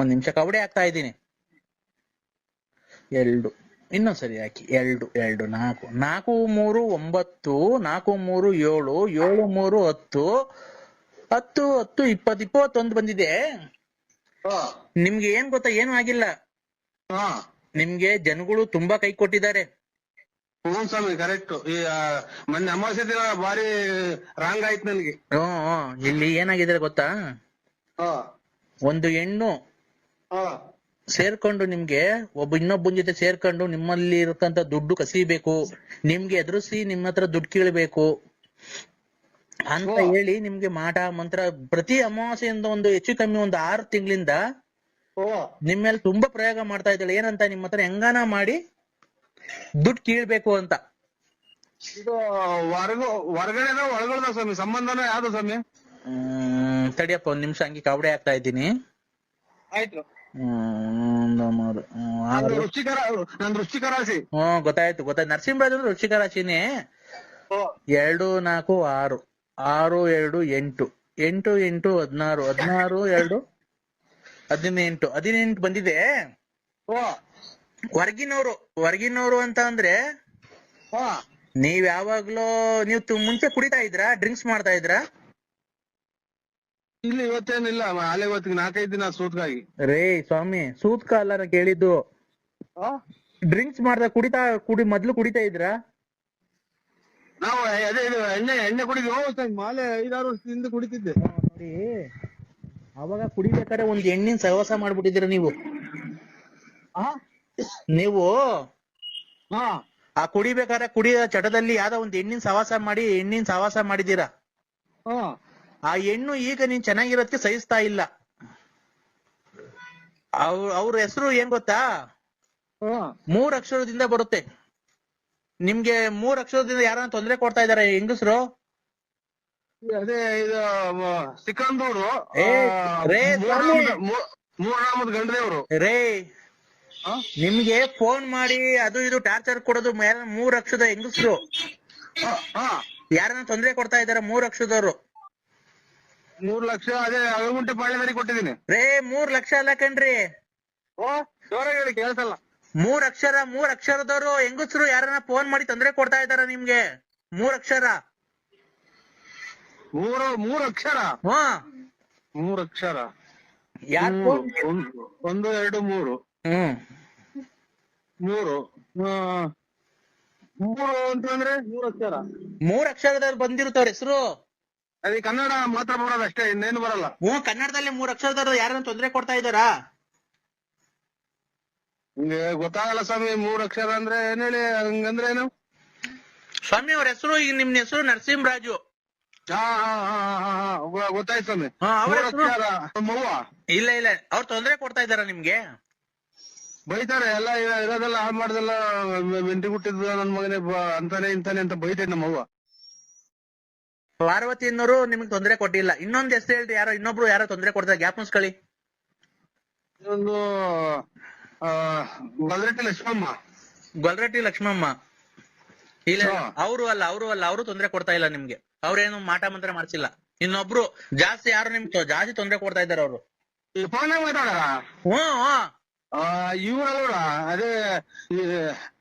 Speaker 2: 1 ನಿಮಿಷ ಕವಡೆ ಹಾಕ್ತಾ ಇದ್ದೀನಿ. 2 ಇನ್ನೊಂದ್ಸರಿ ಹಾಕಿ. 2 2 4 4 3 9 4 3 7 7 3 10 10 10 20 21 ಬಂದಿದೆ. ನಿಮ್ಗೆ ಏನ್ ಗೊತ್ತಾ, ಏನು ಆಗಿಲ್ಲ.
Speaker 1: ಹಾ
Speaker 2: ನಿಮ್ಗೆ ಜನಗಳು ತುಂಬಾ ಕೈ ಕೊಟ್ಟಿದ್ದಾರೆ.
Speaker 1: ಹ್ಞೂ ಸ್ವಾಮಿ ಕರೆಕ್ಟ್. ಈ ಮೊನ್ನೆ ಅಮಾವಾಸ್ಯೆ ದಿನ ಭಾರಿ ರಾಂಗ್ ಆಯ್ತು ನನ್ಗೆ.
Speaker 2: ಇಲ್ಲಿ ಏನಾಗಿದೆ ಗೊತ್ತಾ,
Speaker 1: ಹಾ
Speaker 2: ಒಂದು ಹೆಣ್ಣು
Speaker 1: ಹಾ
Speaker 2: ಸೇರ್ಕೊಂಡು ನಿಮ್ಗೆ ಇನ್ನೊಬ್ಬನ ಜೊತೆ ಸೇರ್ಕೊಂಡು ನಿಮ್ಮಲ್ಲಿ ಇರತಂತ ದುಡ್ಡು ಕಸಿಬೇಕು, ನಿಮ್ಗೆ ಎದುರಿಸಿ ನಿಮ್ಮ ಹತ್ರ ದುಡ್ಡು ಕೀಳ್ಬೇಕು ಅಂತ ಹೇಳಿ ನಿಮ್ಗೆ ಮಾಟ ಮಂತ್ರ ಪ್ರತಿ ಅಮಾವಾಸ್ಯೆಯಿಂದ ಒಂದು ಹೆಚ್ಚು ಕಮ್ಮಿ ಒಂದು 6 ತಿಂಗಳಿಂದ ನಿಮ್ ಮೇಲೆ ತುಂಬಾ ಪ್ರಯೋಗ ಮಾಡ್ತಾ ಇದ್ದಾಳೆ. ಏನಂತ, ನಿಮ್ಮ ಹತ್ರ ಹೆಂಗಾನ ಮಾಡಿ ದುಡ್ಡು ಕೀಳ್ಬೇಕು ಅಂತ.
Speaker 1: ಇದು ಹೊರಗಡೆ ಒಳಗಡೆ ಸ್ವಾಮಿ, ಸಂಬಂಧನ ಯಾವ್ದು ಸ್ವಾಮಿ?
Speaker 2: ತಡಿಯಪ್ಪ ಒಂದ್ ನಿಮಿಷ, ಹಂಗೆ ಕವಡೆ ಆಗ್ತಾ ಇದ್ದೀನಿ.
Speaker 1: ಆಯ್ತು.
Speaker 2: 3
Speaker 1: ನಂದು ವೃಶ್ಚಿಕ ರಾಶಿ.
Speaker 2: ಗೊತ್ತಾಯ್ತು. ನರಸಿಂಹರಾಜ್ ಅಂದ್ರೆ ವೃಶ್ಚಿಕ ರಾಶಿನೇ. 2 4 6 6 2 8 8 8 16 16 2 18 ಬಂದಿದೆ. ಹೊರಗಿನವ್ರು ಅಂತ ಅಂದ್ರೆ ನೀವ್ ಯಾವಾಗ್ಲೂ ಮುಂಚೆ ಕುಡಿತಾ ಇದ್ರಾ, ಡ್ರಿಂಕ್ಸ್ ಮಾಡ್ತಾ ಇದ್ರಾ?
Speaker 1: ಇಲ್ಲಿ ಇವತ್ತೇನಿಲ್ಲ, ಅಲ್ಲೇ ಇವತ್ತಿಗೆ 4-5 ದಿನ ಸೂತ್ಗಾಗಿ.
Speaker 2: ರೇ ಸ್ವಾಮಿ, ಸೂತ್ಕ ಅಲ್ಲ ನಾ ಕೇಳಿದ್ದು. ಡ್ರಿಂಕ್ಸ್ ಮಾಡ್ದ ಮೊದ್ಲು ಕುಡಿತಾ ಇದ್ರಾ?
Speaker 1: ನಾವು ಅದೇ ಇದು ಎಣ್ಣೆ ಕುಡಿದ್ವಿ. ಮಾಲೆ 5-6 ವರ್ಷದಿಂದ ಕುಡಿತಿದ್ದೆ.
Speaker 2: ನೋಡಿ, ಅವಾಗ ಕುಡಿಬೇಕಾದ್ರೆ ಒಂದ್ ಎಣ್ಣಿನ ಸಹವಾಸ ಮಾಡ್ಬಿಟ್ಟಿದ್ದೀರ ನೀವು. ಆ ಕುಡಿಬೇಕಾದ್ರೆ ಕುಡಿಯೋ ಚಟದಲ್ಲಿ ಯಾವ್ದೋ ಒಂದ್ ಎಣ್ಣಿನ ಸಹವಾಸ ಮಾಡಿದೀರಾ. ಆ ಹೆಣ್ಣು ಈಗ ನೀನ್ ಚೆನ್ನಾಗಿರೋದಕ್ಕೆ ಸಹಿಸ್ತಾ ಇಲ್ಲ. ಅವ್ರ ಹೆಸರು ಏನ್ ಗೊತ್ತಾ? 3 ಅಕ್ಷರದಿಂದ ಬರುತ್ತೆ. ನಿಮ್ಗೆ 3 ಅಕ್ಷರದಿಂದ ಯಾರನ್ನ ತೊಂದರೆ ಕೊಡ್ತಾ ಇದಾರೆ ಹೆಂಗಸ್ರು?
Speaker 1: ಅದೇ ಇದು ಸಿಕ್ಕಂದೂರು ಮೂರಾಮದ ಗಂಡ್ರೇವ್ರು.
Speaker 2: ರೇ, ನಿಮ್ಗೆ ಫೋನ್ ಮಾಡಿ ಅದು ಇದು ಟಾರ್ಚರ್ ಕೊಡೋದು 3 ಅಕ್ಷರದ ಹೆಂಗಸ್ರು ಯಾರನ್ನ ತೊಂದರೆ ಕೊಡ್ತಾ ಇದಾರೆ. 3 ಅಕ್ಷರದವ್ರು.
Speaker 1: 3 ಲಕ್ಷ ಅದೇ ಅಳಗುಂಟೆ ಪಾಳ್ಯದಲ್ಲಿ ಕೊಟ್ಟಿದ್ದೀನಿ.
Speaker 2: ರೇ, 3 ಲಕ್ಷ ಅಲ್ಲ ಕಣ್ರಿ.
Speaker 1: ಜೋರಾಗಿ ಹೇಳಿ, ಕೇಳ್ಸಲ್ಲ.
Speaker 2: 3 ಅಕ್ಷರದವ್ರು ಹೆಂಗಸ್ರು ಯಾರನ್ನ ಫೋನ್ ಮಾಡಿ ತೊಂದರೆ ಕೊಡ್ತಾ ಇದಾರ ನಿಮ್ಗೆ. 3 ಅಕ್ಷರ.
Speaker 1: 3 ಅಕ್ಷರ. 3 ಅಕ್ಷರ. 1 2 3. 3 ಅಂತಂದ್ರೆ 3 ಅಕ್ಷರ.
Speaker 2: 3 ಅಕ್ಷರದವ್ರು ಬಂದಿರುತ್ತವ್ರ ಹೆಸರು.
Speaker 1: ಅದೇ ಕನ್ನಡ ಮಾತ್ರ ಬರೋದು ಅಷ್ಟೇ, ಇನ್ನೇನು ಬರಲ್ಲ.
Speaker 2: ಕನ್ನಡದಲ್ಲಿ 3 ಅಕ್ಷರದವ್ರು ಯಾರನ್ನ ತೊಂದರೆ ಕೊಡ್ತಾ ಇದಾರಾ?
Speaker 1: ನಿಮ್ಗೆ ಗೊತ್ತಾಗಲ್ಲ ಸ್ವಾಮಿ. 3 ಅಕ್ಷರ ಅಂದ್ರೆ ಏನ್ ಹೇಳಿ, ಹಂಗಂದ್ರೆ ಏನು
Speaker 2: ಸ್ವಾಮಿ? ಅವ್ರ ಹೆಸರು, ಈಗ ನಿಮ್ ಹೆಸರು ನರಸಿಂಹರಾಜು.
Speaker 1: ಗೊತ್ತಾಯ್ತು ಸ್ವಾಮಿ. ಮವ್ವ
Speaker 2: ಇಲ್ಲ ಅವ್ರು ತೊಂದರೆ ಕೊಡ್ತಾ ಇದಾರ ನಿಮ್ಗೆ.
Speaker 1: ಬೈತಾರೆ, ಎಲ್ಲ ಇರೋದೆಲ್ಲ ಹಾಳು ಮಾಡ್ದೆಲ್ಲ ಮೆಂಟಿ ಹುಟ್ಟಿದ್ದು ನನ್ ಮಗನೇ ಅಂತಾನೆ ಇಂತಾನೆ ಅಂತ ಬೈತೈತೆ ನಮ್ಮವ್ವ.
Speaker 2: ಪಾರ್ವತಿ ಅನ್ನೋರು ನಿಮ್ಗೆ ತೊಂದರೆ ಕೊಟ್ಟಿಲ್ಲ. ಇನ್ನೊಂದ್ ಹೆಸರು ಹೇಳ್ರಿ, ಇನ್ನೊಬ್ರು ಯಾರೋ ತೊಂದರೆ ಕೊಡ್ತಾರೆ, ಜ್ಞಾಪನಿಸ್ಕೊಳ್ಳಿ.
Speaker 1: ಇನ್ನೊಂದು
Speaker 2: ಗೊಲ್ರಟ್ಟಿ ಲಕ್ಷ್ಮಮ್ಮ. ಇಲ್ಲ, ಅವರು ಅಲ್ಲ, ಅವರು ತೊಂದರೆ ಕೊಡ್ತಾ ಇಲ್ಲ ನಿಮ್ಗೆ. ಅವ್ರೇನು ಮಾಟ ಮಂತ್ರ ಮಾಡ್ಸಿಲ್ಲ. ಇನ್ನೊಬ್ರು ಜಾಸ್ತಿ ಯಾರು ನಿಮ್ಗೆ ಜಾಸ್ತಿ ತೊಂದರೆ ಕೊಡ್ತಾ ಇದಾರೆ ಅವರು.
Speaker 1: ಇವ್ರಲ್ವ ಅದೇ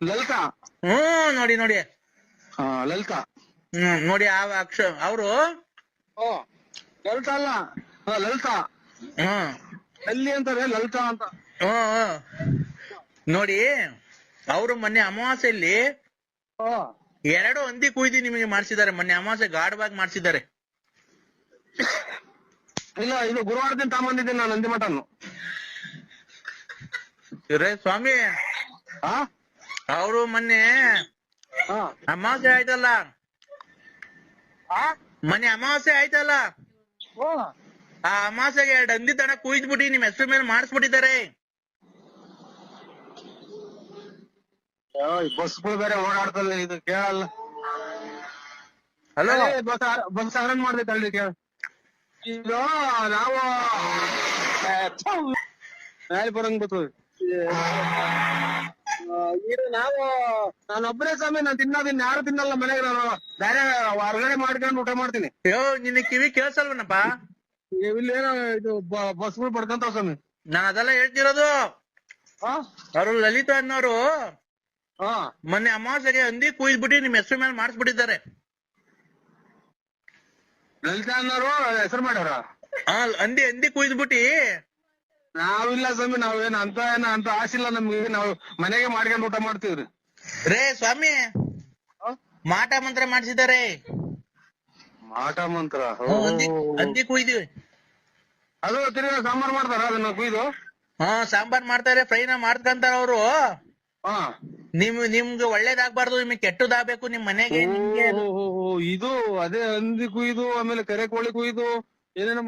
Speaker 1: ಲಲಿತಾ.
Speaker 2: ನೋಡಿ
Speaker 1: ಲಲಿತಾ.
Speaker 2: ನೋಡಿ ಅವರು
Speaker 1: ಲಲಿತಾ ಅಲ್ಲ, ಲಲಿತಾ. ಎಲ್ಲಿ ಅಂತಾರೆ ಲಲಿತಾ ಅಂತ.
Speaker 2: ನೋಡಿ, ಅವರು ಮೊನ್ನೆ ಅಮಾವಾಸ್ಯೆಯಲ್ಲಿ 2 ಹಂದಿ ಕುಯ್ದು ನಿಮಗೆ ಮಾಡ್ಸಿದ್ದಾರೆ. ಮೊನ್ನೆ ಅಮಾವಾಸ್ಯೆ ಗಾಢವಾಗಿ ಮಾಡ್ಸಿದ್ದಾರೆ.
Speaker 1: ಇಲ್ಲ, ಇದು ಗುರುವಾರ ದಿನ ತಗೊಂಬಂದಿದ್ದೀನಿ ನಾನು ಹಂದಿ ಮಟನ್ನು.
Speaker 2: ರೇ ಸ್ವಾಮಿ, ಅವರು ಮೊನ್ನೆ ಅಮಾವಾಸ್ಯೆ ಆಯ್ತಲ್ಲ, ಮೊನ್ನೆ ಅಮಾವಾಸ್ಯೆ ಆಯ್ತಲ್ಲ, ಆ ಅಮಾವಾಸ್ಯೆಗೆ 2 ಹಂದಿ ದನ ಕುಯ್ದ್ಬಿಟ್ಟು ನಿಮ್ ಹೆಸರು ಮೇಲೆ ಮಾಡಿಸ್ಬಿಟ್ಟಿದ್ದಾರೆ.
Speaker 1: ಬಸ್ಗಳು ಬೇರೆ ಓಡಾಡ್ತದೆ, ಇದು ಕೇಳಲ್ಲ.
Speaker 2: ಹಲೋ,
Speaker 1: ಬಸ್ ಅರೇಂಜ್ ಮಾಡ್ದೈತೆ ಅಲ್ರಿ, ಕೇಳ. ಈಗ ನಾವು ಬರಂಗ್ ಬರ್ತದೆ. ಈಗ ನಾನೊಬ್ಬರೇ ಸ್ವಾಮಿ, ನಾನು ತಿನ್ನೋದಿನ್ನ ಯಾರು ತಿನ್ನಲ್ಲ ಮನೆಗೆ. ನಾನು ಬೇರೆ ಹೊರಗಡೆ ಮಾಡ್ಕೊಂಡು ಊಟ ಮಾಡ್ತೀನಿ.
Speaker 2: ನಿನ್ನ ಕಿವಿ ಕೇಳ್ಸಲ್ವನಪ್ಪ?
Speaker 1: ಇಲ್ಲೇನೋ ಇದು ಬಸ್ಗಳು ಪಡ್ಕೊಂತಾವ ಸ್ವಾಮಿ.
Speaker 2: ನಾನು ಅದೆಲ್ಲ ಹೇಳ್ತಿರೋದು. ಅವರು ಲಲಿತಾ ಅನ್ನೋರು ಮೊನ್ನೆ ಅಮಾವಾಸ್ಯೆಗೆ ಹಂದಿ ಕುಯ್ದ್ಬಿಟ್ಟು ನಿಮ್ ಹೆಸರು ಮೇಲೆ ಮಾಡಿಸ್ಬಿಟ್ಟಿದ್ದಾರೆ.
Speaker 1: ಲಲಿತಾ ಅನ್ನೋರು ಹೆಸರು ಮಾಡ್ಯಾರ.
Speaker 2: ಹಂದಿ ಕುಯ್ದ್ಬಿಟ್ಟಿ
Speaker 1: ನಾವಿಲ್ಲ ಸ್ವಾಮಿ, ನಾವೇನ್ ಅಂತ ಆಸಿಲ್ಲ ನಮ್ಗೆ. ನಾವ್ ಮನೆಗೆ ಮಾಡ್ಕೊಂಡ್ ಊಟ ಮಾಡ್ತೀವ್ರಿ.
Speaker 2: ರೇ ಸ್ವಾಮಿ, ಮಾಟ ಮಂತ್ರ ಮಾಡ್ಸಿದಾರೆ.
Speaker 1: ಮಾಟ ಮಂತ್ರ
Speaker 2: ಹಂದಿ ಕುಯ್ದಿವಿ.
Speaker 1: ಅದು ತಿರ್ಗಾ ಸಾಂಬಾರ್ ಮಾಡ್ತಾರ ಅದನ್ನ ಕುಯ್ದು?
Speaker 2: ಸಾಂಬಾರ್ ಮಾಡ್ತಾರೆ, ಫ್ರೈನ ಮಾಡ್ಕಂತಾರ ಅವ್ರು.
Speaker 1: ಹಾ,
Speaker 2: ನಿಮ್ಗೆ ಒಳ್ಳೇದಾಗ್ಬಾರ್ದು, ನಿಮ್ಗೆ ಕೆಟ್ಟದಾಗ್ಬೇಕು ನಿಮ್ ಮನೆಗೆ.
Speaker 1: ಇದು ಅದೇ ಹಂದಿ ಕುಯ್ದು, ಆಮೇಲೆ ಕೆರೆ ಕೋಳಿ ಕುಯ್ದು ಏನೇನೋ